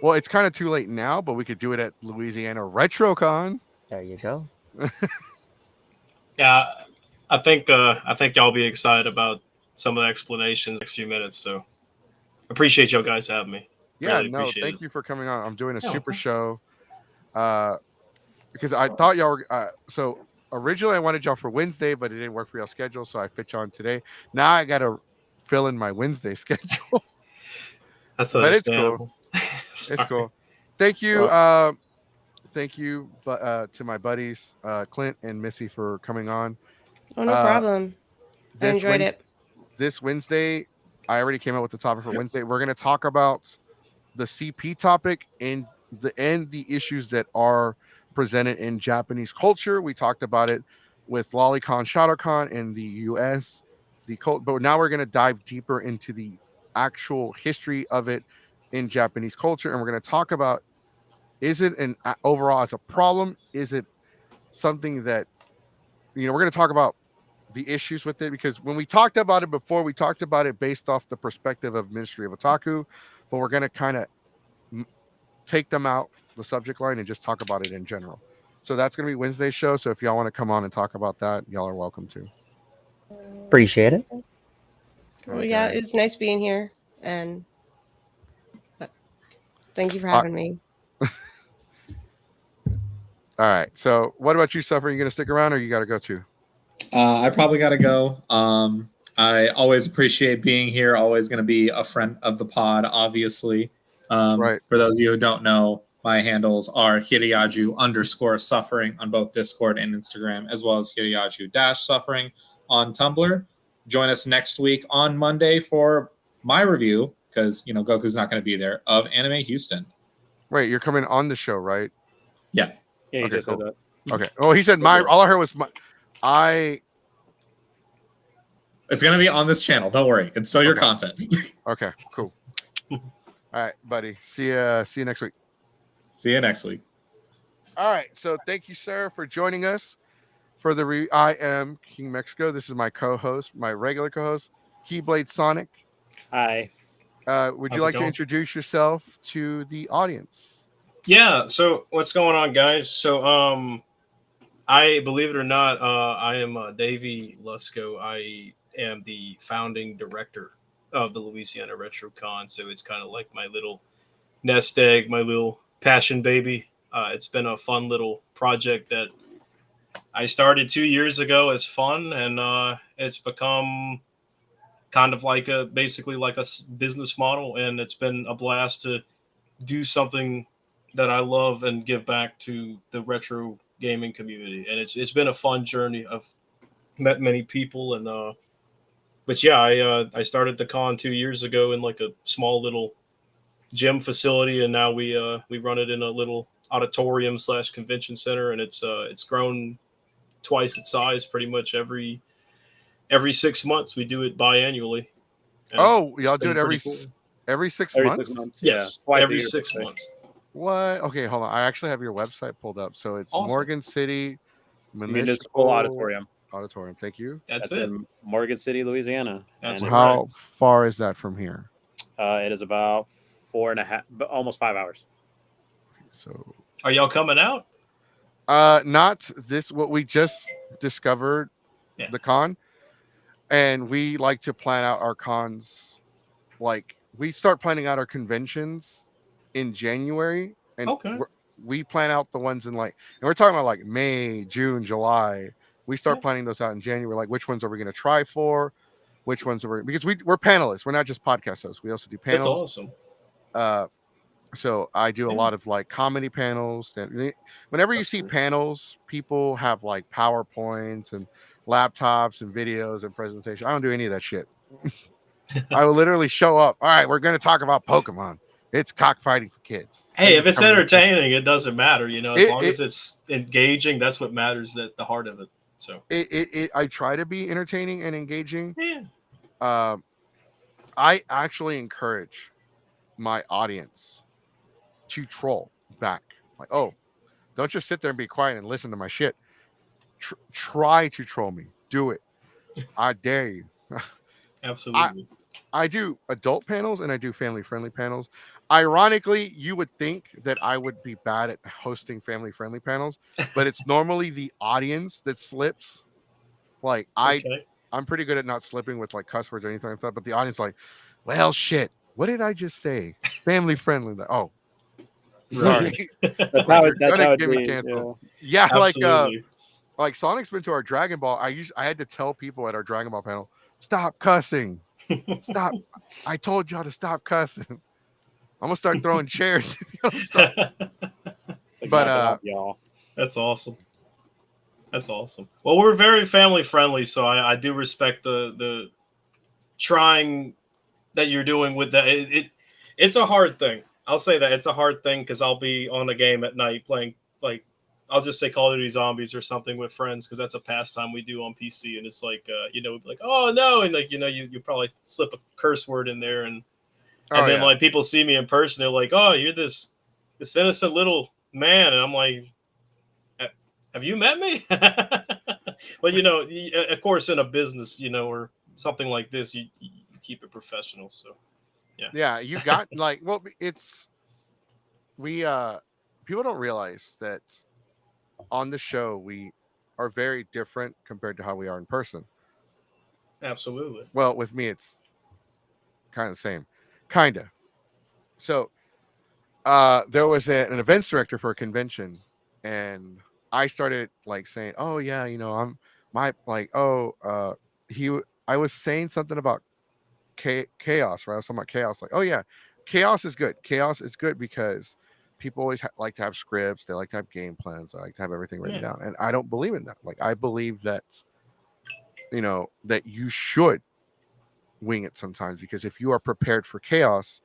Well, it's kind of too late now, but we could do it at Louisiana RetroCon. There you go. Yeah, I think y'all be excited about some of the explanations next few minutes. So appreciate y'all guys having me. Yeah, Really no, appreciate thank it. you for coming on. I'm doing a Yeah, super okay. show. Because I thought y'all were so originally I wanted y'all for Wednesday, but it didn't work for y'all schedule, so I fit y'all on today. Now I gotta fill in my Wednesday schedule. That's But it's cool. understandable. It's Sorry. cool. Thank you. Well, Thank you to my buddies, Clint and Missy, for coming on. Oh, no Uh problem. I this enjoyed Wednesday it. this Wednesday, I already came up with the topic for Wednesday. We're gonna talk about the CP topic and the issues that are presented in Japanese culture. We talked about it with Lolicon, Shadowcon in the US, but now we're going to dive deeper into the actual history of it in Japanese culture, and we're going to talk about, is it an overall as a problem? Is it something that, we're going to talk about the issues with it, because when we talked about it before, we talked about it based off the perspective of Ministry of Otaku, but we're going to kind of take them out the subject line and just talk about it in general. So that's going to be Wednesday's show. So if y'all want to come on and talk about that, y'all are welcome to. Appreciate it. Well, yeah, Okay. it's nice being here, and thank you for Uh, having me. All right. So what about you, Suffer? You going to stick around or you got to go too? I probably got to go. I always appreciate being here. Always going to be a friend of the pod, obviously. That's right. For those of you who don't know, my handles are Hiryaju_suffering on both Discord and Instagram, as well as Hiryaju-suffering on Tumblr. Join us next week on Monday for my review, because Goku's not going to be there, of Anime Houston. Wait, you're coming on the show, right? Yeah. Yeah, he Okay, just cool. said that. Okay. Oh, he said my. All I heard was my. It's going to be on this channel. Don't worry. It's still your content. Okay, cool. All right, buddy. See you next week. See you next week. All right. So thank you, sir, for joining us for the I am King Mexico. This is my co-host, my regular co-host, Keyblade Sonic. Hi. Would How's you it like to going? introduce yourself to the audience? Yeah. So what's going on, guys? So I believe it or not, I am Davey Lusko. I am the founding director of the Louisiana RetroCon. So it's kind of like my little nest egg, my little passion baby. It's been a fun little project that I started 2 years ago as fun, and it's become kind of like basically like a business model, and it's been a blast to do something that I love and give back to the retro gaming community. And it's been a fun journey. I've met many people, and but yeah, I started the con 2 years ago in like a small little gym facility, and now we run it in a little auditorium / convention center, and it's grown twice its size pretty much every 6 months. We do it biannually. And Oh, it's y'all do been it every pretty cool. every 6 Every months? 6 months. Yes, Twice a every year, 6 months. What? Okay, hold on. I actually have your website pulled up. So it's Awesome. Morgan City Municipal Auditorium. Auditorium. Thank you. That's That's it. in Morgan City, Louisiana. That's And it. How far is that from here? it is about 4.5, almost 5 hours. So Are y'all coming out? not this what we just discovered, Yeah. the con, and we like to plan out our cons, like we start planning out our conventions in January, and Okay. we plan out the ones in, like, and we're talking about like May, June, July. We start Yeah. planning those out in January, like which ones are we going to try for, which ones are we, because we're panelists, we're not just podcast hosts, we also do That's panels. awesome. So I do a Yeah. lot of like comedy panels. Whenever you see panels, people have like PowerPoints and laptops and videos and presentation. I don't do any of that shit. I will literally show up. All right, we're going to talk about Pokemon. It's cockfighting for kids. Hey, if it's entertaining, it doesn't matter. As long as it- it's engaging, that's what matters at the heart of it. So I try to be entertaining and engaging. yeah, I actually encourage my audience to troll back. Like, oh, don't just sit there and be quiet and listen to my shit. Try to troll me. Do it. I dare you. absolutely. I do adult panels and I do family friendly panels. Ironically, you would think that I would be bad at hosting family friendly panels, but it's normally the audience that slips. Like Okay. I'm pretty good at not slipping with like cuss words or anything like that. But the audience like, well, shit. What did I just say? Family friendly. Like, oh, sorry. Right. That's Like how you're it. That's gonna how it get me be. canceled. Yeah. Yeah, Absolutely. like Sonic's been to our Dragon Ball. I had to tell people at our Dragon Ball panel, stop cussing. Stop. I told y'all to stop cussing. I'm gonna start throwing chairs if you don't stop. It's like, But knock it off, y'all. That's awesome. That's awesome. Well, we're very family friendly, so I do respect the trying that you're doing with that. It's a hard thing. I'll say that it's a hard thing because I'll be on a game at night playing like I'll just say Call of Duty Zombies or something with friends because that's a pastime we do on PC, and it's like like oh no, and like you probably slip a curse word in there, and oh then yeah. like people see me in person, they're like, oh, you're this innocent little man, and I'm like, have you met me? But of course, in a business, or something like this, you keep it professional. So Yeah, you got like well it's we people don't realize that on the show we are very different compared to how we are in person. absolutely. Well, with me it's kind of the same. Kinda. So there was an events director for a convention, and I started like saying, "Oh yeah, I'm my like oh I was saying something about chaos, right? I was talking about chaos, like oh yeah, chaos is good. Chaos is good because people always like to have scripts, they like to have game plans, they like to have everything written Yeah. down, and I don't believe in that. Like I believe that that you should wing it sometimes because if you are prepared for chaos."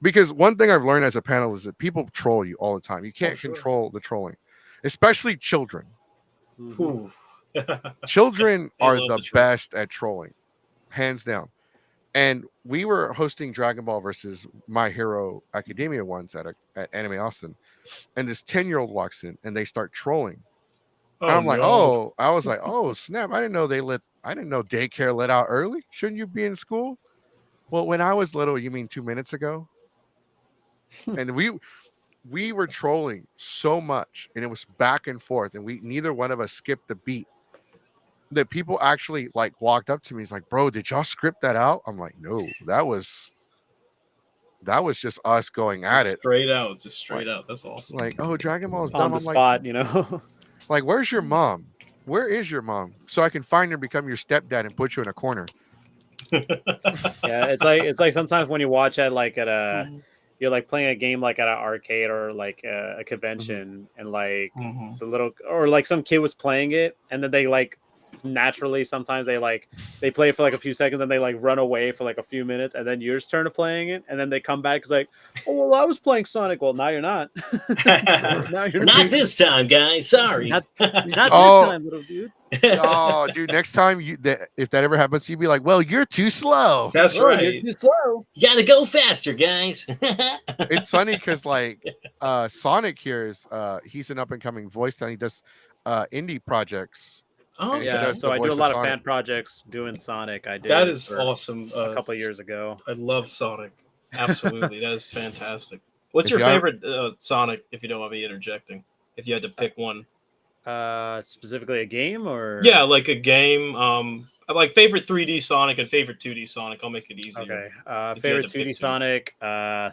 Because one thing I've learned as a panel is that people troll you all the time. You can't sure. control the trolling, especially children. Mhm. Whew. Children They are love the the troll. best at trolling, hands down. And we were hosting Dragon Ball versus My Hero Academia once at Anime Austin, and this 10-year-old walks in and they start trolling. Oh I'm like, no. oh, I was like, oh snap! I didn't know daycare let out early. Shouldn't you be in school? Well, when I was little, you mean 2 minutes ago? And we were trolling so much and it was back and forth and we neither one of us skipped a beat that people actually like walked up to me. He's like, bro, did y'all script that out? I'm like, no, that was just us going at Just it. just straight Like, out. That's awesome. like, oh, Dragon Ball is On dumb. the I'm like, spot, like, where's your mom? Where is your mom? So I can find her and become your stepdad and put you in a corner. Yeah, it's like sometimes when you watch at like at a you're like playing a game like at an arcade or like a convention and like Mhm. the little or like some kid was playing it and then they like naturally sometimes they play it for like a few seconds and they like run away for like a few minutes and then yours turn to playing it and then they come back. It's like, oh well, I was playing Sonic. Well, now you're not. Now you're Not this time, guys. Sorry. Not this Oh. time, little dude. Oh, dude, next time if that ever happens, you'd be like, well, you're too slow. That's Oh, right. you're too slow. You gotta go faster, guys. It's funny because like Sonic here is he's an up and coming voice talent. He does indie projects. Oh, And he Yeah, does so the I do voice a of lot of Sonic. fan projects doing Sonic. I did that is for awesome. a couple of years ago. I love Sonic. Absolutely, that is fantastic. What's If your you ever- favorite Sonic? If you don't mind me interjecting, if you had to pick one, Specifically a game or yeah, like a game. Like favorite 3D Sonic and favorite 2D Sonic. I'll make it easier. Okay. If you had Favorite to pick 2D two. Sonic,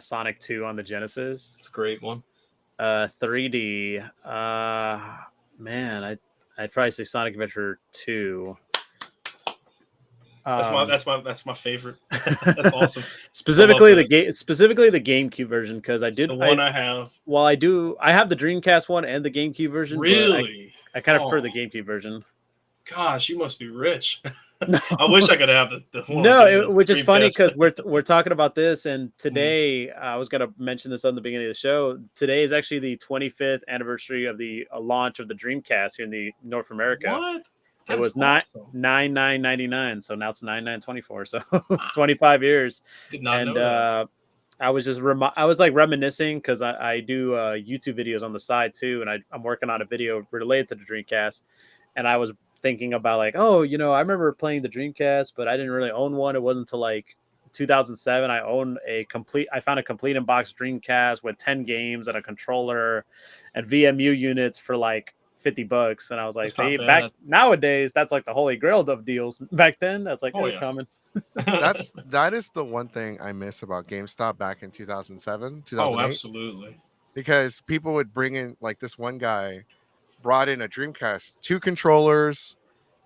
Sonic 2 on the Genesis. It's a great one. 3D, man, I'd probably say Sonic Adventure 2. That's my favorite. That's awesome. Specifically that. specifically the GameCube version because I It's did the one I have. well I have the Dreamcast one and the GameCube version. Really? But I kind of prefer Oh. the GameCube version. Gosh, you must be rich. No. I wish I could have the one. No, which is funny Dreamcast. because we're talking about this, and today I was gonna mention this on the beginning of the show. Today is actually the 25th anniversary of the launch of the Dreamcast here in the North America. What? It was awesome. 99.99, so now it's 99.24. So 25 years. Did not And know that. I was just I was like reminiscing because I do YouTube videos on the side too, and I'm working on a video related to the Dreamcast, and I was thinking about like, oh, I remember playing the Dreamcast, but I didn't really own one. It wasn't until like 2007 I found a complete in box Dreamcast with 10 games and a controller and VMU units for like $50, and I was like, That's not see, bad. back nowadays, that's like the holy grail of deals. Back then, that's like Oh, yeah. common. that is the one thing I miss about GameStop back in 2007, 2008. Oh, absolutely. Because people would bring in, like, this one guy brought in a Dreamcast, 2 controllers.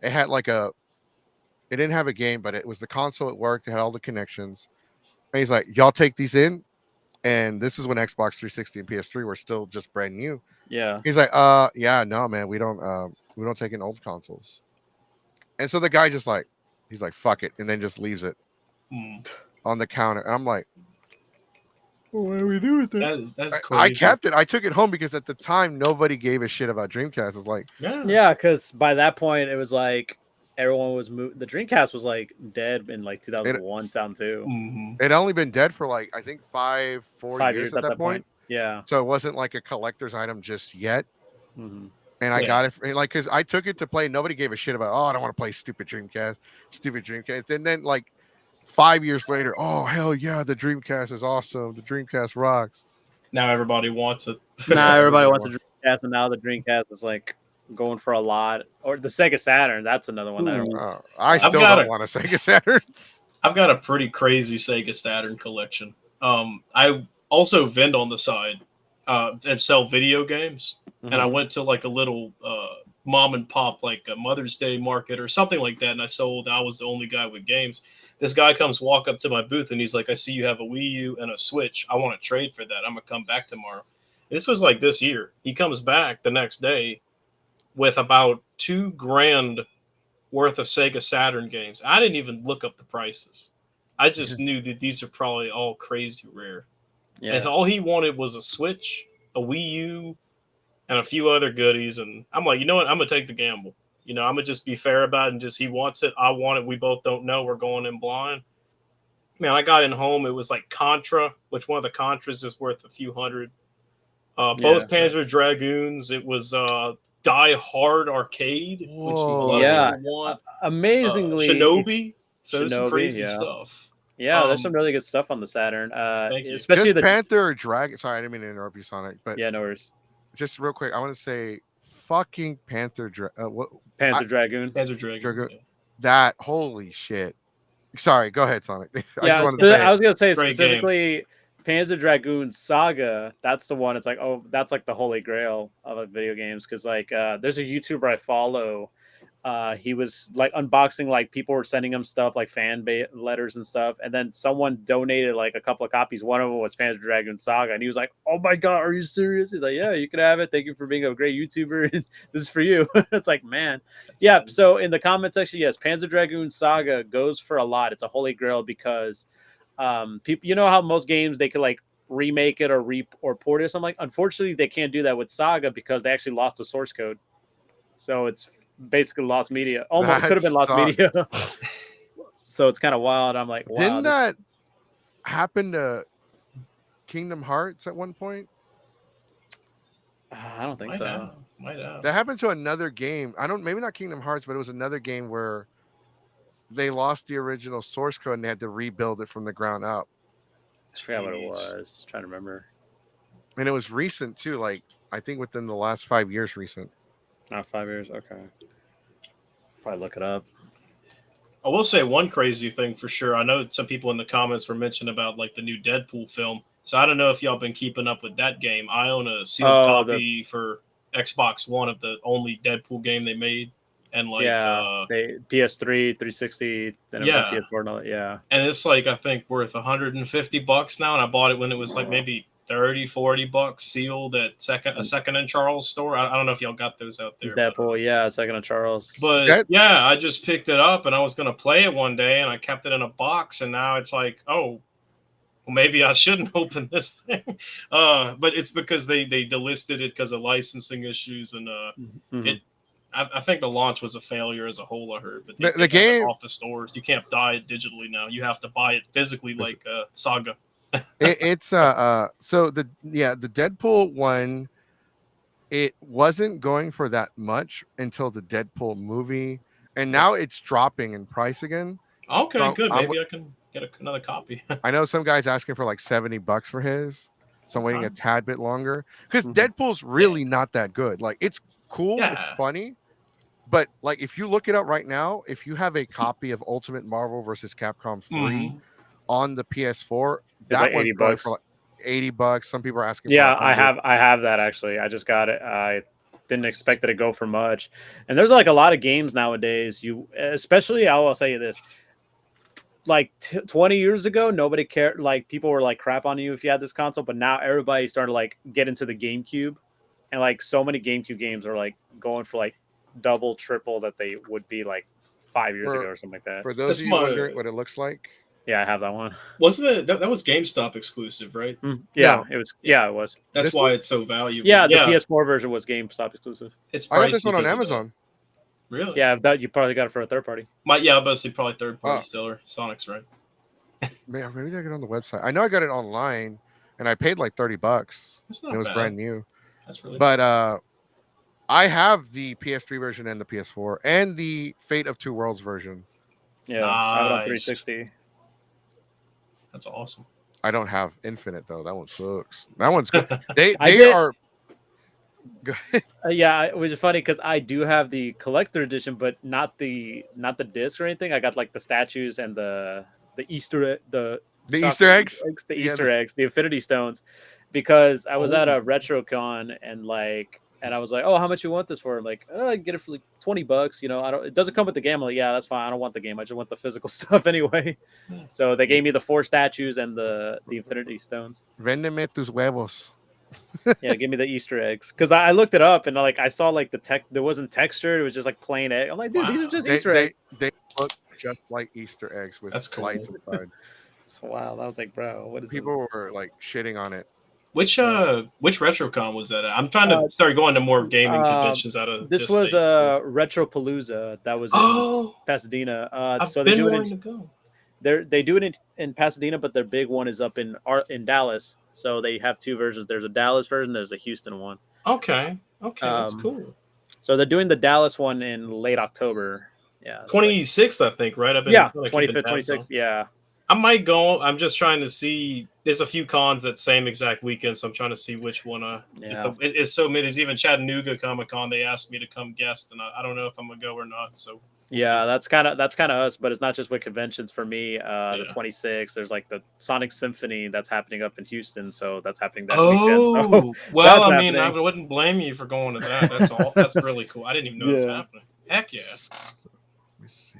It had like it didn't have a game, but it was the console. It worked. It had all the connections. And he's like, y'all take these in. And this is when Xbox 360 and PS3 were still just brand new. Yeah. He's like, yeah, no, man, we don't take in old consoles. And so the guy just like, he's like, fuck it, and then just leaves it on the counter. And I'm like, what do we do with it? That's crazy. I kept it. I took it home because at the time nobody gave a shit about Dreamcast. It was like, Yeah, because by that point it was like everyone was the Dreamcast was like dead in like 2001, sound too. Mm-hmm. It only been dead for like, I think 4 5 years at that point. Yeah. So it wasn't like a collector's item just yet. Mm-hmm. And I got it like, because I took it to play. Nobody gave a shit about, I don't want to play stupid Dreamcast. And then like 5 years later, oh hell yeah, the Dreamcast is awesome. The Dreamcast rocks. Now everybody wants it. Now everybody wants a Dreamcast, and now the Dreamcast is like going for a lot. Or the Sega Saturn, that's another one. I still don't want a Sega Saturn. I've got a pretty crazy Sega Saturn collection. I also vend on the side and sell video games. Mm-hmm. And I went to like a little mom and pop, like a Mother's Day market or something like that. And I was the only guy with games. This guy walk up to my booth and he's like, I see you have a Wii U and a Switch. I want to trade for that. I'm going to come back tomorrow. This was like this year. He comes back the next day with about $2,000 worth of Sega Saturn games. I didn't even look up the prices. I just knew that these are probably all crazy rare. Yeah. And all he wanted was a Switch, a Wii U, and a few other goodies. And I'm like, you know what? I'm going to take the gamble. I'm going to just be fair about it and just, he wants it. I want it. We both don't know. We're going in blind. Man, I got in home. It was like Contra, which one of the Contras is worth a few hundred. Both Panzer Dragoons. It was Die Hard Arcade, which a lot of people want. Amazingly. Shinobi. So there's some crazy stuff. Yeah, there's some really good stuff on the Saturn. Especially just the Panther or Dragon. Sorry, I didn't mean to interrupt you, Sonic. But yeah, no worries. Just real quick, I want to say, fucking Panzer Dragoon. Panzer Dragoon. Yeah. That, holy shit. Sorry, go ahead, Sonic. I was going to say specifically Panzer Dragoon Saga. That's the one. It's like, oh, that's like the holy grail of video games. Because like, there's a YouTuber I follow. He was like unboxing, like people were sending him stuff like fan letters and stuff, and then someone donated like a couple of copies. One of them was Panzer Dragoon Saga, and he was like, "Oh my god, are you serious?" He's like, "Yeah, you can have it. Thank you for being a great YouTuber. This is for you." It's like, man, yeah. So in the comment section, yes, Panzer Dragoon Saga goes for a lot. It's a holy grail because people, you know how most games they could like remake it or port it or something. Like, unfortunately, they can't do that with Saga because they actually lost the source code. So it's basically lost media. Almost could have been lost media. So it's kind of wild. I'm like, wow. Didn't that happen to Kingdom Hearts at one point? I don't think so. Might have. That happened to another game. Maybe not Kingdom Hearts, but it was another game where they lost the original source code and they had to rebuild it from the ground up. I forgot what it was. Trying to remember. And it was recent too. Like, I think within the last 5 years recent. 5 years. Okay. Probably look it up. I will say one crazy thing for sure. I know some people in the comments were mentioning about like the new Deadpool film. So I don't know if y'all been keeping up with that game. I own a sealed copy for Xbox One of the only Deadpool game they made. And like PS3, 360, then it was on PS4 and all that. Yeah. And it's like I think worth $150 now. And I bought it when it was like maybe $30-$40 sealed at a Second and Charles store. I don't know if y'all got those out there. Deadpool, Second and Charles. But I just picked it up and I was gonna play it one day and I kept it in a box and now it's like, oh, well, maybe I shouldn't open this thing. But it's because they delisted it because of licensing issues and I think the launch was a failure as a whole. I heard, but the game off the stores, you can't buy it digitally now. You have to buy it physically, like Saga. It's so the Deadpool one, it wasn't going for that much until the Deadpool movie, and now it's dropping in price again. Okay, so good. Maybe I can get another copy. I know some guys asking for like $70 for his. so I'm waiting a Okay. tad bit longer because Mhm. Deadpool's really not that good. Like it's cool, Yeah. it's funny, but like if you look it up right now, if you have a copy of Ultimate Marvel versus Capcom 3 Mhm. on the PS4, It's that like one's 80 going for bucks. like $80. Some people are asking for Yeah, 100. I have that actually. I just got it. I didn't expect it to go for much. And there's like a lot of games nowadays. You especially, I will say this. Like 20 years ago, nobody cared. Like people were like crap on you if you had this console, but now everybody's starting to like get into the GameCube, and like so many GameCube games are like going for like double, triple that they would be like 5 years ago For or something like that. for those That's of you wondering my. what it looks like, Yeah, I have that one. Wasn't it that was GameStop exclusive, right? Yeah, no, it was. Yeah. Yeah, it was. That's this why one it's so valuable. Yeah, the Yeah, PS4 version was GameStop exclusive. it's I got this pricey one on because of that. Amazon. Really? Yeah, that you probably got it for a third party. Yeah, I was say probably third party Oh. seller. Sonic's right. Man, maybe I get it on the website. I know I got it online, and I paid like $30. That's It not was bad. brand new. That's really. But I have the PS3 version and the PS4 and the Fate of Two Worlds version. Yeah, I have it on Nice. 360. That's awesome. I don't have Infinite though. That one sucks. That one's good. They I they did- are. Go ahead. Yeah, it was funny because I do have the collector edition, but not the disc or anything. I got like the statues and the Easter egg, the Easter eggs. the Yeah, Easter eggs, the Infinity Stones, because I was at Oh. a RetroCon and I was like, oh, how much you want this for? I'm like, oh, I can get it for like $20. You know, I don't. It doesn't come with the game. I'm like, yeah, that's fine. I don't want the game. I just want the physical stuff anyway. Yeah. So they gave me the 4 statues and the Infinity Stones. Véndeme tus huevos. Yeah, give me the Easter eggs because I looked it up and like I saw like the tech. There wasn't textured. It was just like plain egg. I'm like, dude, these are Wow. just They, Easter they eggs. they look just like Easter eggs with That's cool. lights inside. It's wild. I was like, bro, what is People were like shitting on it. Which RetroCon was that at? I'm trying to start going to more gaming conventions out of this? This was state, so. Retropalooza. That was in Oh, Pasadena. I've So they been do it wanting in to go. they do it in Pasadena, but their big one is up in Dallas. So they have 2 versions. There's a Dallas version. There's a Houston one. Okay, that's cool. So they're doing the Dallas one in late October. Yeah, 26th, I think, right? I've been yeah, trying to keep 25th, tabs on. 26th. Yeah. I might go. I'm just trying to see. There's a few cons that same exact weekend, so I'm trying to see which one. It's so many. There's even Chattanooga Comic Con. They asked me to come guest, and I don't know if I'm gonna go or not. So yeah, that's kind of us, but it's not just with conventions for me. The Yeah. 26th, there's like the Sonic Symphony that's happening up in Houston, so that's happening that weekend. So Well, that's I mean, I happening. wouldn't blame you for going to that. That's all. That's really cool. I didn't even know it was Yeah. happening. Heck yeah, Let me see.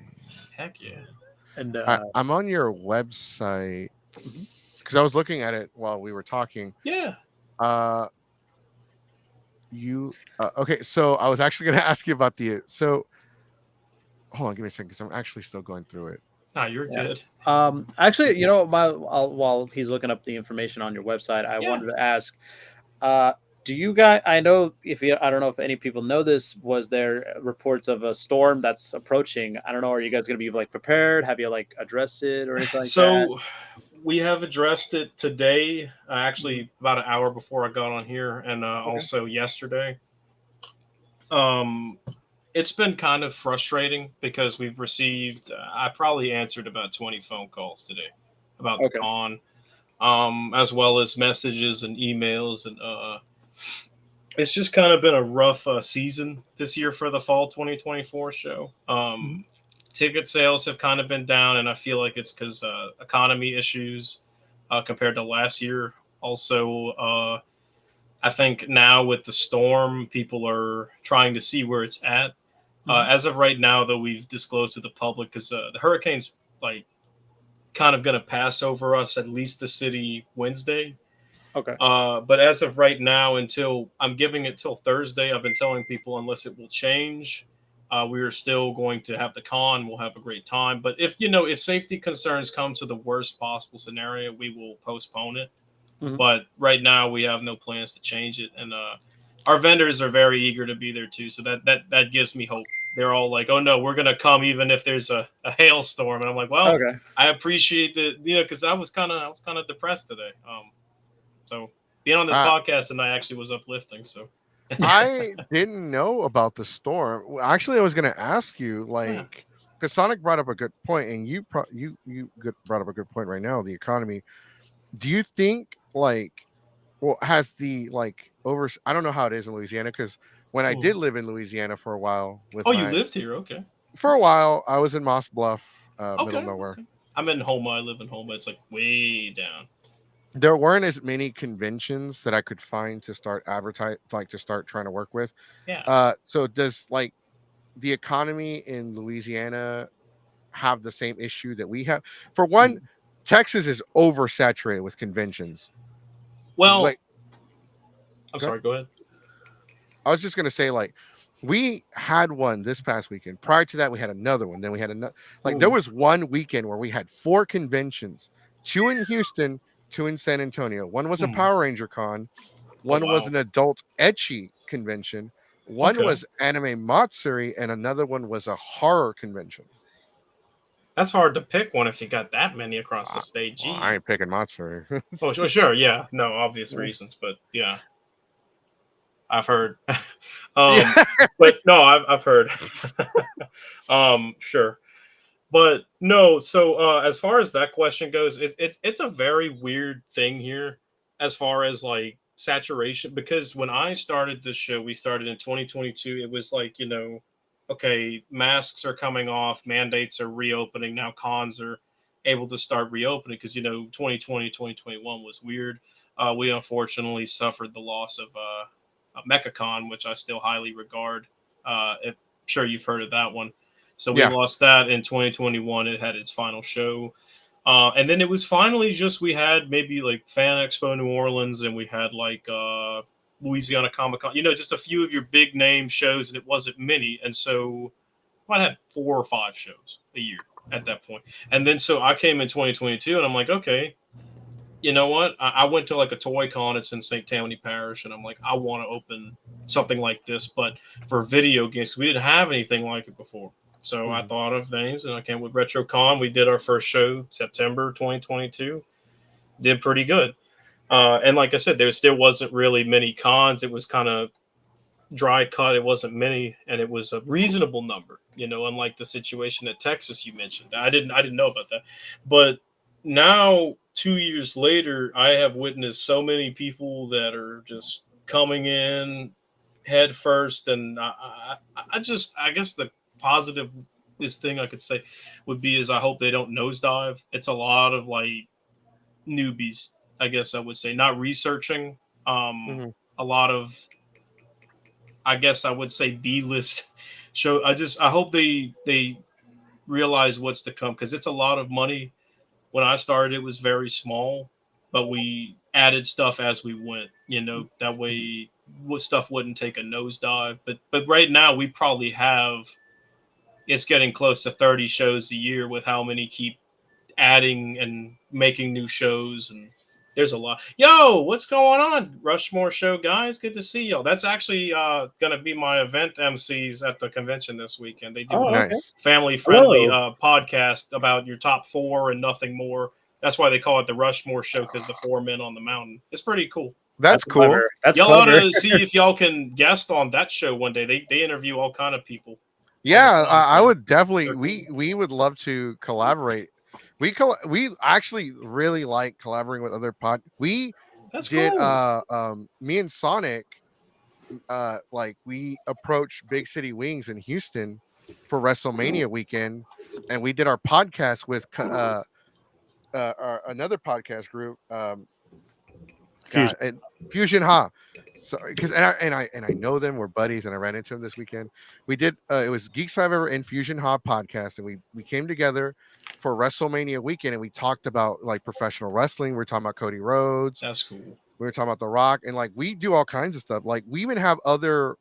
heck yeah. And I'm on your website because I was looking at it while we were talking. Yeah. Okay, so I was actually going to ask you about the hold on, give me a second because I'm actually still going through it. Nah, you're Yeah. good. actually, while he's looking up the information on your website, I Yeah. wanted to ask, do you guys? I don't know if any people know this. Was there reports of a storm that's approaching? I don't know. Are you guys going to be like prepared? Have you like addressed it or anything like that? So we have addressed it today, actually about an hour before I got on here, and also yesterday. It's been kind of frustrating because we've received. I probably answered about 20 phone calls today about the Okay. con, as well as messages and emails, and it's just kind of been a rough season this year for the fall 2024 show. Ticket sales have kind of been down, and I feel like it's because economy issues compared to last year. Also, I think now with the storm, people are trying to see where it's at. As of right now, though, we've disclosed to the public because the hurricane's like kind of going to pass over us, at least the city Wednesday. Okay. But as of right now, until I'm giving it till Thursday, I've been telling people unless it will change, we are still going to have the con. We'll have a great time. But if safety concerns come to the worst possible scenario, we will postpone it. Mhm. But right now, we have no plans to change it, and our vendors are very eager to be there too. So that gives me hope. They're all like, "Oh no, we're gonna come even if there's a hailstorm." And I'm like, "Well, Okay. I appreciate because I was kind of depressed today. So being on this podcast and I actually was uplifting. So I didn't know about the storm. Well, actually, I was going to ask you, like, because Sonic brought up a good point, and you brought up a good point right now. The economy. Do you think, like, well, has the like over. I don't know how it is in Louisiana because when I did live in Louisiana for a while with Oh, you my lived here? Okay. for a while, I was in Moss Bluff, middle Okay. of nowhere. Okay. I'm in Homa. I live in Homa. It's like way down. There weren't as many conventions that I could find to start advertise, like to start trying to work with. Yeah. So does like the economy in Louisiana have the same issue that we have? For one, Texas is oversaturated with conventions. Well, Like, I'm go ahead. sorry. Go ahead. I was just gonna say, like, we had one this past weekend. Prior to that, we had another one. Then we had another. Like, there Ooh. was one weekend where we had 4 conventions: 2 in Houston, 2 in San Antonio. One was a Hmm. Power Ranger con. Oh One was wow. an adult ecchi convention. One Okay. was anime matsuri, and another one was a horror convention. That's hard to pick one if you got that many across the I, state. well, I Jeez. ain't picking matsuri. Oh, sure. Yeah. No, obvious reasons, but yeah, I've heard. Yeah. But no, I've heard. Sure. But no, so as far as that question goes, it's a very weird thing here as far as like saturation, because when I started this show, we started in 2022. It was like, okay, masks are coming off, mandates are reopening, now cons are able to start reopening because 2020 2021 was weird. We unfortunately suffered the loss of MechaCon, which I still highly regard. I'm sure you've heard of that one. So we Yeah. lost that in 2021. It had its final show. And then it was finally just we had maybe like Fan Expo New Orleans, and we had like Louisiana Comic Con, just a few of your big name shows, and it wasn't many. And so I had 4 or 5 shows a year at that point. And then so I came in 2022, and I'm like, okay, you know what? I went to like a toy con. It's in St. Tammany Parish, and I'm like, I want to open something like this, but for video games. We didn't have anything like it before. So I thought of things, and I came with RetroCon. We did our first show September 2022. Did pretty good. And like I said, there still wasn't really many cons. It was kind of dry cut. It wasn't many, and it was a reasonable number. Unlike the situation at Texas you mentioned. I didn't know about that, but now 2 years later, I have witnessed so many people that are just coming in head first, and I guess the positive this thing I could say would be is I hope they don't nosedive. It's a lot of like newbies, I guess I would say, not researching. Mhm. A lot of, I guess I would say, B list show. I hope they realize what's to come because it's a lot of money. When I started, it was very small, but we added stuff as we went. That way stuff wouldn't take a nosedive. But right now we probably have, it's getting close to 30 shows a year with how many keep adding and making new shows, and there's a lot. Yo, what's going on, Rushmore show guys? Good to see y'all. That's actually gonna be my event MCs at the convention this weekend. They do Oh, a okay. Nice. family friendly Hello. podcast about your top 4 and nothing more. That's why they call it the Rushmore show, because the 4 men on the mountain. It's pretty cool. That's cool. Clever. That's Y'all ought clever. to see if y'all can guest on that show one day. They interview all kind of people. Yeah, time, I so would definitely. they're cool. We would love to collaborate. We actually really like collaborating with other We That's did cool. me and Sonic like we approached Big City Wings in Houston for WrestleMania weekend, and we did our podcast with another podcast group. Fusion. God, and Fusion Ha. So because and I know them, we're buddies, and I ran into them this weekend. We did it was Geeks Five Ever and Fusion Ha podcast, and we came together for WrestleMania weekend, and we talked about like professional wrestling. We were talking about Cody Rhodes, That's cool. we were talking about The Rock, and like we do all kinds of stuff. Like we even have other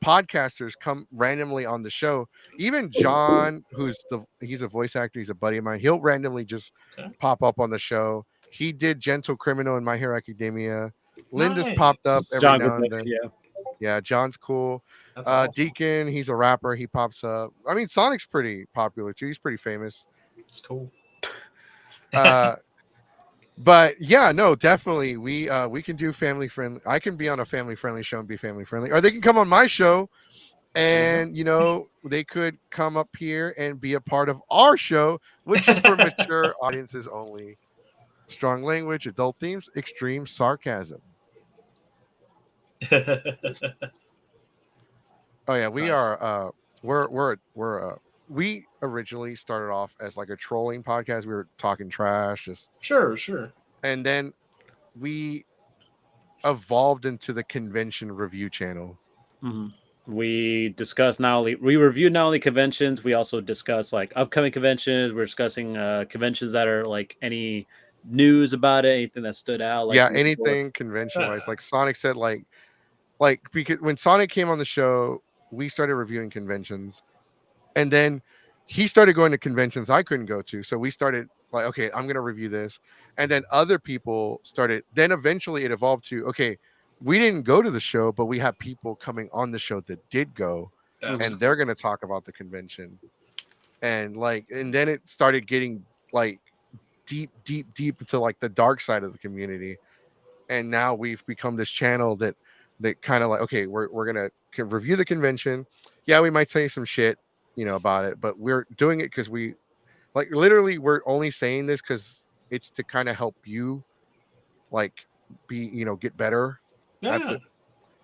podcasters come randomly on the show. Even John, he's a voice actor, he's a buddy of mine. He'll randomly just Okay. pop up on the show. He did Gentle Criminal in My Hero Academia. Linda's popped up Nice. every John now and Goodnick, then. yeah. Yeah, John's cool. That's awesome. Deacon, he's a rapper. He pops up. I mean, Sonic's pretty popular too. He's pretty famous. It's cool. But yeah, no, definitely we can do family friendly. I can be on a family friendly show and be family friendly, or they can come on my show and they could come up here and be a part of our show, which is for mature audiences only. Strong language, adult themes, extreme sarcasm. Oh yeah, we Nice. are. We originally started off as like a trolling podcast. We were talking trash, Sure. and then we evolved into the convention review channel. Mhm. We discuss we review not only conventions, we also discuss like upcoming conventions. We're discussing conventions that are like any news about it, anything that stood out. Like Yeah, from before. anything convention wise. Like Sonic said, like because when Sonic came on the show, we started reviewing conventions, and then he started going to conventions I couldn't go to. So we started like, okay, I'm gonna review this, and then other people started. Then eventually it evolved to, okay, we didn't go to the show, but we have people coming on the show that did go, That's and they're gonna talk about the convention, and then it started getting like deep into like the dark side of the community, and now we've become this channel that kind of like, okay, we're gonna review the convention. Yeah, we might say some shit, about it, but we're doing it because we like literally we're only saying this because it's to kind of help you like be get better at yeah. the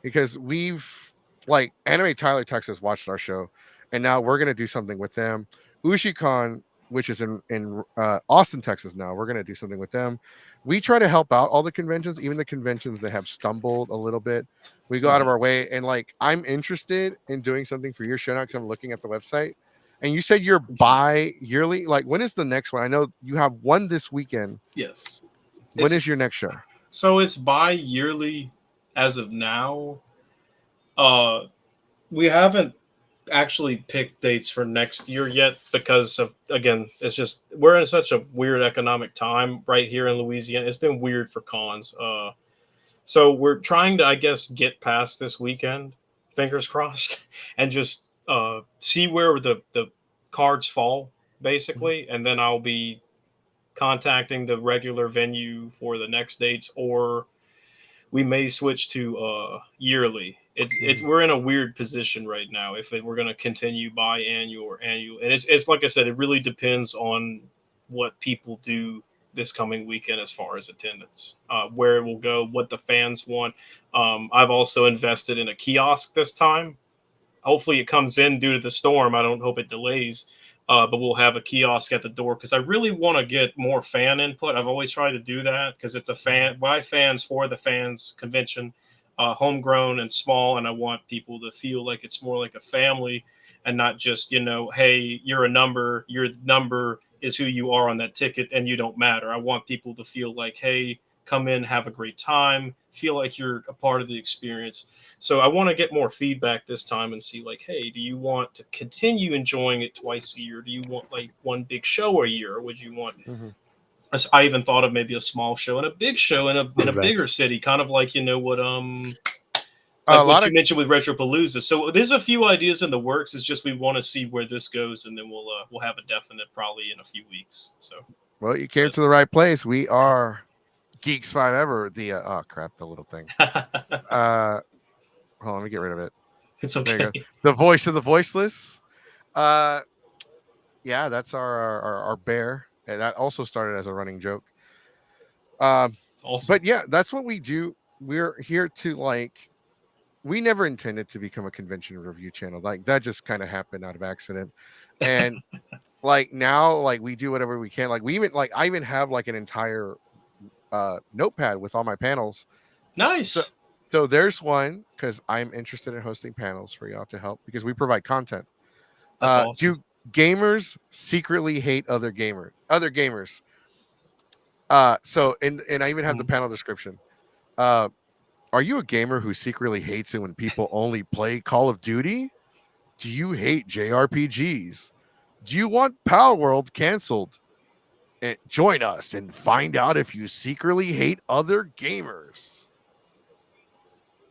because we've like Anime Tyler Texas watched our show, and now we're gonna do something with them. Ushicon, which is in Austin, Texas, now we're gonna do something with them. We try to help out all the conventions, even the conventions that have stumbled a little bit. We go out of our way, and like I'm interested in doing something for your show now because I'm looking at the website. And you said you're bi-yearly. Like, when is the next one? I know you have one this weekend. Yes. When is your next show? So it's bi-yearly as of now. We haven't actually picked dates for next year yet because of, again, it's just we're in such a weird economic time right here in Louisiana. It's been weird for cons. So we're trying to, I guess, get past this weekend, fingers crossed, and just see where the cards fall, basically, and then I'll be contacting the regular venue for the next dates, or we may switch to yearly. It's we're in a weird position right now if we're going to continue biannual or annual, and it's like I said, it really depends on what people do this coming weekend as far as attendance, where it will go, what the fans want. I've also invested in a kiosk this time. Hopefully, it comes in due to the storm. I don't hope it delays. But we'll have a kiosk at the door because I really want to get more fan input. I've always tried to do that because it's a fan by fans for the fans convention, homegrown and small, and I want people to feel like it's more like a family and not just hey, you're a number. Your number is who you are on that ticket, and you don't matter. I want people to feel like, hey, come in, have a great time, feel like you're a part of the experience. So I want to get more feedback this time and see like, hey, do you want to continue enjoying it twice a year? Do you want like one big show a year, or would you want? I even thought of maybe a small show and a big show in a bigger city, kind of like what what you mentioned with Retropalooza. So there's a few ideas in the works. It's just we want to see where this goes, and then we'll have a definite probably in a few weeks. So well, you came to the right place. We are Geeks 5 Ever. The oh crap, the little thing. Hold on, let me get rid of it. It's okay. There you go. The voice of the voiceless. Yeah, that's our bear. And that also started as a running joke. Awesome. But yeah, that's what we do. We're here to we never intended to become a convention review channel. Like that just kind of happened out of accident. And now we do whatever we can. I even have an entire notepad with all my panels. Nice. So there's one because I'm interested in hosting panels for y'all to help because we provide content. That's awesome. Do gamers secretly hate other gamers? So and I even have the panel description. Are you a gamer who secretly hates it when people only play Call of Duty? Do you hate JRPGs? Do you want Power World canceled? Join us and find out if you secretly hate other gamers.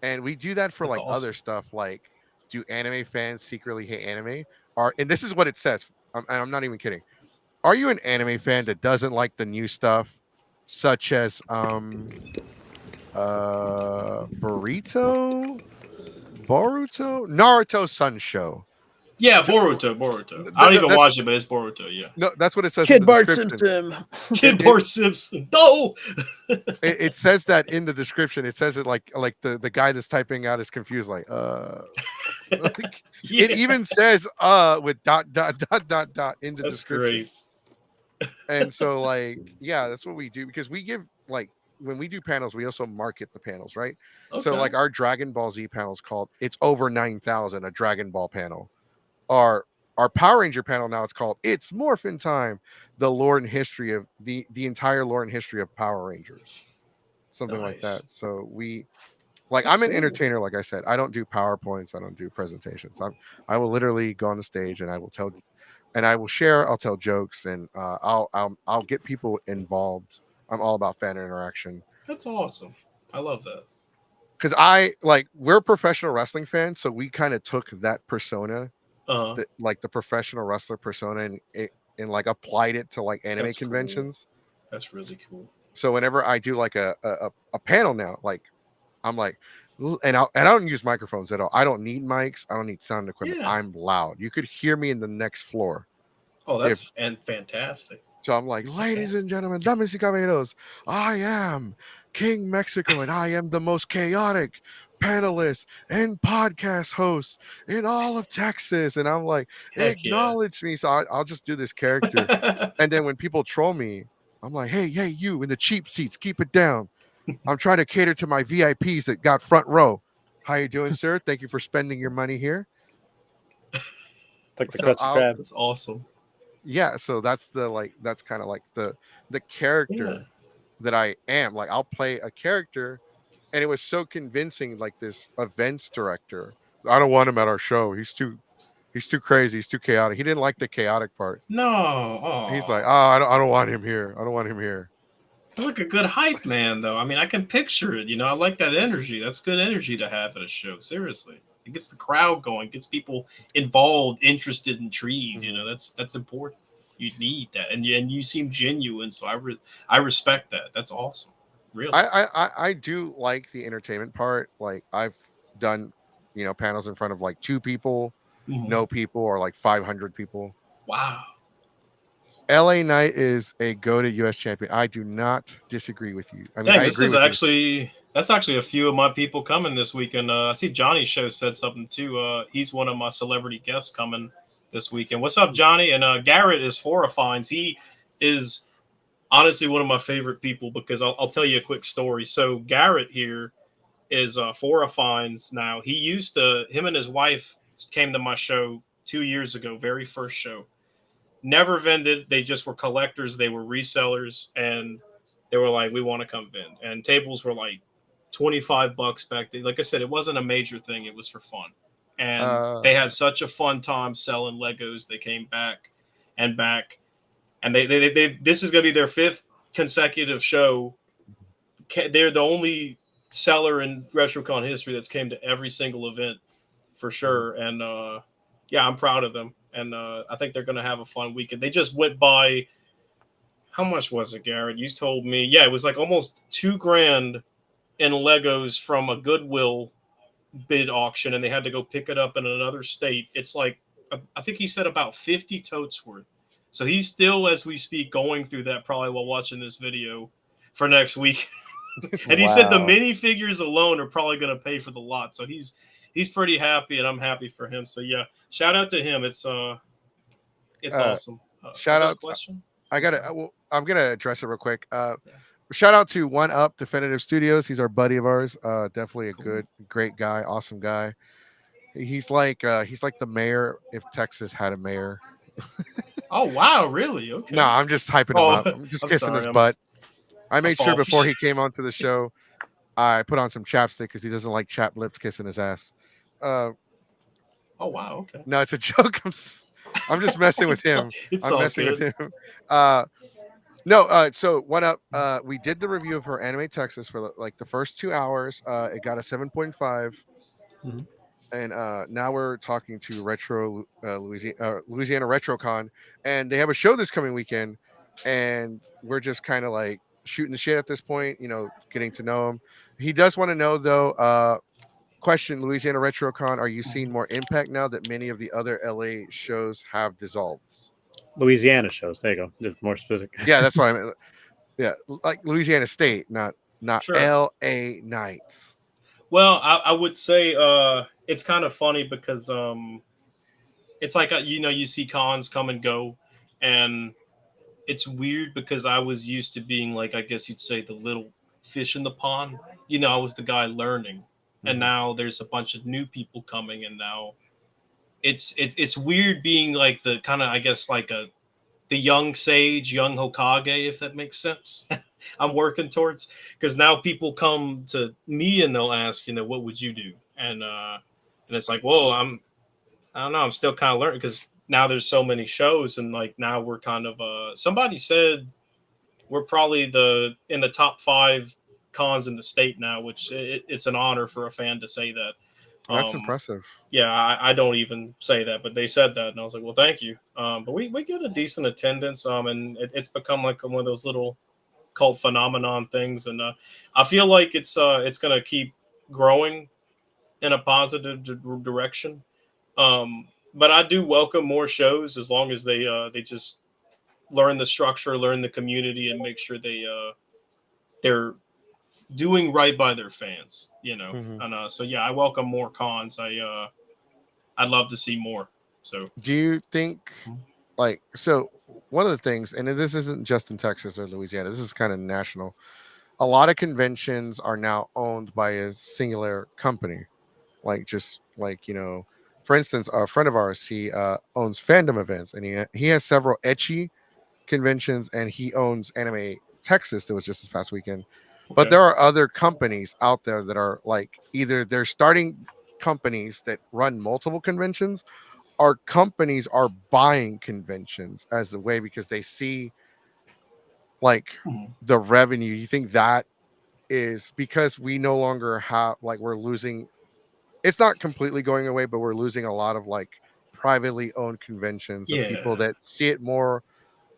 And we do that for other stuff, like do anime fans secretly hate anime? And this is what it says. I'm not even kidding. Are you an anime fan that doesn't like the new stuff, such as Boruto, Naruto Sun Show? Yeah, Boruto. I don't even watch it, but it's Boruto. Yeah. No, that's what it says in Kid the Bart description. Simpson. Kid Bart Simpson. No. It says that in the description. It says it like the guy that's typing out is confused, like like, Yeah, it even says with dot in the that's description. great. And so like, yeah, that's what we do, because we give, like, when we do panels, we also market the panels, right? So Okay. like our Dragon Ball Z panel is called It's Over 9,000, a Dragon Ball panel. Our Power Ranger panel now, it's called It's Morphin Time, the lore and history of the entire lore and history of Power Rangers. Something like Nice. that. So we, like, That's I'm an cool. entertainer, like I said. I don't do PowerPoints, I don't do presentations. I will literally go on the stage and I will tell, and I will share, I'll tell jokes, and I'll get people involved. I'm all about fan interaction. That's awesome. I love that. Because we're professional wrestling fans, so we kind of took that persona, like the professional wrestler persona, and like applied it to like anime That's cool. conventions. That's really cool. So whenever I do like a panel now, like I'm like, and I don't use microphones at all. I don't need mics. I don't need sound equipment. Yeah. I'm loud. You could hear me in the next floor. Oh, that's fantastic. So I'm like, ladies and gentlemen, damas y caballeros, I am King Mexico, and I am the most chaotic panelist and podcast host in all of Texas. And I'm like, Heck yeah. acknowledge me. So I'll just do this character. And then when people troll me, I'm like, hey, you in the cheap seats, keep it down. I'm trying to cater to my VIPs that got front row. How you doing, sir? Thank you for spending your money here. Like the So Krusty Krab. That's awesome. Yeah, so that's that's kind of like the character that I am. Like, I'll play a character, and it was so convincing. Like, this events director, I don't want him at our show. He's too crazy. He's too chaotic. He didn't like the chaotic part. No. Oh. He's like, oh, I don't want him here. I don't want him here. He's like a good hype man, though. I mean, I can picture it. I like that energy. That's good energy to have at a show. Seriously, it gets the crowd going, gets people involved, interested, intrigued. That's important. You need that, and you seem genuine. So I respect that. That's awesome. Really. I do like the entertainment part. Like, I've done, panels in front of like 2 people, no people, or like 500 people. Wow. LA Knight is a go-to US champion. I do not disagree with you. I mean, Dang, I this agree is with actually that's actually a few of my people coming this weekend. I see Johnny's show said something too. He's one of my celebrity guests coming this weekend. What's up, Johnny? And Garrett is Forafines. He is honestly one of my favorite people, because I'll tell you a quick story. So Garrett here is Forafines now. Him and his wife came to my show 2 years ago, very first show. Never vended. They just were collectors. They were resellers, and they were like, we want to come vend. And tables were like $25 back then. Like I said, it wasn't a major thing. It was for fun. And they had such a fun time selling Legos. They came back. And they this is going to be their 5th consecutive show. They're the only seller in RetroCon history that's came to every single event, for sure. And yeah, I'm proud of them. And I think they're going to have a fun weekend. They just went by, how much was it, Garrett? You told me. Yeah, it was like almost $2,000 in Legos from a Goodwill bid auction, and they had to go pick it up in another state. It's like, I think he said about 50 totes worth. So he's still, as we speak, going through that probably while watching this video for next week. And he said the minifigures alone are probably going to pay for the lot. So he's pretty happy, and I'm happy for him. So yeah, shout out to him. It's awesome. Shout out. Question. I'm gonna address it real quick. Shout out to One Up Definitive Studios. He's our buddy of ours. Definitely a great guy, awesome guy. He's like the mayor if Texas had a mayor. Oh wow, really? Okay. No, I'm just hyping him up. I'm just kissing his butt. I made sure before he came onto the show, I put on some chapstick because he doesn't like chapped lips kissing his ass. Oh wow, okay. No, it's a joke. I'm just messing with him. I'm messing with him. So One Up, we did the review of her Anime Texas for like the first 2 hours. It got a 7.5. Mm-hmm. And now we're talking to Louisiana RetroCon, and they have a show this coming weekend, and we're just kind of like shooting the shit at this point, getting to know him. He does want to know though, question, Louisiana RetroCon, are you seeing more impact now that many of the other LA shows have dissolved? Louisiana shows. There you go. Just more specific. Yeah, that's what I meant. Yeah, like Louisiana State, not Sure. LA Nights. Well, I would say it's kind of funny because it's like you see cons come and go, and it's weird because I was used to being like, I guess you'd say, the little fish in the pond. I was the guy learning, and Mhm. now there's a bunch of new people coming, and now it's weird being like the kind of, I guess, like the young sage, young Hokage, if that makes sense. I'm working towards, because now people come to me and they'll ask, what would you do? And it's like, whoa, I don't know, I'm still kind of learning because now there's so many shows, and like now we're kind of somebody said we're probably in the top 5 cons in the state now, which it's an honor for a fan to say that. That's Um, impressive. yeah, I don't even say that, but they said that, and I was like, well, thank you. But we get a decent attendance, and it's become like one of those little cult phenomenon things, and I feel like it's gonna keep growing in a positive direction. But I do welcome more shows as long as they just learn the structure, learn the community, and make sure they're doing right by their fans. Mhm. And so yeah, I welcome more cons. I'd love to see more. So Do you think, like, so one of the things, and this isn't just in Texas or Louisiana, this is kind of national. A lot of conventions are now owned by a singular company. Like, just like, for instance, a friend of ours, he owns fandom events, and he has several etchy conventions, and he owns Anime Texas that was just this past weekend. But okay. there are other companies out there that are like, either they're starting companies that run multiple conventions, or companies are buying conventions as a way because they see like Mhm. the revenue. You think that is because we no longer have, like, we're losing, it's not completely going away, but we're losing a lot of like privately owned conventions of people Yeah. that see it more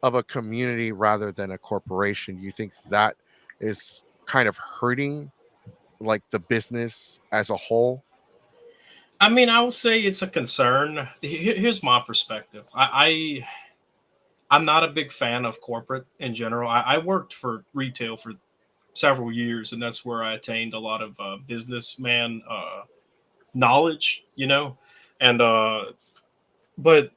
of a community rather than a corporation. Do you think that is kind of hurting like the business as a whole? I mean, I would say it's a concern. Here's my perspective. I'm not a big fan of corporate in general. I worked for retail for several years, and that's where I attained a lot of businessman knowledge. And but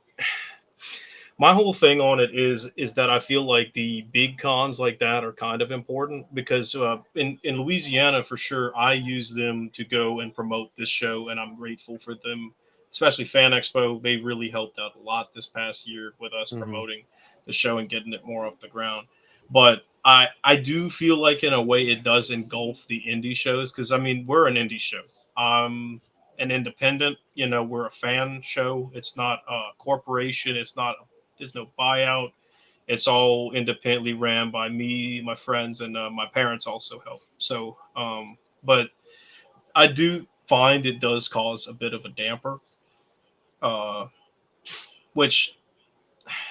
my whole thing on it is that I feel like the big cons like that are kind of important because in Louisiana for sure I use them to go and promote this show, and I'm grateful for them, especially Fan Expo. They really helped out a lot this past year with us Mhm. promoting the show and getting it more off the ground. But I do feel like in a way it does engulf the indie shows because I mean we're an indie show. An independent, we're a fan show. It's not a corporation. There's no buyout. It's all independently ran by me, my friends, and my parents also help. So, but I do find it does cause a bit of a damper, uh, which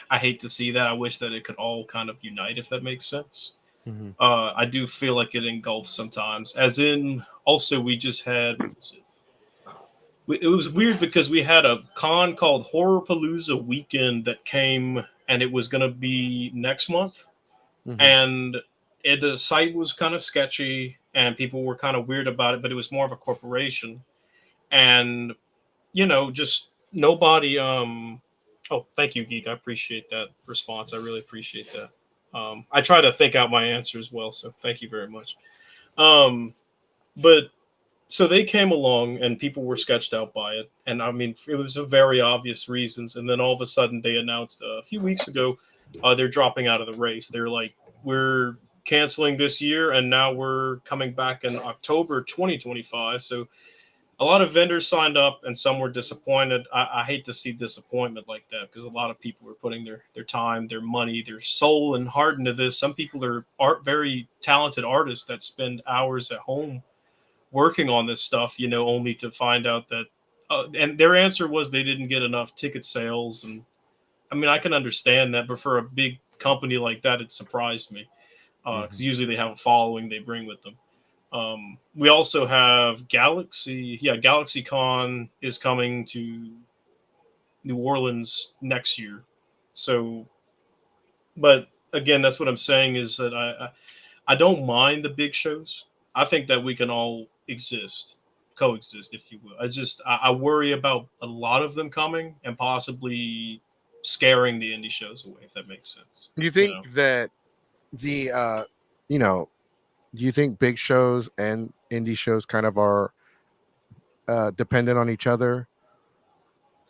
I hate to see that. I wish that it could all kind of unite, if that makes sense. Mhm. I do feel like it engulfs sometimes, as in also we just had, what was it? It was weird because we had a con called Horrorpalooza Weekend that came, and it was going to be next month, Mhm. and the site was kind of sketchy and people were kind of weird about it, but it was more of a corporation, and just nobody. Oh, thank you, Geek. I appreciate that response. I really appreciate that. I try to think out my answer as well, so thank you very much. um but so they came along and people were sketched out by it, and I mean it was a very obvious reasons, and then all of a sudden they announced a few weeks ago they're dropping out of the race. They're like, we're canceling this year and now we're coming back in October 2025. So a lot of vendors signed up and some were disappointed. I hate to see disappointment like that because a lot of people were putting their time, their money, their soul and heart into this. Some people are very talented artists that spend hours at home working on this stuff, only to find out that, and their answer was they didn't get enough ticket sales. And I mean, I can understand that, but for a big company like that, it surprised me because Mhm. usually they have a following they bring with them. We also have Galaxy. Yeah, GalaxyCon is coming to New Orleans next year. So, but again, that's what I'm saying is that I don't mind the big shows. I think that we can all coexist, if you will. I worry about a lot of them coming and possibly scaring the indie shows away, if that makes sense. Do you think that the you know, do you think big shows and indie shows kind of are dependent on each other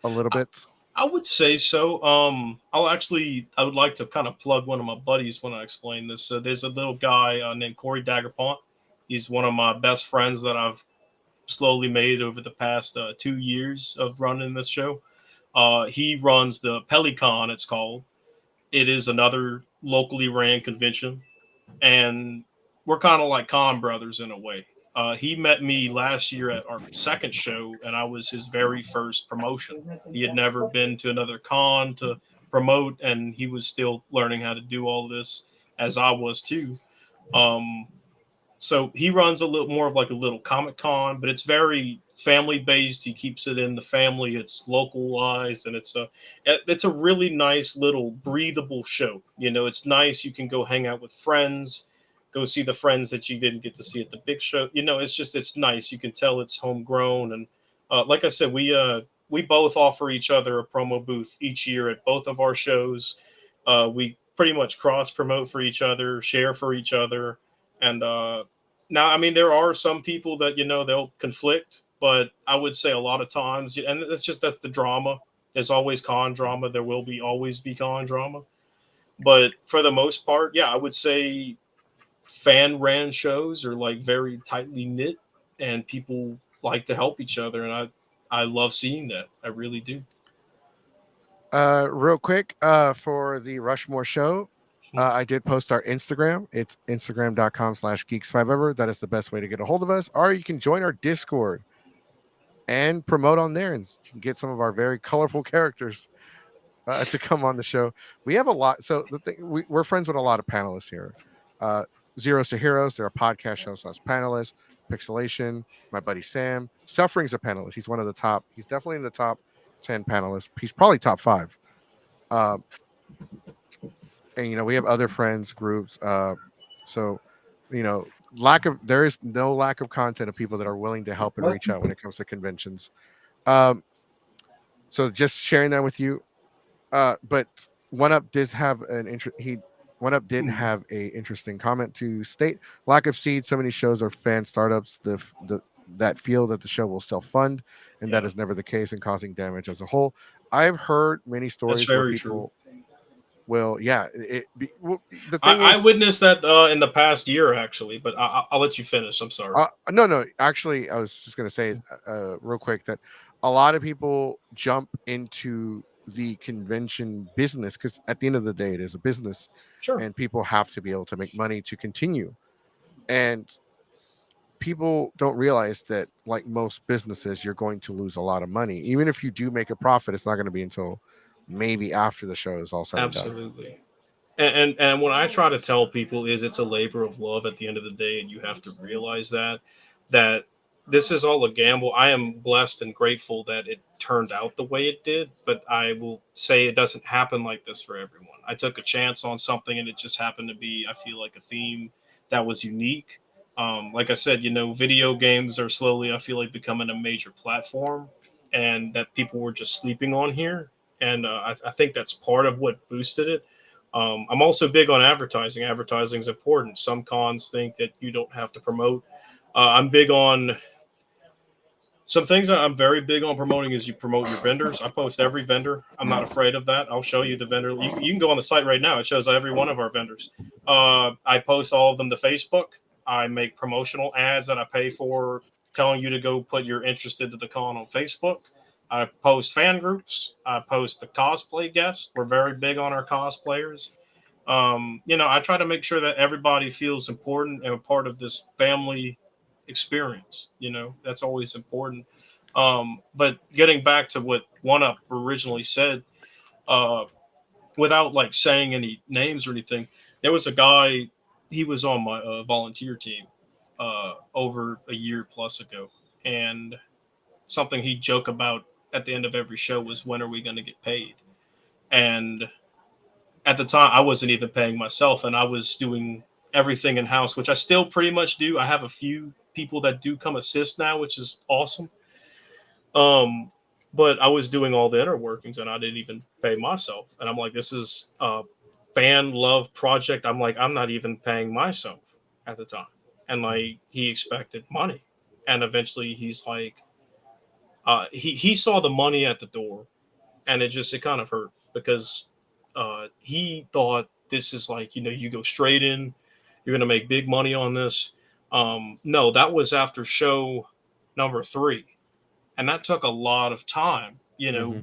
a little bit? I would say so. I would like to kind of plug one of my buddies when I explain this. So there's a little guy named Corey Daggerpont. He's one of my best friends that I've slowly made over the past 2 years of running this show. He runs the Pelicon, it's called. It is another locally ran convention, and we're kind of like con brothers in a way. He met me last year at our second show, and I was his very first promotion. He had never been to another con to promote, and he was still learning how to do all this, as I was too. Um, so he runs a little more of like a little Comic Con, but it's very family based. He keeps it in the family. It's localized, and it's a really nice little breathable show. You know, it's nice. You can go hang out with friends, go see the friends that you didn't get to see at the big show. You know, it's nice. You can tell it's homegrown, and like I said, we both offer each other a promo booth each year at both of our shows. We pretty much cross promote for each other, share for each other, and now, I mean, there are some people that they'll conflict, but I would say a lot of times, and that's the drama. There's always con drama. There will be always be con drama, but for the most part, yeah, I would say fan ran shows are like very tightly knit, and people like to help each other, and I love seeing that. I really do. Real quick, for the Rushmore show, I did post our Instagram. It's instagram.com/geeks5ever. That is the best way to get a hold of us. Or you can join our Discord and promote on there, and you can get some of our very colorful characters to come on the show. We have a lot. So the thing, we're friends with a lot of panelists here. Zeros to Heroes, they're a podcast show, so it's panelists. Pixelation, my buddy Sam. Suffering's a panelist. He's one of the top. He's definitely in the top 10 panelists. He's probably top 5. And we have other friends groups. So there is no lack of content of people that are willing to help and reach out when it comes to conventions. So just sharing that with you. But One Up did have One Up did have a interesting comment to state: lack of seeds. So many shows are fan startups that feel that the show will self-fund, and that is never the case, and causing damage as a whole. I've heard many stories where people. Well, yeah. The thing I witnessed that in the past year, actually, but I'll let you finish. I'm sorry. No. Actually, I was just going to say real quick that a lot of people jump into the convention business because at the end of the day, it is a business. Sure. And people have to be able to make money to continue. And people don't realize that, like most businesses, you're going to lose a lot of money. Even if you do make a profit, it's not going to be until maybe after the show is all said and done. Absolutely. And what I try to tell people is it's a labor of love at the end of the day, and you have to realize that this is all a gamble. I am blessed and grateful that it turned out the way it did, but I will say it doesn't happen like this for everyone. I took a chance on something, and it just happened to be, I feel like, a theme that was unique. Like I said, video games are slowly, I feel like, becoming a major platform, and that people were just sleeping on here. And I think that's part of what boosted it. I'm also big on advertising. Advertising is important. Some cons think that you don't have to promote. I'm big on some things. I'm very big on promoting is you promote your vendors. I post every vendor. I'm not afraid of that. I'll show you the vendor. You can go on the site right now. It shows every one of our vendors. I post all of them to Facebook. I make promotional ads that I pay for, telling you to go put your interest into the con on Facebook. I post fan groups. I post the cosplay guests. We're very big on our cosplayers. I try to make sure that everybody feels important and a part of this family experience. That's always important. But getting back to what One Up originally said, without like saying any names or anything, there was a guy. He was on my volunteer team, over a year plus ago, and something he'd joke about at the end of every show was, when are we going to get paid? And at the time, I wasn't even paying myself, and I was doing everything in house, which I still pretty much do. I have a few people that do come assist now, which is awesome. But I was doing all the inner workings, and I didn't even pay myself. And I'm like, this is a fan love project. I'm like, I'm not even paying myself at the time. And like, he expected money, and eventually he's like, he saw the money at the door, and it kind of hurt, because he thought, this is like, you go straight in, you're gonna make big money on this. No, that was after show number 3, and that took a lot of time,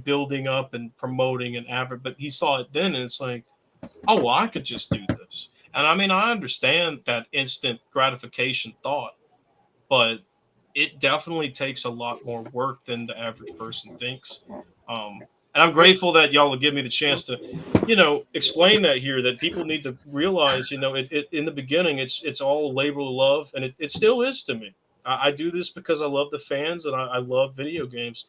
building up and promoting and average. But he saw it then, and it's like, oh well, I could just do this. And I mean, I understand that instant gratification thought, but it definitely takes a lot more work than the average person thinks. And I'm grateful that y'all will give me the chance to, explain that here, that people need to realize, in the beginning, it's all a labor of love, and it still is to me. I do this because I love the fans, and I love video games.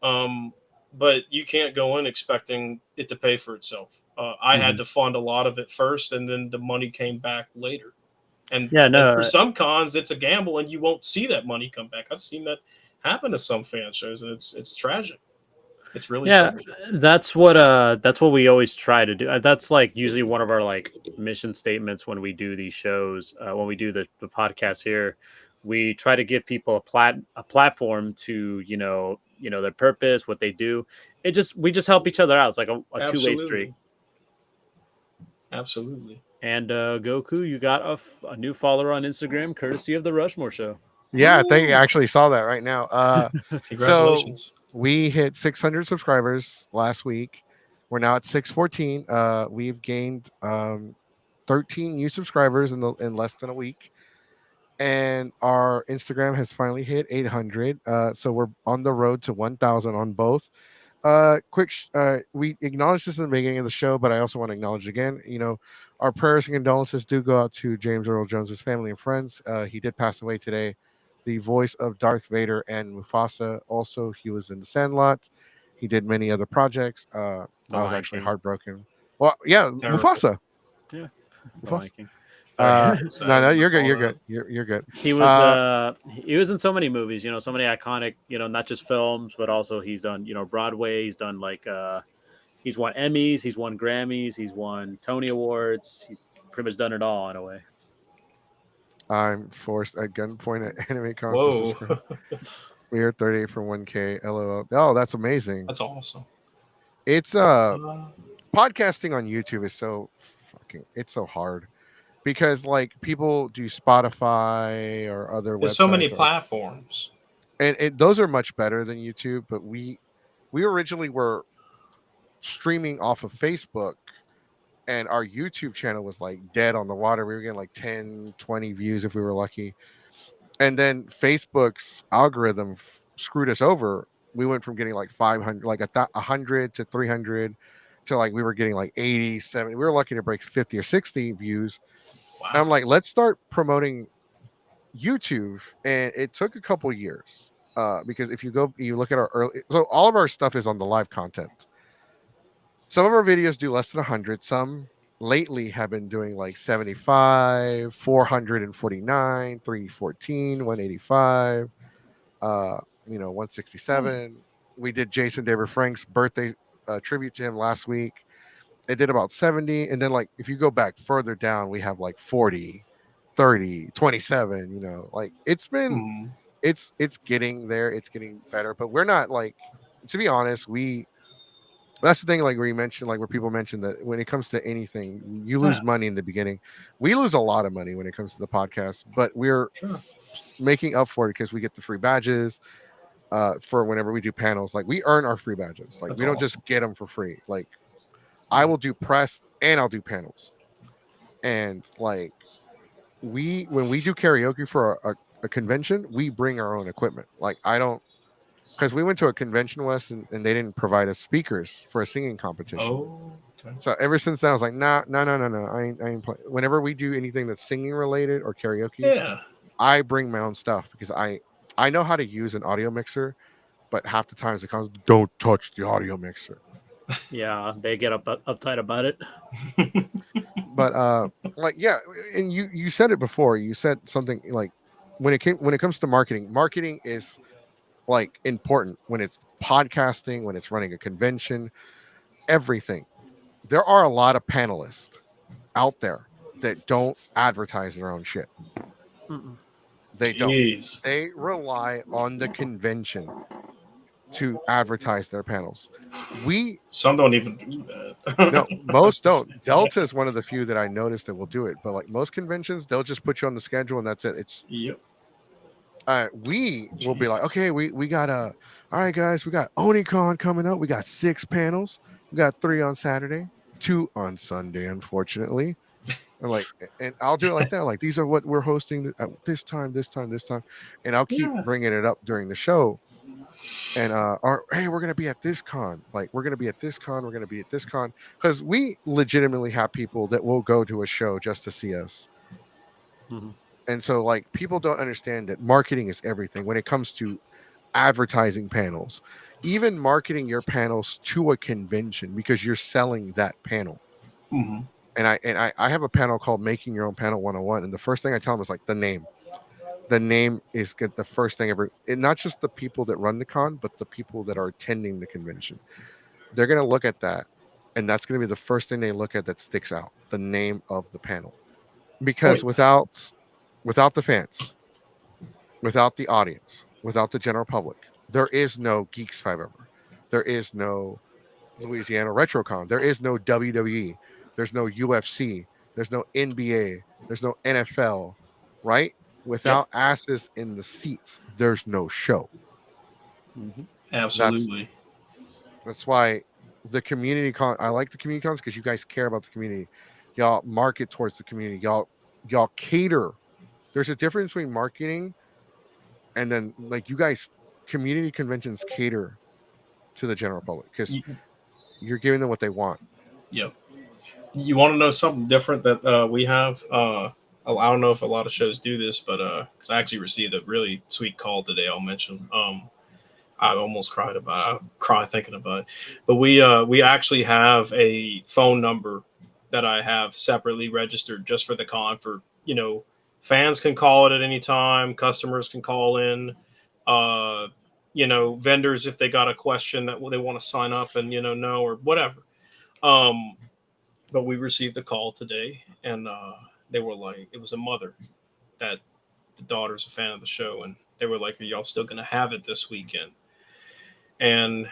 But you can't go in expecting it to pay for itself. I had to fund a lot of it first, and then the money came back later. And, Yeah, no, and for some cons, it's a gamble, and you won't see that money come back. I've seen that happen to some fan shows, and it's tragic. It's really tragic. that's what we always try to do. That's like usually one of our like mission statements when we do these shows. When we do the podcast here, we try to give people a platform to their purpose, what they do. We just help each other out. It's like a two-way street. Absolutely. And Goku, you got a new follower on Instagram, courtesy of the Rushmore Show. Yeah, I think I actually saw that right now. Congratulations. So we hit 600 subscribers last week. We're now at 614. We've gained 13 new subscribers in less than a week, and our Instagram has finally hit 800. So we're on the road to 1,000 on both. We acknowledged this in the beginning of the show, but I also want to acknowledge again. Our prayers and condolences do go out to James Earl Jones's family and friends. He did pass away today. The voice of Darth Vader and Mufasa. Also, he was in The Sandlot. He did many other projects. I was actually heartbroken. Well, yeah, Terrible. Mufasa. Yeah, Mufasa. No, you're good. You're good. You're good. He was in so many movies, so many iconic, not just films, but also he's done, Broadway. He's done he's won Emmys, he's won Grammys, he's won Tony Awards. He's pretty much done it all in a way. I'm forced at gunpoint at Anime Whoa. Concert. We are 38 for 1K. LOL. Oh, that's amazing. That's awesome. It's podcasting on YouTube is it's so hard, because like people do Spotify or other There's so many websites platforms, and those are much better than YouTube. But we originally were streaming off of Facebook, and our YouTube channel was like dead on the water. We were getting like 10, 20 views if we were lucky. And then Facebook's algorithm screwed us over. We went from getting like 500, like 100 to 300 to like we were getting like 80, 70. We were lucky to break 50 or 60 views. Wow. And I'm like, let's start promoting YouTube. And it took a couple years because if you look at our early, so all of our stuff is on the live content. Some of our videos do less than 100. Some lately have been doing like 75, 449, 314, 185, 167. We did Jason David Frank's birthday tribute to him last week. It did about 70. And then like if you go back further down, we have like 40, 30, 27, like it's been it's getting there, it's getting better. But we're not like, to be honest, that's the thing, like where you mentioned, like where people mention that when it comes to anything, you lose money in the beginning. We lose a lot of money when it comes to the podcast, but we're making up for it because we get the free badges for whenever we do panels. Like we earn our free badges. Like we don't just get them for free. Like I will do press and I'll do panels. And like when we do karaoke for a convention, we bring our own equipment. Like I don't, because we went to a convention west and they didn't provide us speakers for a singing competition. Oh, okay. So ever since then, I was like, no. I ain't playing. Whenever we do anything that's singing related or karaoke, I bring my own stuff because I know how to use an audio mixer, but half the times it comes, don't touch the audio mixer. Yeah, they get uptight about it. But like yeah, and you said it before. You said something like when it comes to marketing, marketing is like important when it's podcasting, when it's running a convention, everything. There are a lot of panelists out there that don't advertise their own shit. Mm-mm. They don't. Jeez. They rely on the convention to advertise their panels. We Some don't even do that. no, most don't. Delta is one of the few that I noticed that will do it, but like most conventions, they'll just put you on the schedule and that's it. It's Yep. we will be like, okay, we got all right, guys, we got OniCon coming up. We got 6 panels. We got 3 on Saturday, 2 on Sunday, unfortunately. And like, and I'll do it like that. Like, these are what we're hosting at this time, this time, this time, and I'll keep Yeah. bringing it up during the show. And or hey, we're gonna be at this con. Like, we're gonna be at this con. We're gonna be at this con because we legitimately have people that will go to a show just to see us. Mhm. And so, like, people don't understand that marketing is everything when it comes to advertising panels, even marketing your panels to a convention because you're selling that panel. Hmm. And I have a panel called Making Your Own Panel 101. And the first thing I tell them is like the name. The name is good. The first thing ever, and not just the people that run the con, but the people that are attending the convention. They're going to look at that. And that's going to be the first thing they look at that sticks out, the name of the panel. Because Wait. without the fans, without the audience, without the general public, there is no Geeks 5 ever. There is no Louisiana RetroCon. There is no WWE. There's no UFC. There's no NBA. There's no NFL, right? Yep. Without asses in the seats, there's no show. Mhm. That's Absolutely. that's why the community con. I like the community cons because you guys care about the community. Y'all market towards the community. Y'all cater. There's a difference between marketing and then like you guys community conventions cater to the general public because Y- you're giving them what they want. Yep. You want to know something different that we have? I don't know if a lot of shows do this, but because I actually received a really sweet call today, I'll mention. I almost cried about it. I cry thinking about it. But we actually have a phone number that I have separately registered just for the con. For fans can call it at any time. Customers can call in. Uh, vendors if they got a question that they want to sign up and know or whatever. Um, but we received a call today, and they were like, it was a mother that the daughter's a fan of the show, and they were like, "Are y'all still gonna have it this weekend?" And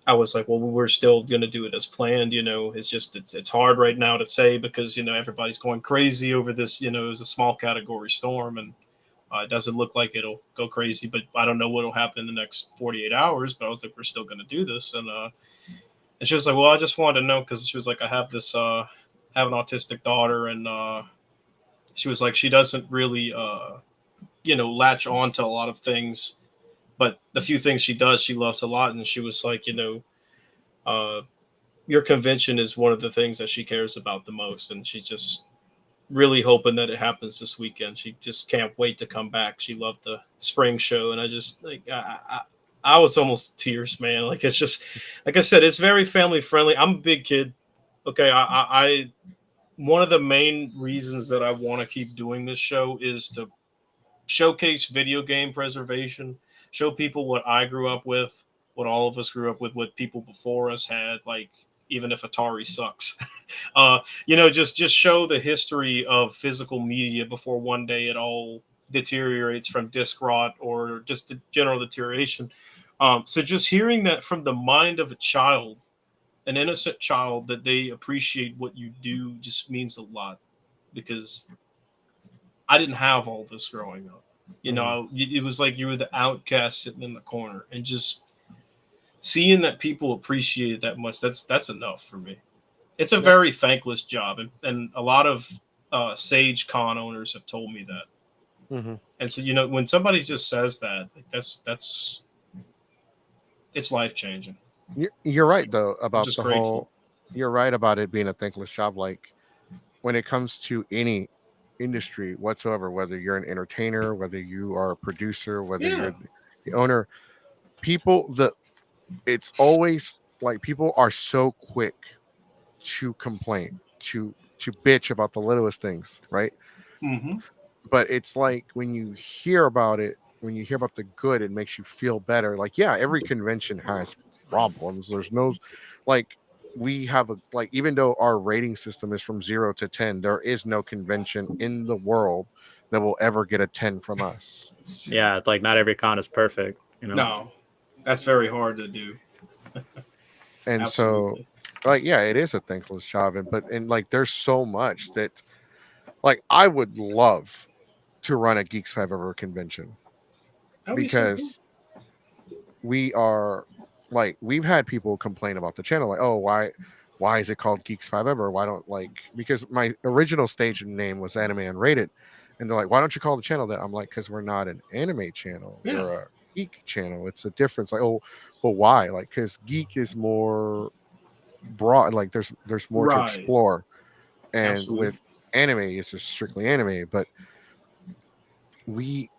I was like, "Well, we're still gonna do it as planned. It's just it's hard right now to say because everybody's going crazy over this. It was a small category storm, and it doesn't look like it'll go crazy. But I don't know what'll happen in the next 48 hours. But I was like, we're still gonna do this, and she was like, "Well, I just wanted to know because she was like, I have this have an autistic daughter, and she was like, she doesn't really latch on to a lot of things, but the few things she does, she loves a lot." And she was like, uh, your convention is one of the things that she cares about the most, and she's just really hoping that it happens this weekend. She just can't wait to come back. She loved the spring show, and I just like I was almost tears, man. Like it's just like I said, it's very family friendly. I'm a big kid. Okay, I one of the main reasons that I want to keep doing this show is to showcase video game preservation, show people what I grew up with, what all of us grew up with, what people before us had, like even if Atari sucks. Just show the history of physical media before one day it all deteriorates from disc rot or just general deterioration. So just hearing that from the mind of a child, an innocent child, that they appreciate what you do just means a lot because I didn't have all this growing up. It was like you were the outcast sitting in the corner, and just seeing that people appreciate it that much, that's enough for me. It's a Yep. very thankless job, and a lot of Sage Con owners have told me that. Mhm. And so when somebody just says that, like, that's it's life changing. You're right though I'm about just the grateful. whole. You're right about it being a thankless job. Like when it comes to any industry whatsoever, whether you're an entertainer, whether you are a producer, whether Yeah. you're the owner, people it's always like people are so quick to complain, to bitch about the littlest things, right? Mm-hmm. But it's like when you hear about it, when you hear about the good, it makes you feel better. Like, yeah, every convention has problems. There's no, like, we have a, like, even though our rating system is from 0 to 10, there is no convention in the world that will ever get a 10 from us. Yeah, it's like not every con is perfect, you know. No, that's very hard to do. And so, Absolutely. like, yeah, it is a thankless job. And like, there's so much that, like, I would love to run a Geeks 5 Ever convention That would be so cool. because we are, like, we've had people complain about the channel, like, oh, why is it called Geeks 5 Ever? Why don't, like, because my original stage name was Anime Unrated, and they're like, why don't you call the channel that? I'm like, because we're not an anime channel, Yeah. we're a geek channel. It's a difference. Like, oh, well, why? Like, because geek is more broad, like there's more to Right. explore, and Absolutely. with anime it's just strictly anime. But we,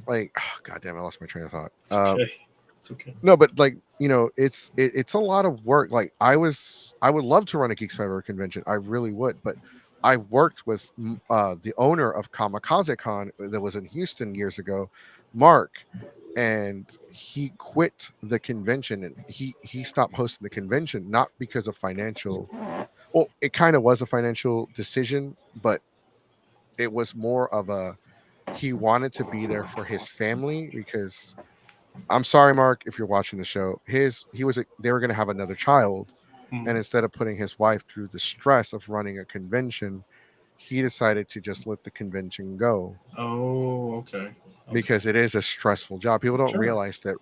like, oh, god damn, I lost my train of thought. It's okay. It's okay. No, but, like, it's a lot of work. Like, I would love to run a Geeks Fiber convention, I really would, but I worked with the owner of Kamikaze Con that was in Houston years ago, Mark, and he quit the convention, and he stopped hosting the convention, not because of financial, well, it kind of was a financial decision, but it was more of a, he wanted to be there for his family. Because I'm sorry, Mark, if you're watching the show, they were going to have another child, and Mhm. instead of putting his wife through the stress of running a convention, he decided to just let the convention go, Oh, okay. because it is a stressful job. People don't Sure. realize that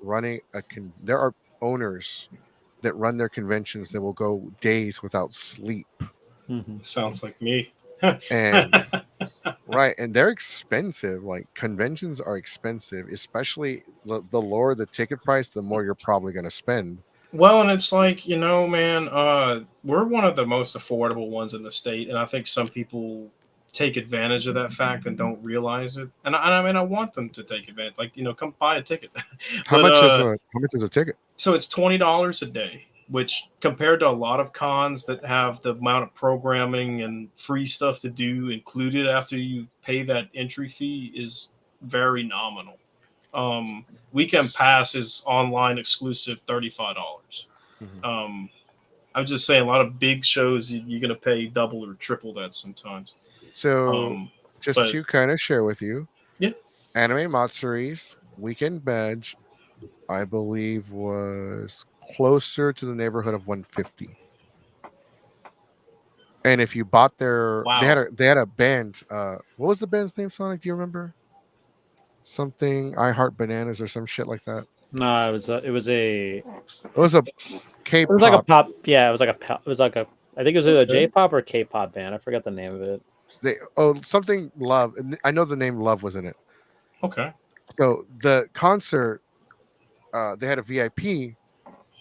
there are owners that run their conventions that will go days without sleep. Sounds like me. And right, and they're expensive. Like, conventions are expensive, especially the lower the ticket price, the more you're probably going to spend. Well, and it's like, man, we're one of the most affordable ones in the state, and I think some people take advantage of that fact and don't realize it. And I mean, I want them to take advantage, like, come buy a ticket. How But much is a ticket? so it's $20 a day, which compared to a lot of cons that have the amount of programming and free stuff to do included after you pay that entry fee, is very nominal. Weekend pass is online exclusive, $35. Mhm. I'm just saying, a lot of big shows you're gonna pay double or triple that sometimes. So, just But to kind of share with you, yeah, Anime Matsuri's weekend badge, I believe, was closer to the neighborhood of 150. And if you bought wow. they had a band. What was the band's name, Sonic? Do you remember? Something I Heart Bananas or some shit like that. No, it was It was a like a K-pop. pop. Yeah, it was like a. I think it was either a Okay. J-pop or a K-pop band. I forgot the name of it. Something Love. And I know the name Love was in it. Okay. So the concert, they had a VIP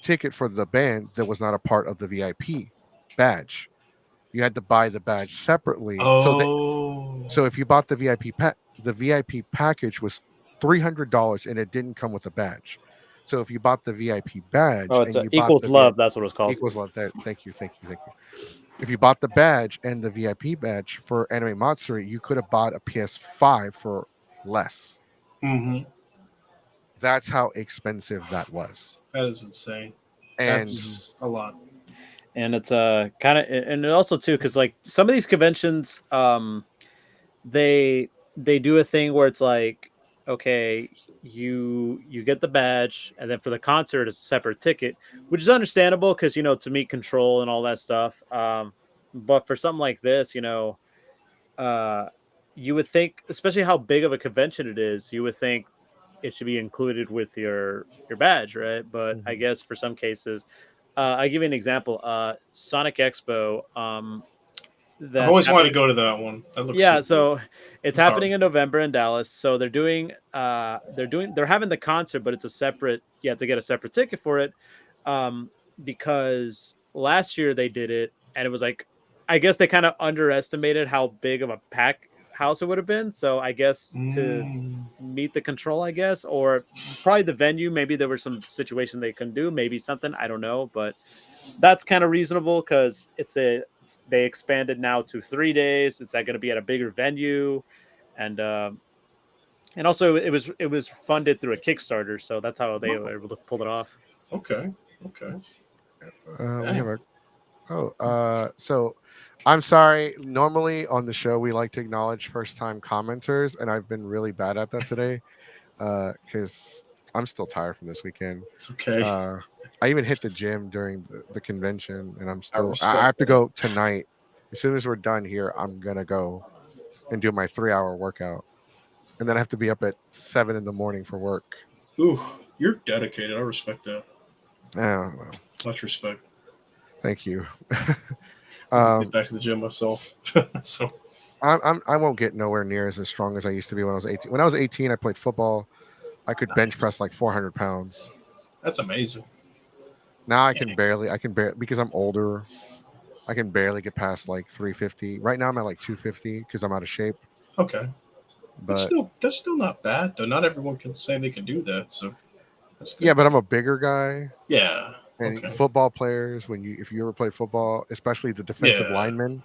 ticket for the band that was not a part of the VIP badge. You had to buy the badge separately. Oh. So if you bought the the VIP package was $300, and it didn't come with a badge. So if you bought the VIP badge Oh, it's and you bought Equals the Love. That's what it's called. Equals Love, there, thank you. If you bought the badge and the VIP badge for Anime Matsuri, you could have bought a PS5 for less. Mm-hmm. That's how expensive that was. That is insane. And That's a lot. And it's kind of, and also too, because like some of these conventions, they do a thing where it's like, okay, you get the badge, and then for the concert it's a separate ticket, which is understandable because to meet control and all that stuff. But for something like this, you would think, especially how big of a convention it is, you would think it should be included with your badge, right? But I guess for some cases, I give you an example. Sonic Expo. I've That's always wanted to happening. go to that one. That looks Yeah, so so it's I'm happening sorry. in November in Dallas. So they're having the concert, but it's a separate. You have to get a separate ticket for it, because last year they did it, and it was like, I guess they kind of underestimated how house it would have been. So I guess to meet the control, I guess, or probably the venue. Maybe there were some situation they couldn't do. Maybe something, I don't know, but that's kind of reasonable because they expanded now to 3 days. It's going to be at a bigger venue, and also it was funded through a Kickstarter, so that's how they were able to pull it off. Okay. We have a so I'm sorry. Normally on the show we like to acknowledge first time commenters, and I've been really bad at that today because I'm still tired from this weekend. It's okay. I even hit the gym during the convention, and I'm still. respect I have to that. go tonight. As soon as we're done here, I'm gonna go and do my 3-hour workout, and then I have to be up at 7 in the morning for work. Ooh, you're dedicated. I respect that. Well, Much respect. thank you. Get back to the gym myself. So I won't get nowhere near as strong as I used to be when I was 18. When I was 18, I played football. I could bench press like 400 pounds. that's amazing. Now I can barely because I'm older. I can barely get past like 350. Right now I'm at like 250 because I'm out of shape. Okay. But That's still not bad though. Not everyone can say they can do that. So that's good. yeah, but I'm a bigger guy. Yeah. And Okay. football players, if you ever play football, especially the defensive Yeah. linemen,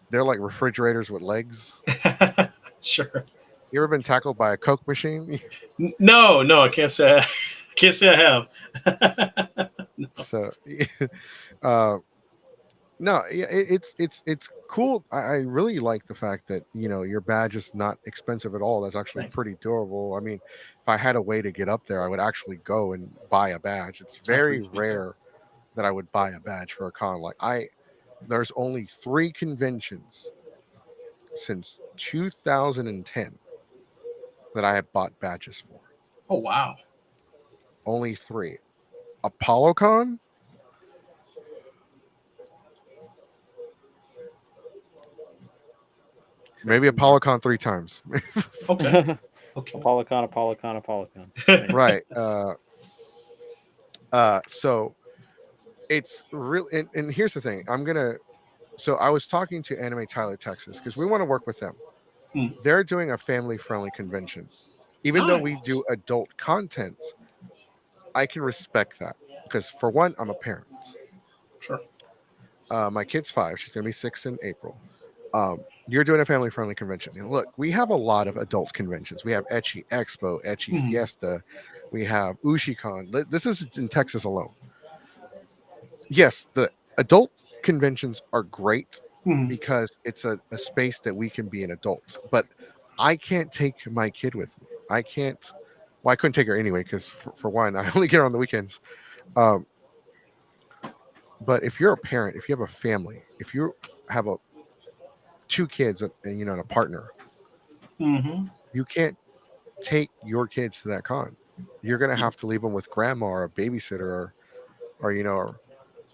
they're like refrigerators with legs. Sure. You ever been tackled by a Coke machine? No, I can't say. Can't say I have. So, no, yeah, it's cool. I really like the fact that your badge is not expensive at all. That's actually Right. pretty durable. I mean, if I had a way to get up there, I would actually go and buy a badge. It's very appreciate that. rare that I would buy a badge for a con. There's only 3 conventions since 2010 that I have bought badges for. Oh wow. Only 3. ApolloCon, maybe ApolloCon 3 times. Okay. Okay. Apollocon. Right. So it's real. And here's the thing. So I was talking to Anime Tyler, Texas, because we want to work with them. Hmm. They're doing a family-friendly convention. Even though we Nice. do adult content, I can respect that because, for one, I'm a parent. Sure. My kid's 5. She's going to be 6 in April. You're doing a family-friendly convention. And look, we have a lot of adult conventions. We have Ecchi Expo, Ecchi Fiesta. We have UshiCon. This is in Texas alone. Yes, the adult conventions are great because it's a space that we can be an adult. But I can't take my kid with me. I can't. Well, I couldn't take her anyway because, for one, I only get her on the weekends. But if you're a parent, if you have a family, if you have 2 kids and and a partner, you can't take your kids to that con. You're gonna have to leave them with grandma or a babysitter or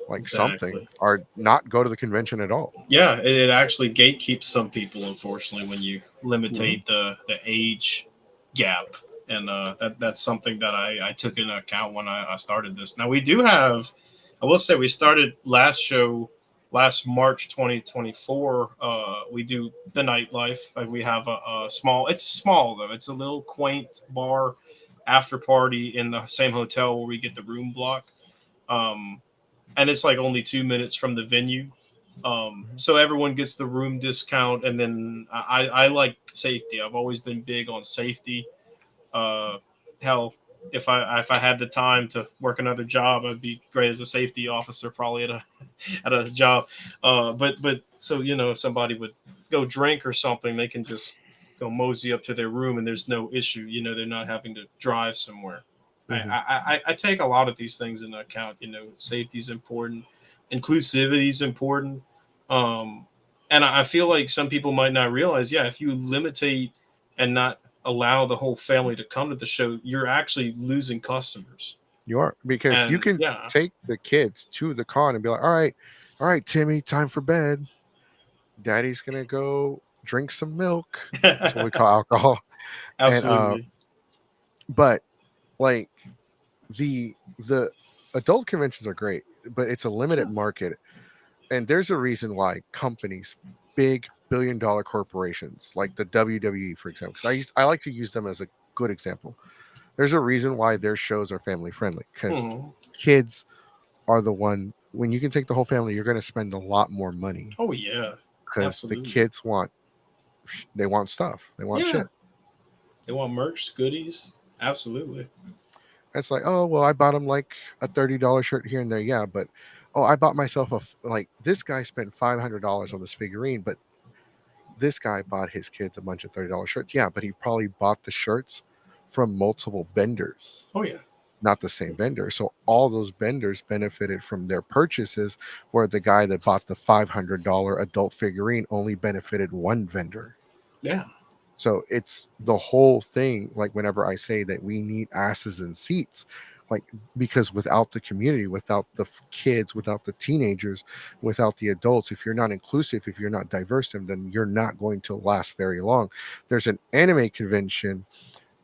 like something, or not go to the convention at all. Yeah, it actually gatekeeps some people, unfortunately, when you limitate the age gap, and that's something that I took into account when I started this. Now we do have, I will say, we started last March 2024. We do the nightlife. We have a small. It's small though. It's a little quaint bar after party in the same hotel where we get the room block. And it's like only 2 minutes from the venue. So everyone gets the room discount, and then I like safety. I've always been big on safety. Hell, if I had the time to work another job, I'd be great as a safety officer, probably at a job. But so if somebody would go drink or something, they can just go mosey up to their room, and there's no issue. They're not having to drive somewhere. I take a lot of these things into account. Safety is important, inclusivity is important, and I feel like some people might not realize. Yeah, if you limitate and not allow the whole family to come to the show, you're actually losing customers. You are, because you can take the kids to the con and be like, all right, Timmy, time for bed. Daddy's gonna go drink some milk. That's what we call alcohol. Absolutely. But like the adult conventions are great, but it's a limited market, and there's a reason why companies, big billion-dollar corporations like the WWE, for example. 'Cause I like to use them as a good example. There's a reason why their shows are family friendly, because Mhm. kids are the one. When you can take the whole family, you're going to spend a lot more money Oh yeah, because the absolutely. kids they want stuff, they want Yeah, shit. they want merch, goodies. Absolutely. It's like, oh well, I bought him like a $30 shirt here and there, yeah, but oh, I bought myself like this guy spent $500 on this figurine, but this guy bought his kids a bunch of $30 shirts, yeah, but he probably bought the shirts from multiple vendors, Oh yeah. not the same vendor. So all those vendors benefited from their purchases, where the guy that bought the $500 adult figurine only benefited one vendor. Yeah. So it's the whole thing. Like whenever I say that we need asses in seats, like because without the community, without the kids, without the teenagers, without the adults, if you're not inclusive, if you're not diverse, then you're not going to last very long. There's an anime convention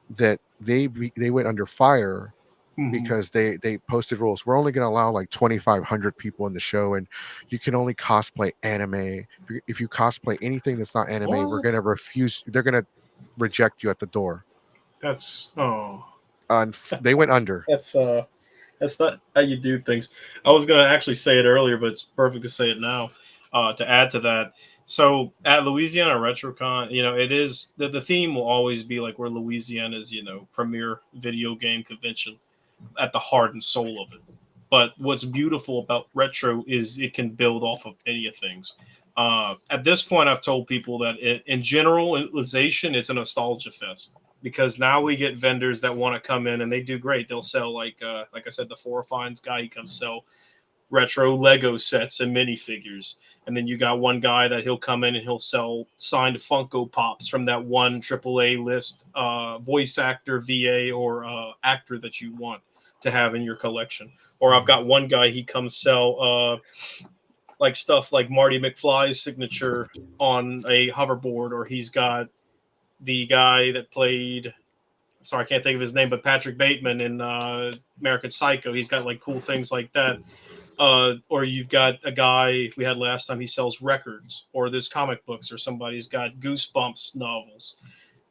that they went under fire Mhm. because they posted rules. We're only going to allow like 2,500 people in the show, and you can only cosplay anime. If you cosplay anything that's not anime, we're What? going to refuse. They're going to reject you at the door. That's They went under. that's not how you do things. I was gonna actually say it earlier, but it's perfect to say it now. To add to that, so at Louisiana RetroCon, it is the theme will always be like where Louisiana's premier video game convention at the heart and soul of it. But what's beautiful about retro is it can build off of any of things. At this point, I've told people that in generalization, it's a nostalgia fest because now we get vendors that want to come in and they do great. They'll sell like I said, the Four Finds guy, he comes sell retro Lego sets and minifigures. And then you got one guy that he'll come in and he'll sell signed Funko Pops from that one AAA list voice actor, VA, or actor that you want to have in your collection. Or I've got one guy, he comes sell like stuff like Marty McFly's signature on a hoverboard, or he's got the guy that played, sorry, I can't think of his name, but Patrick Bateman in American Psycho. He's got like cool things like that. Or you've got a guy we had last time, he sells records, or there's comic books, or somebody's got Goosebumps novels.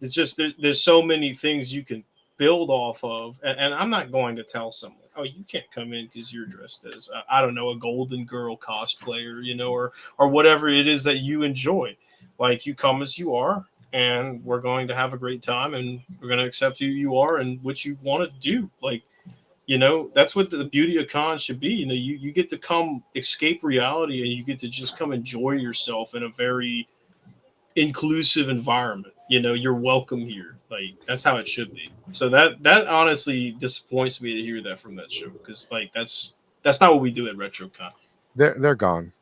It's just there's so many things you can build off of, and I'm not going to tell someone, oh, you can't come in because you're dressed as I don't know, a Golden Girl cosplayer, or whatever it is that you enjoy. Like, you come as you are, and we're going to have a great time, and we're going to accept who you are and what you want to do. Like, that's what the beauty of cons should be. You get to come escape reality, and you get to just come enjoy yourself in a very inclusive environment. You're welcome here. Like, that's how it should be. So that honestly disappoints me to hear that from that show, because like that's not what we do at RetroCon. They're gone.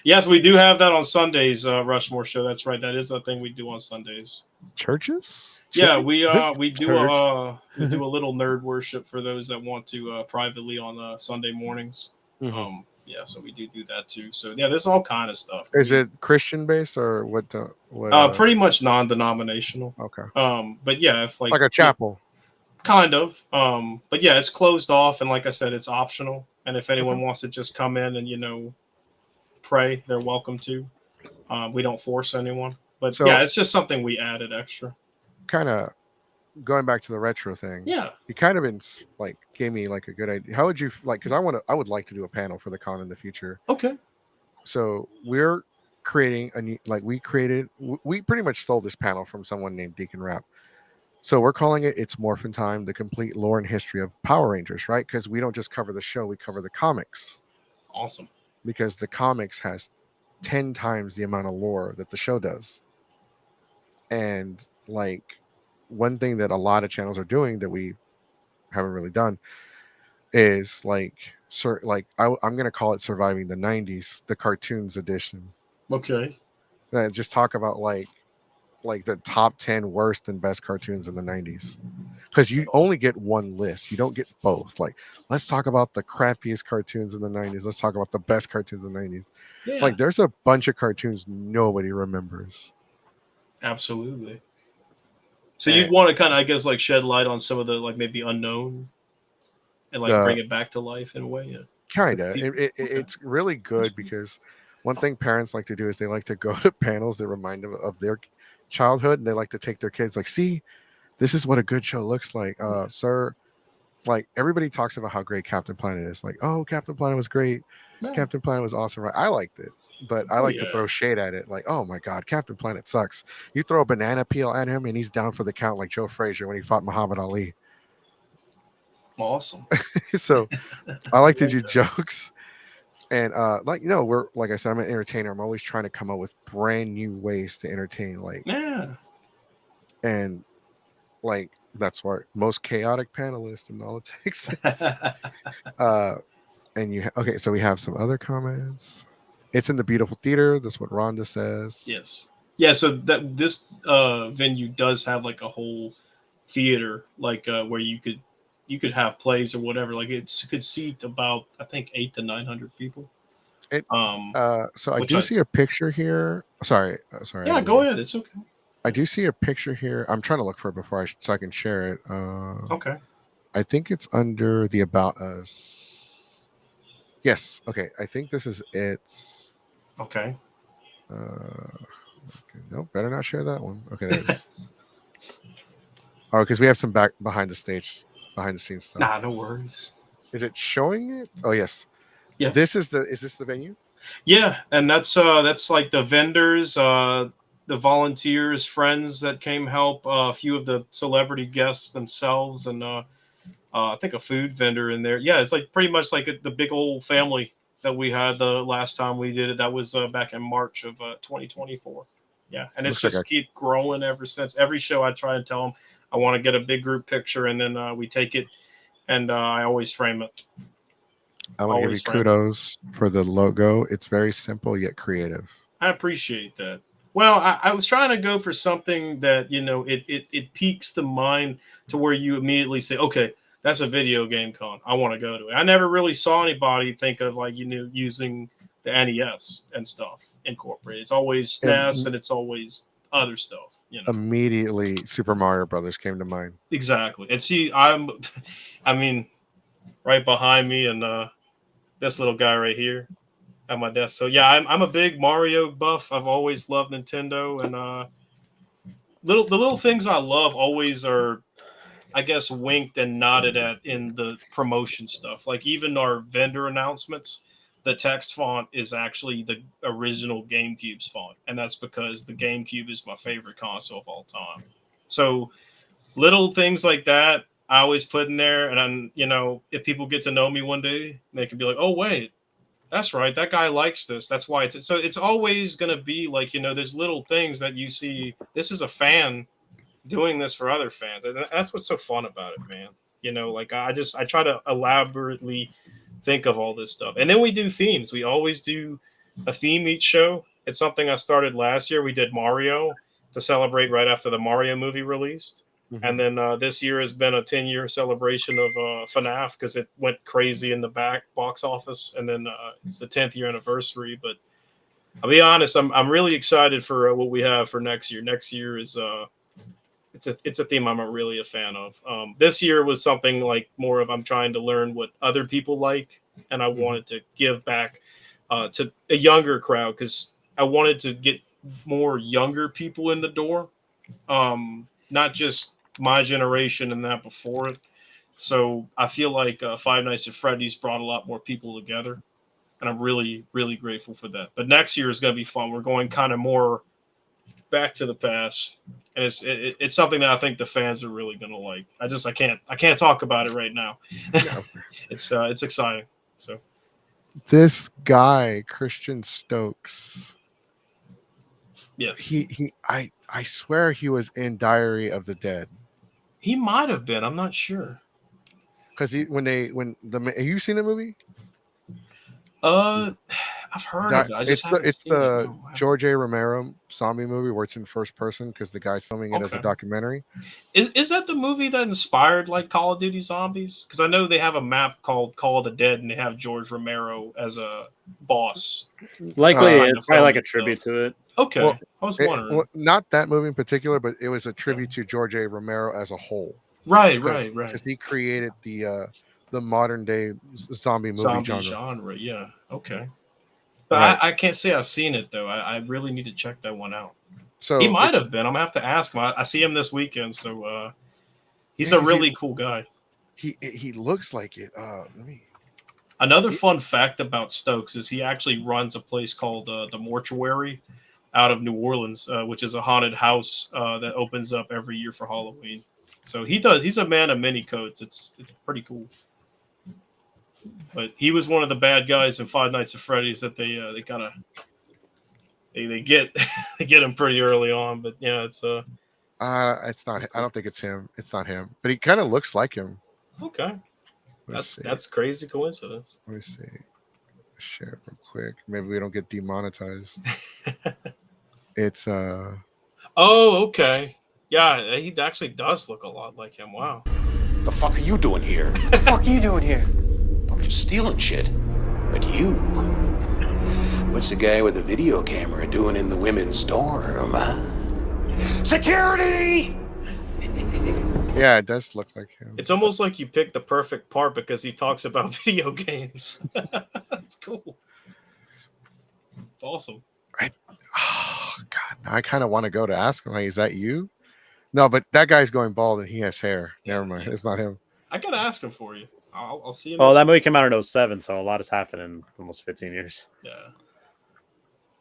Yes, we do have that on Sundays, Rushmore show. That's right. That is a thing we do on Sundays. Churches? Yeah, we do Church. we do a little nerd worship for those that want to privately on Sunday mornings. Mhm. Yeah, so we do that too. So yeah, there's all kind of stuff. Is it Christian based or what? Pretty much non-denominational. Okay, But yeah, if like a chapel. kind of. But yeah, it's closed off, and like I said, it's optional. And if anyone wants to just come in and pray, they're welcome to. We don't force anyone. But So- yeah, it's just something we added extra. Kind of going back to the retro thing. Yeah. You kind of been like gave me like a good idea. How would you like? Because I would like to do a panel for the con in the future. Okay. So we're creating a new, like we pretty much stole this panel from someone named Deacon Rap. So we're calling it It's Morphin Time, the complete lore and history of Power Rangers, right? Because we don't just cover the show, we cover the comics. Awesome. Because the comics has 10 times the amount of lore that the show does. And like one thing that a lot of channels are doing that we haven't really done is like I'm gonna call it Surviving the 90s, the cartoons edition. Okay. And just talk about like the top 10 worst and best cartoons in the 90s, because you only get one list, you don't get both. Like, let's talk about the crappiest cartoons in the 90s, let's talk about the best cartoons in the 90s. Yeah. Like, there's a bunch of cartoons nobody remembers. Absolutely. So you'd want to kind of, I guess, like shed light on some of the like maybe unknown, and like bring it back to life in a way. Yeah. Kind of. It's really good because one thing parents like to do is they like to go to panels that remind them of their childhood, and they like to take their kids, like, see, this is what a good show looks like, sir. Like, everybody talks about how great Captain Planet is. Like, oh, Captain Planet was great. Yeah. Captain Planet was awesome, right? I liked it, but I Oh, like to yeah. throw shade at it. Like, oh my God, Captain Planet sucks. You throw a banana peel at him, and he's down for the count, like Joe Frazier when he fought Muhammad Ali. Awesome. So I like to do jokes, and like, you know, we're, like I said, I'm an entertainer. I'm always trying to come up with brand new ways to entertain. Like, Yeah. and like, that's why most chaotic panelist in all it takes. And you okay, so we have some other comments. It's in the beautiful theater. That's what Rhonda says. Yes. Yeah. So that this venue does have like a whole theater, like where you could have plays or whatever. Like it could seat about, I think, 800 to 900 people. It, so I which do see a picture here. Sorry. Sorry. Yeah, go ahead. It's okay. I do see a picture here. I'm trying to look for it before so I can share it. Okay. I think it's under the About Us. Yes. Okay. I think this is it. Okay. Okay. No, better not share that one. Okay. There it is. Oh, because we have some behind the scenes stuff. Nah, no worries. Is it showing it? Oh, yes. Yeah. Is this the venue? Yeah, and that's like the vendors, the volunteers, friends that came help, a few of the celebrity guests themselves, and I think a food vendor in there. Yeah, it's like pretty much like the big old family that we had the last time we did it. That was back in March of 2024. Yeah, and it's Looks just keep growing ever since. Every show I try and tell them I want to get a big group picture, and then we take it, and I always frame it. I want to give you kudos for the logo. It's very simple yet creative. I appreciate that. Well, I was trying to go for something that, you know, it piques the mind to where you immediately say, okay, that's a video game con. I want to go to it. I never really saw anybody think of, like, you know, using the NES and stuff incorporated. It's always SNES and it's always other stuff, you know. Immediately Super Mario Brothers came to mind. Exactly. And see, I mean, right behind me and this little guy right here at my desk. So yeah, I'm a big Mario buff. I've always loved Nintendo, and the little things I love always are, I guess, winked and nodded at in the promotion stuff. Like even our vendor announcements, the text font is actually the original GameCube's font, and that's because the GameCube is my favorite console of all time. So little things like that I always put in there, and I'm, you know, if people get to know me one day, they can be like, "Oh wait, that's right, that guy likes this. That's why it's." So it's always going to be like, you know, there's little things that you see. This is a fan doing this for other fans, and that's what's so fun about it, man. You know, like I try to elaborately think of all this stuff, and then we do themes. We always do a theme each show. It's something I started last year. We did Mario to celebrate right after the Mario movie released. Mm-hmm. And then this year has been a 10-year celebration of FNAF because it went crazy in the box office. And then it's the 10th year anniversary. But I'll be honest, I'm really excited for what we have for next year. Next year is it's a theme I'm really a fan of. This year was something like more of I'm trying to learn what other people like, and I wanted to give back to a younger crowd because I wanted to get more younger people in the door, not just my generation and that before it. So I feel like Five Nights at Freddy's brought a lot more people together, and I'm really, really grateful for that. But next year is going to be fun. We're going kind of more back to the past, and it's something that I think the fans are really going to like. I can't talk about it right now. It's exciting. So this guy Christian Stokes, yes, I swear he was in Diary of the Dead. He might have been. I'm not sure. Because have you seen the movie? I've heard of it. I just it's the George A. Romero zombie movie where it's in first person because the guy's filming it as a documentary. Is that the movie that inspired like Call of Duty Zombies? Because I know they have a map called Call of the Dead and they have George Romero as a boss. Likely, it's probably like a tribute to it. Okay, well, I was wondering. Not that movie in particular, but it was a tribute to George A. Romero as a whole. Right. Because he created the modern day zombie movie genre. Yeah. Okay. But Right. I can't say I've seen it though. I really need to check that one out. So He might have been. I'm gonna have to ask him. I see him this weekend, so he's Yeah, a really cool guy. he looks like it. Let me. Another fun fact about Stokes is he actually runs a place called the Mortuary out of New Orleans, which is a haunted house that opens up every year for Halloween. So he's a man of many coats. It's pretty cool. But he was one of the bad guys in Five Nights at Freddy's that they kind of they get they get him pretty early on. But yeah, it's It's not. That's I don't think it's him. It's not him. But he kind of looks like him. okay. Let's see. That's crazy coincidence. Let me see. Share it real quick. Maybe we don't get demonetized. It's Oh, okay. Yeah, he actually does look a lot like him. Wow. The fuck are you doing here? What the fuck are you doing here? I'm just stealing shit. But you, what's the guy with the video camera doing in the women's dorm, huh? Security! yeah, it does look like him. It's almost like you picked the perfect part because he talks about video games. That's cool. It's awesome. Oh God, I kind of want to go to ask him. Like, is that you? No, but that guy's going bald and he has hair. Never mind, it's not him. I gotta ask him for you. I'll see him. Oh, this that week. movie came out in 07, so a lot has happened in almost 15 years. Yeah,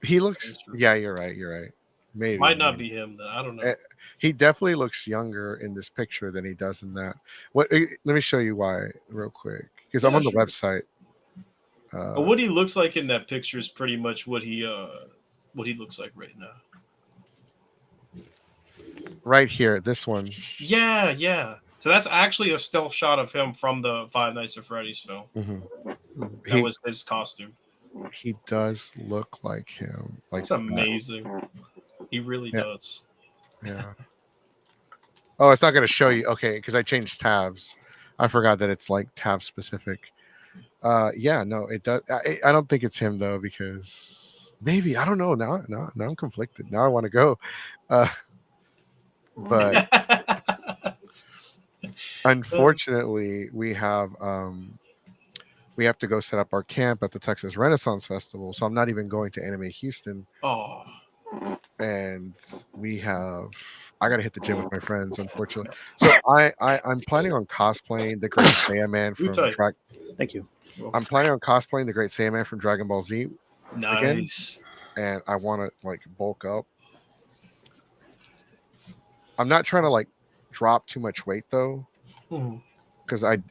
He looks. That's true. Yeah, you're right. You're right. Maybe might not be him. Then I don't know. He definitely looks younger in this picture than he does in that. What? Let me show you why real quick because I'm Yeah, on the sure. website. But what he looks like in that picture is pretty much what he looks like right now. Right here, this one. Yeah, yeah. So that's actually a stealth shot of him from the Five Nights at Freddy's film. That was his costume. He does look like him. Like It's amazing. He really does. Yeah. Oh, it's not going to show you. Okay, because I changed tabs. I forgot that it's like tab specific. Yeah, no, it does. I don't think it's him though, because maybe I don't know. Now I'm conflicted. Now I want to go, but unfortunately, we have to go set up our camp at the Texas Renaissance Festival. So I'm not even going to Anime Houston. Oh, And I gotta hit the gym with my friends, unfortunately. So I'm planning on cosplaying the Great Saiyaman from Thank you. I'm planning on cosplaying the Great Saiyaman from Dragon Ball Z. nice. And I want to like bulk up. I'm not trying to like drop too much weight though, because I'm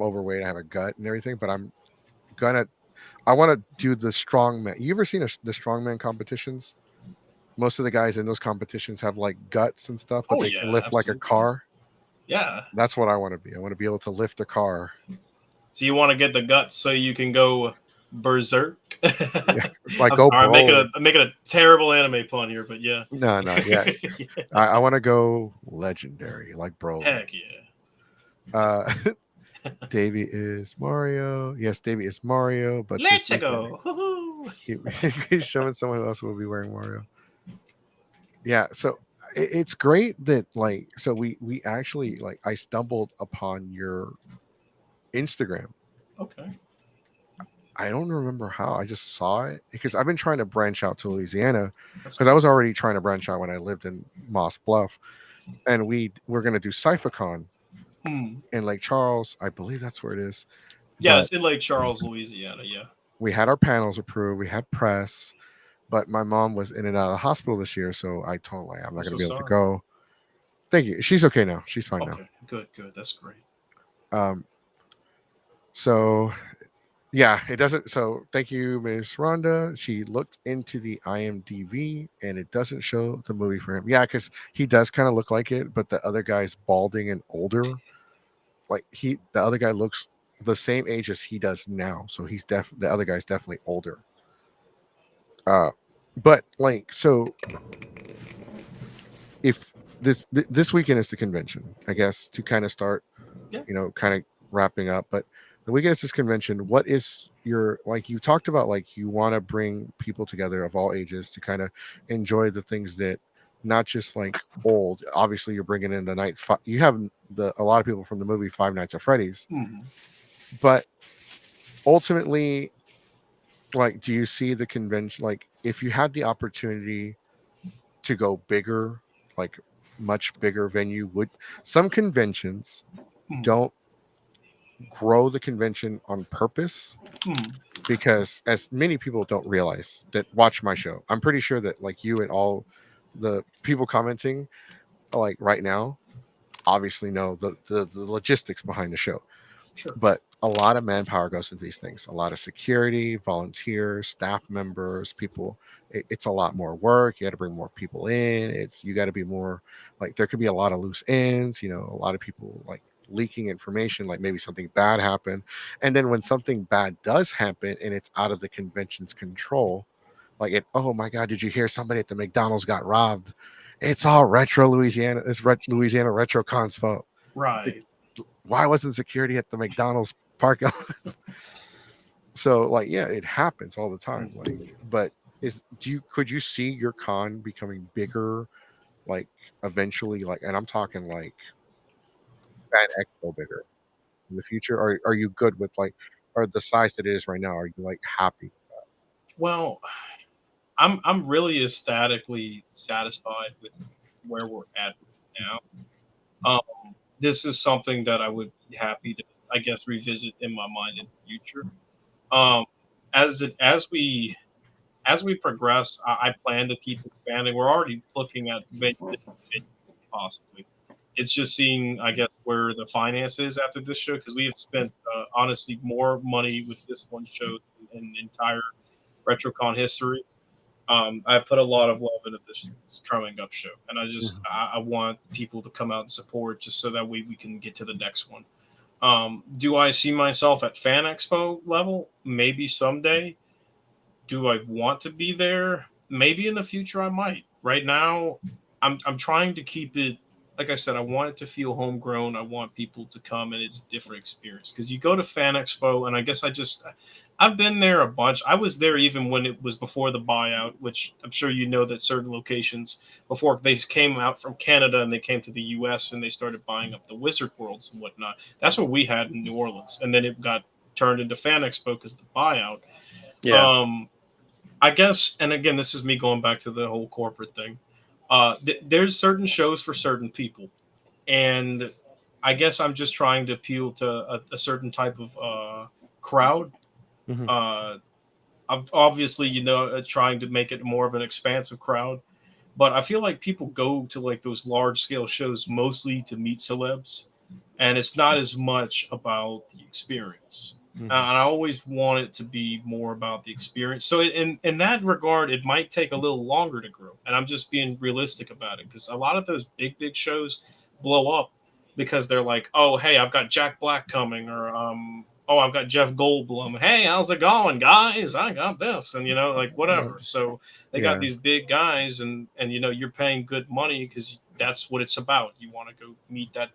overweight. I have a gut and everything, but I want to do the strongman. You ever seen the strongman competitions? Most of the guys in those competitions have like guts and stuff, but they can lift like a car. Yeah. That's what I want to be. I want to be able to lift a car. So you want to get the guts so you can go berserk? Like I'm making a terrible anime pun here, but yeah. No, yeah. I want to go legendary, like bro. Heck yeah. Davey is Mario. Yes, Davey is Mario. But Let's go. He's showing someone else will be wearing Mario. Yeah, so it's great that we actually I stumbled upon your Instagram. Okay. I don't remember how. I just saw it because I've been trying to branch out to Louisiana because I was already trying to branch out when I lived in Moss Bluff, and we're gonna do Cyphacon in Lake Charles. I believe that's where it is. Yeah, it's in Lake Charles, Louisiana. Yeah. We had our panels approved. We had press, but my mom was in and out of the hospital this year, so I told her I'm not gonna be able to go. Thank you. She's okay now. She's fine now. Good. That's great. So yeah, it doesn't. So thank you, Ms. Rhonda. She looked into the IMDb and it doesn't show the movie for him. Yeah, because he does kind of look like it, but the other guy's balding and older. Like the other guy looks the same age as he does now. So the other guy's definitely older. But so if this weekend is the convention, I guess, to kind of start, kind of wrapping up, but the weekend is this convention. What is your, you talked about, you want to bring people together of all ages to kind of enjoy the things that not just old. Obviously, you're bringing in you have a lot of people from the movie Five Nights at Freddy's, but ultimately, like, do you see the convention? Like, if you had the opportunity to go bigger, like much bigger venue, would some conventions Hmm. don't grow the convention on purpose? Hmm. Because as many people don't realize that watch my show, I'm pretty sure that like you and all the people commenting like right now obviously know the logistics behind the show. Sure. But a lot of manpower goes into these things, a lot of security, volunteers, staff members, people. It's a lot more work. You got to bring more people in. You got to be more like, there could be a lot of loose ends, a lot of people like leaking information, like maybe something bad happened. And then when something bad does happen and it's out of the convention's control, like oh my God, did you hear somebody at the McDonald's got robbed? It's all Retro Louisiana. It's Louisiana RetroCon's fault. Right. Why wasn't security at the McDonald's parking lot? So like, yeah, it happens all the time. Like, but could you see your con becoming bigger, like eventually, like, and I'm talking like Fan Expo bigger in the future? Or are you good with like, or the size that it is right now? Are you like happy? Well, I'm really ecstatically satisfied with where we're at now. This is something that I would be happy to, I guess, revisit in my mind in the future. Um, as we progress, I plan to keep expanding. We're already looking at possibly. It's just seeing, I guess, where the finance is after this show, because we have spent honestly more money with this one show in entire RetroCon history. I put a lot of love into this coming up show, and I want people to come out and support, just so that we can get to the next one. Do I see myself at Fan Expo level? Maybe someday. Do I want to be there? Maybe in the future I might. Right now, I'm trying to keep it. Like I said, I want it to feel homegrown. I want people to come, and it's a different experience, because you go to Fan Expo, and I guess I've been there a bunch. I was there even when it was before the buyout, which I'm sure you know that certain locations, before they came out from Canada and they came to the US and they started buying up the Wizard Worlds and whatnot. That's what we had in New Orleans. And then it got turned into Fan Expo because of the buyout. Yeah. I guess, and again, this is me going back to the whole corporate thing. There's certain shows for certain people. And I guess I'm just trying to appeal to a certain type of crowd. Mhm. I'm obviously, trying to make it more of an expansive crowd, but I feel like people go to like those large scale shows mostly to meet celebs, and it's not as much about the experience. Mhm. And I always want it to be more about the experience. So in that regard, it might take a little longer to grow, and I'm just being realistic about it, because a lot of those big shows blow up because they're like, oh hey, I've got Jack Black coming, or oh, I've got Jeff Goldblum. Hey, how's it going, guys? I got this, and like whatever. So they got Yeah. these big guys, and you're paying good money because that's what it's about. You want to go meet that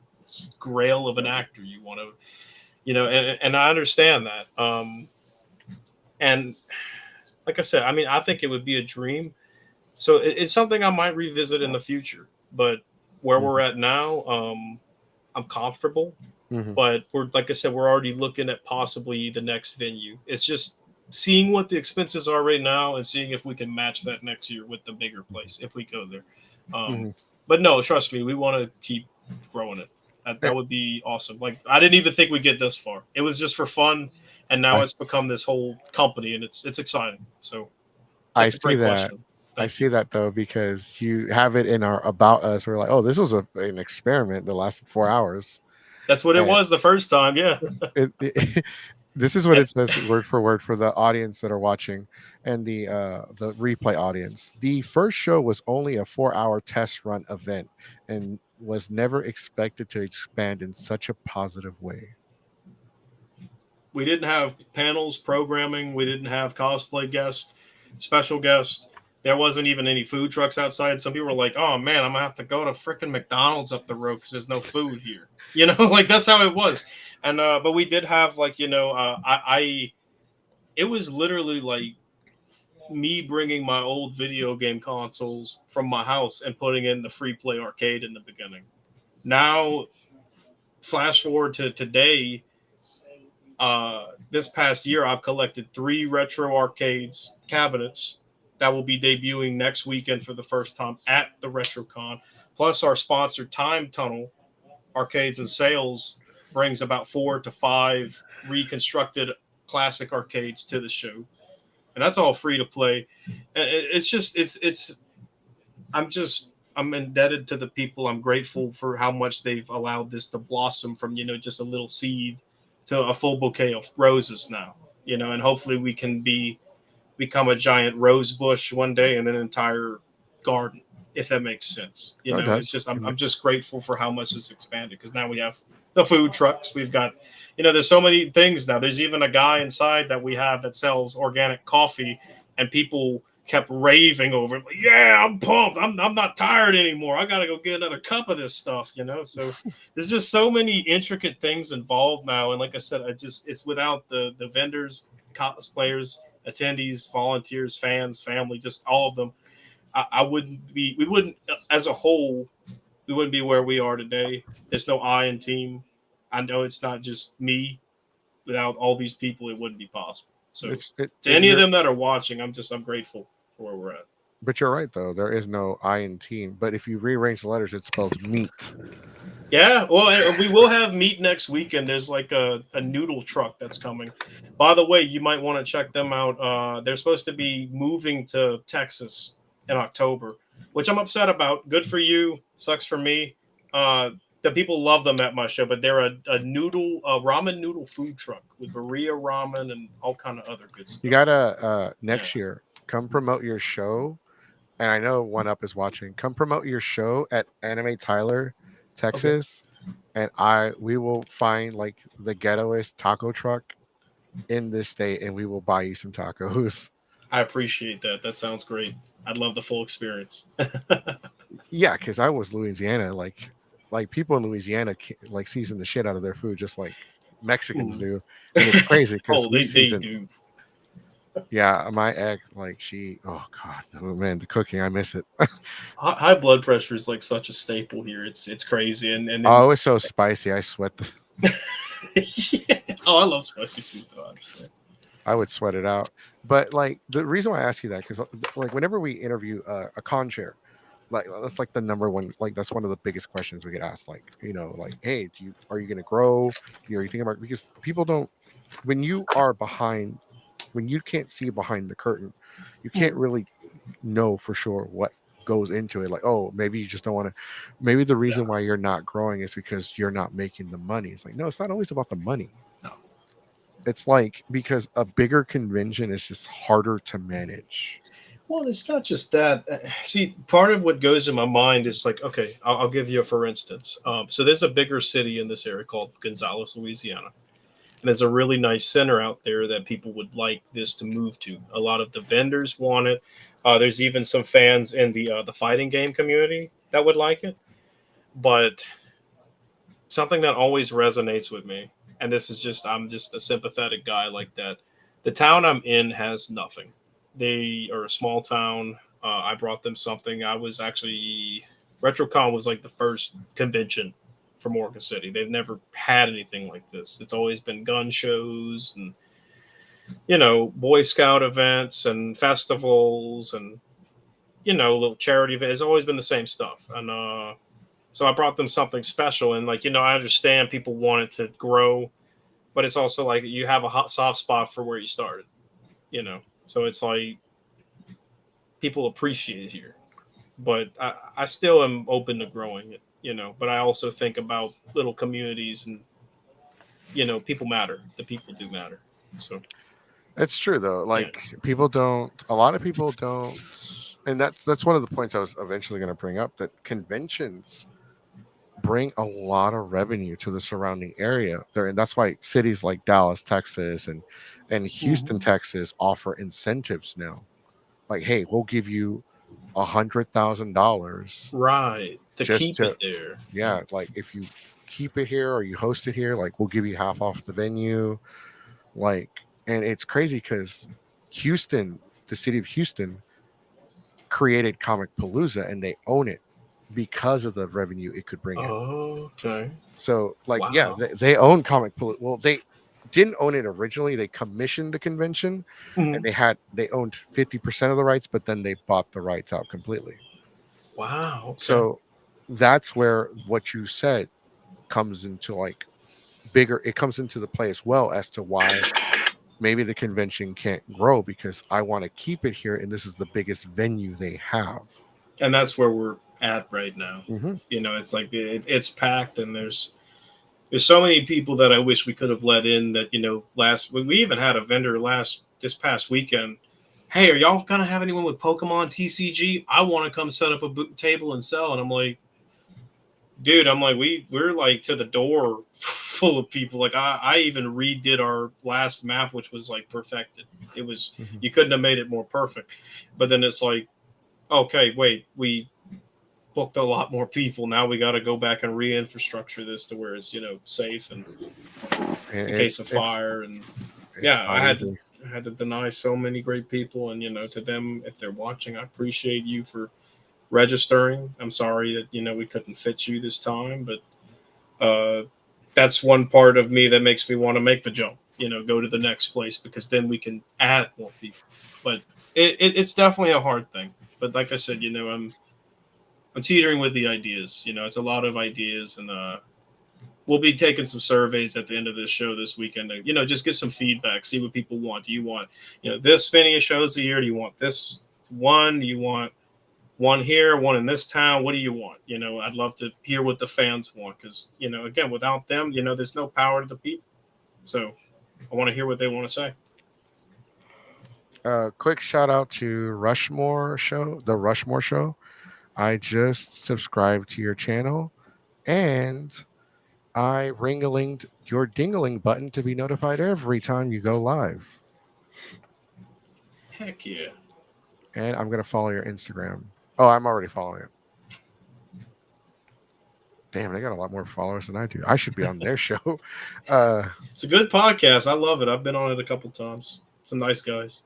grail of an actor. You want to, and I understand that. And like I said, I mean, I think it would be a dream. So it's something I might revisit in the future. But where we're at now, I'm comfortable. Mhm. But we're, like I said, we're already looking at possibly the next venue. It's just seeing what the expenses are right now and seeing if we can match that next year with the bigger place if we go there. Mhm. But no, trust me, we want to keep growing it. That would be awesome. Like, I didn't even think we'd get this far. It was just for fun, and now I it's become this whole company, and it's exciting. So I that's a see great that. question. I Thank see you. that though, because you have it in our about us. We're like, oh, this was an experiment that lasted 4 hours. That's what it And was the first time. Yeah. this is what it says word for word for the audience that are watching, and the replay audience. The first show was only a 4-hour test run event and was never expected to expand in such a positive way. We didn't have panels, programming. We didn't have cosplay guests, special guests. There wasn't even any food trucks outside. Some people were like, "Oh man, I'm gonna have to go to freaking McDonald's up the road because there's no food here." Like that's how it was. And but we did have like it was literally like me bringing my old video game consoles from my house and putting in the free play arcade in the beginning. Now, flash forward to today, this past year, I've collected 3 retro arcades cabinets that will be debuting next weekend for the first time at the RetroCon. Plus, our sponsor Time Tunnel Arcades and Sales brings about 4 to 5 reconstructed classic arcades to the show, and that's all free to play. And it's just I'm indebted to the people. I'm grateful for how much they've allowed this to blossom from just a little seed to a full bouquet of roses now. And hopefully we can become a giant rose bush one day and an entire garden, if that makes sense. It's just I'm just grateful for how much it's expanded, because now we have the food trucks. We've got there's so many things now. There's even a guy inside that we have that sells organic coffee, and people kept raving over it. Like, yeah, I'm pumped. I'm not tired anymore. I gotta go get another cup of this stuff. So there's just so many intricate things involved now. And like I said, it's without the vendors, cosplayers, attendees, volunteers, fans, family, just all of them. We wouldn't, as a whole, we wouldn't be where we are today. There's no I in team. I know it's not just me. Without all these people, it wouldn't be possible. So to any of them that are watching, I'm grateful for where we're at. But you're right, though. There is no I in team. But if you rearrange the letters, it spells meat. Yeah, well, we will have meat next weekend. There's like a noodle truck that's coming. By the way, you might want to check them out. They're supposed to be moving to Texas in October, which I'm upset about. Good for you. Sucks for me. The people love them at my show, but they're a ramen noodle food truck with burrito ramen and all kind of other good stuff. You gotta next year come promote your show, and I know One Up is watching. Come promote your show at Anime Tyler, Texas, and we will find like the ghettoest taco truck in this state, and we will buy you some tacos. I appreciate that. That sounds great. I'd love the full experience. Yeah, because I was Louisiana, like people in Louisiana like season the shit out of their food, just like Mexicans do, and it's crazy because they do. Yeah, my ex, like oh man, the cooking, I miss it. High blood pressure is like such a staple here. It's crazy, and then, oh, it's so spicy. I sweat. Yeah. Oh, I love spicy food though. I would sweat it out. But like the reason why I ask you that, because like whenever we interview a con chair, like that's like the number one, like that's one of the biggest questions we get asked. Like like, hey, are you going to grow? Are you thinking about, because people don't, when you can't see behind the curtain, you can't really know for sure what goes into it. Like, oh, maybe you just don't want to. Maybe the reason why you're not growing is because you're not making the money. It's like, no, it's not always about the money. No, it's like because a bigger convention is just harder to manage. Well, it's not just that. See, part of what goes in my mind is like, okay, I'll give you a for instance. So there's a bigger city in this area called Gonzales, Louisiana. And there's a really nice center out there that people would like this to move to. A lot of the vendors want it. There's even some fans in the fighting game community that would like it. But something that always resonates with me, and this is I'm just a sympathetic guy like that. The town I'm in has nothing. They are a small town. I brought them something. I was actually, RetroCon was like the first convention for Morgan City. They've never had anything like this. It's always been gun shows and, Boy Scout events and festivals and, little charity events. It's always been the same stuff. And so I brought them something special. And I understand people want it to grow, but it's also like you have a hot soft spot for where you started, So it's like people appreciate it here. But I still am open to growing it. But I also think about little communities and, people matter. The people do matter. So it's true though. Like a lot of people don't. And that's one of the points I was eventually going to bring up, that conventions bring a lot of revenue to the surrounding area there. And that's why cities like Dallas, Texas and Houston, Texas offer incentives now. Like, hey, we'll give you $100,000. Right. To keep it there. Yeah. Like if you keep it here or you host it here, like we'll give you half off the venue. Like, and it's crazy because Houston, the city of Houston, created Comic Palooza and they own it because of the revenue it could bring in. Oh, okay. So like, wow. Yeah, they own Comic Palooza. Well, didn't own it originally. They commissioned the convention, Mhm. and they owned 50% of the rights, but then they bought the rights out completely. Wow. Okay. So that's where what you said comes into like bigger. It comes into the play as well as to why maybe the convention can't grow, because I want to keep it here, and this is the biggest venue they have. And that's where we're at right now. Mm-hmm. You know, it's like it's packed, and there's so many people that I wish we could have let in. That we even had a vendor this past weekend. Hey, are y'all gonna have anyone with Pokemon TCG? I want to come set up a table and sell. And I'm like, dude, we're like to the door full of people. Like I even redid our last map, which was like perfected. It was you couldn't have made it more perfect. But then it's like, okay, wait, we booked a lot more people. Now we got to go back and re-infrastructure this to where it's safe and in case of fire. And yeah, I had to deny so many great people. And to them, if they're watching, I appreciate you for registering. I'm sorry that we couldn't fit you this time, but that's one part of me that makes me want to make the jump. Go to the next place, because then we can add more people. But it's definitely a hard thing. But like I said, I'm teetering with the ideas. It's a lot of ideas, and we'll be taking some surveys at the end of this show this weekend to, just get some feedback, see what people want. Do you want, this many shows a year? Do you want this one? Do you want one here, one in this town? What do you want? I'd love to hear what the fans want, because, again, without them, there's no power to the people. So I want to hear what they want to say. Quick shout out to the Rushmore Show. I just subscribed to your channel, and I ring-a-linged your ding-a-ling button to be notified every time you go live. Heck yeah. And I'm going to follow your Instagram. Oh, I'm already following it. Damn, they got a lot more followers than I do. I should be on their show. It's a good podcast. I love it. I've been on it a couple times. Some nice guys.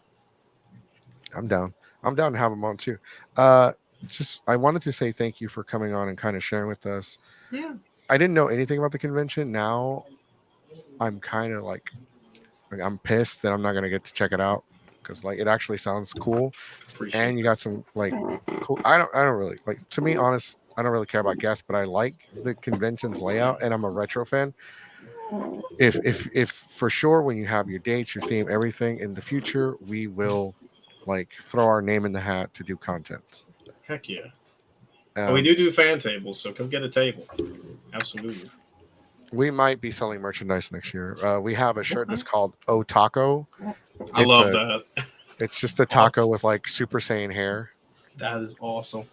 I'm down. I'm down to have them on too. I wanted to say thank you for coming on and kind of sharing with us. Yeah. I didn't know anything about the convention. Now I'm kind of like I'm pissed that I'm not gonna get to check it out, because like it actually sounds cool. Appreciate And you got some like cool. I don't really like, to be honest, I don't really care about guests, but I like the convention's layout, and I'm a retro fan. If for sure, when you have your dates, your theme, everything in the future, we will like throw our name in the hat to do content. Heck yeah. And we do fan tables, so come get a table. Absolutely. We might be selling merchandise next year. We have a shirt that's called O Taco. I love that. It's just a taco with like Super Saiyan hair. That is awesome.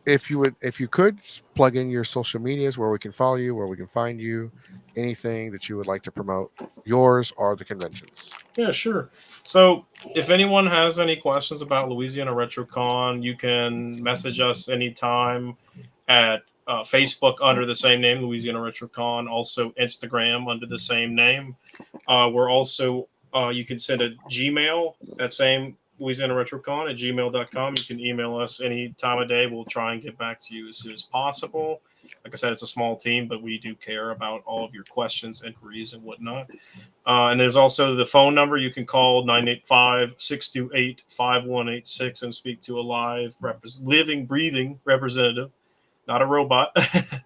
If you could plug in your social medias, where we can follow you, where we can find you, anything that you would like to promote, yours or the conventions. Yeah, sure. So if anyone has any questions about Louisiana RetroCon, you can message us anytime at Facebook under the same name, Louisiana RetroCon. Also Instagram under the same name. We're also, you can send a Gmail, that same Louisiana RetroCon at gmail.com. You can email us any time of day. We'll try and get back to you as soon as possible. Like I said, it's a small team, but we do care about all of your questions, inquiries, and whatnot. And there's also the phone number. You can call 985-628-5186 and speak to a live, living, breathing representative, not a robot.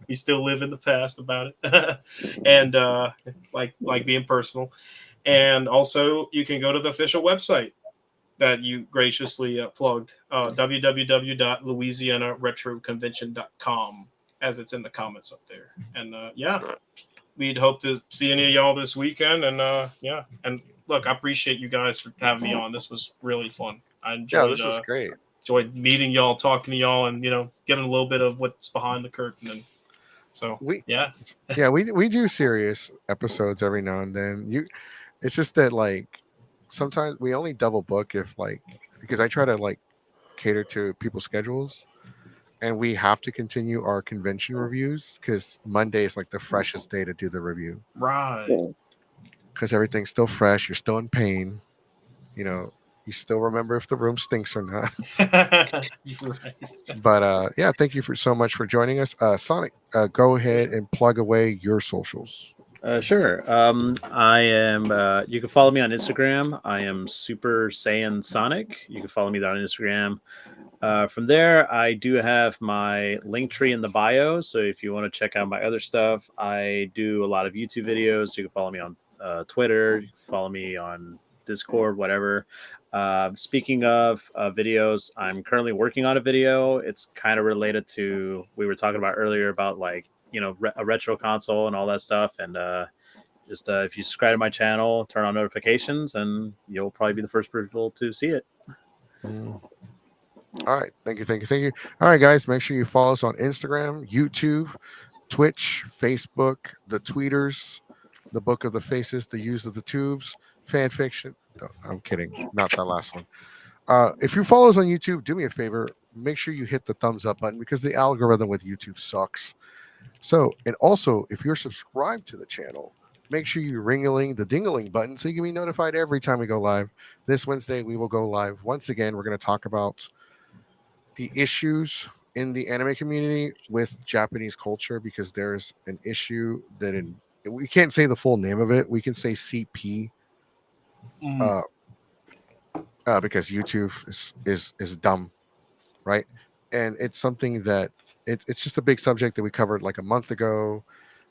We still live in the past about it. And like being personal. And also, you can go to the official website that you graciously plugged, www.louisianaretroconvention.com, as it's in the comments up there. And we'd hope to see any of y'all this weekend. And and look, I appreciate you guys for having me on. This was really fun. I enjoyed. This was great. Enjoyed meeting y'all, talking to y'all, and getting a little bit of what's behind the curtain. And so we do serious episodes every now and then. It's just that like sometimes we only double book because I try to cater to people's schedules, and we have to continue our convention reviews because Monday is like the freshest day to do the review. Right. Because everything's still fresh. You're still in pain. You still remember if the room stinks or not. Right. But thank you so much for joining us. Sonic, go ahead and plug away your socials. Sure. I am. You can follow me on Instagram. I am Super Saiyan Sonic. You can follow me there on Instagram. From there, I do have my link tree in the bio. So if you want to check out my other stuff, I do a lot of YouTube videos. You can follow me on Twitter. You can follow me on Discord, whatever. Speaking of videos, I'm currently working on a video. It's kind of related to we were talking about earlier about like a retro console and all that stuff. And just if you subscribe to my channel, turn on notifications, and you'll probably be the first people to see it. Mm. All right. Thank you. All right, guys. Make sure you follow us on Instagram, YouTube, Twitch, Facebook, the tweeters, the book of the faces, the use of the tubes, fan fiction. No, I'm kidding. Not that last one. If you follow us on YouTube, do me a favor. Make sure you hit the thumbs up button because the algorithm with YouTube sucks. So, and also, if you're subscribed to the channel, make sure you ring-a-ling the ding-a-ling button so you can be notified every time we go live. This Wednesday, we will go live. Once again, we're going to talk about the issues in the anime community with Japanese culture because there's an issue that we can't say the full name of it. We can say CP because YouTube is dumb, right? And it's something that it's just a big subject that we covered like a month ago,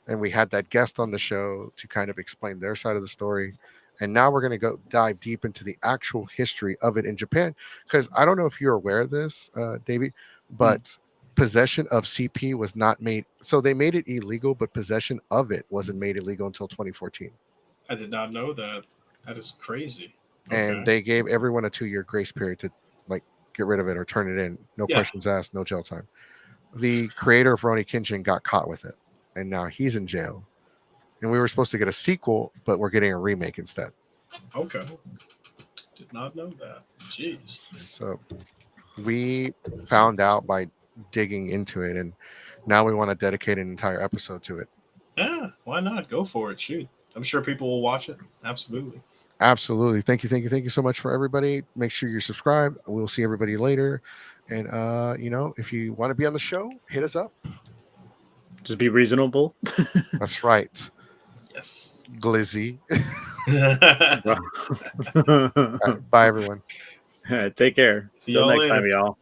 and we had that guest on the show to kind of explain their side of the story. And now we're going to go dive deep into the actual history of it in Japan. Because I don't know if you're aware of this, Davey, but possession of CP was not made. So they made it illegal, but possession of it wasn't made illegal until 2014. I did not know that. That is crazy. And they gave everyone a 2-year grace period to like get rid of it or turn it in. No questions asked, no jail time. The creator of Rurouni Kenshin got caught with it, and now he's in jail. And we were supposed to get a sequel, but we're getting a remake instead. Okay. Did not know that. Jeez. So we found out by digging into it, and now we want to dedicate an entire episode to it. Yeah, why not? Go for it. Shoot. I'm sure people will watch it. Absolutely. Absolutely. Thank you so much for everybody. Make sure you're subscribed. We'll see everybody later. And if you want to be on the show, hit us up. Just be reasonable. That's right. Yes. Glizzy. All right, bye, everyone. Take care. See Till y'all next later. time, y'all.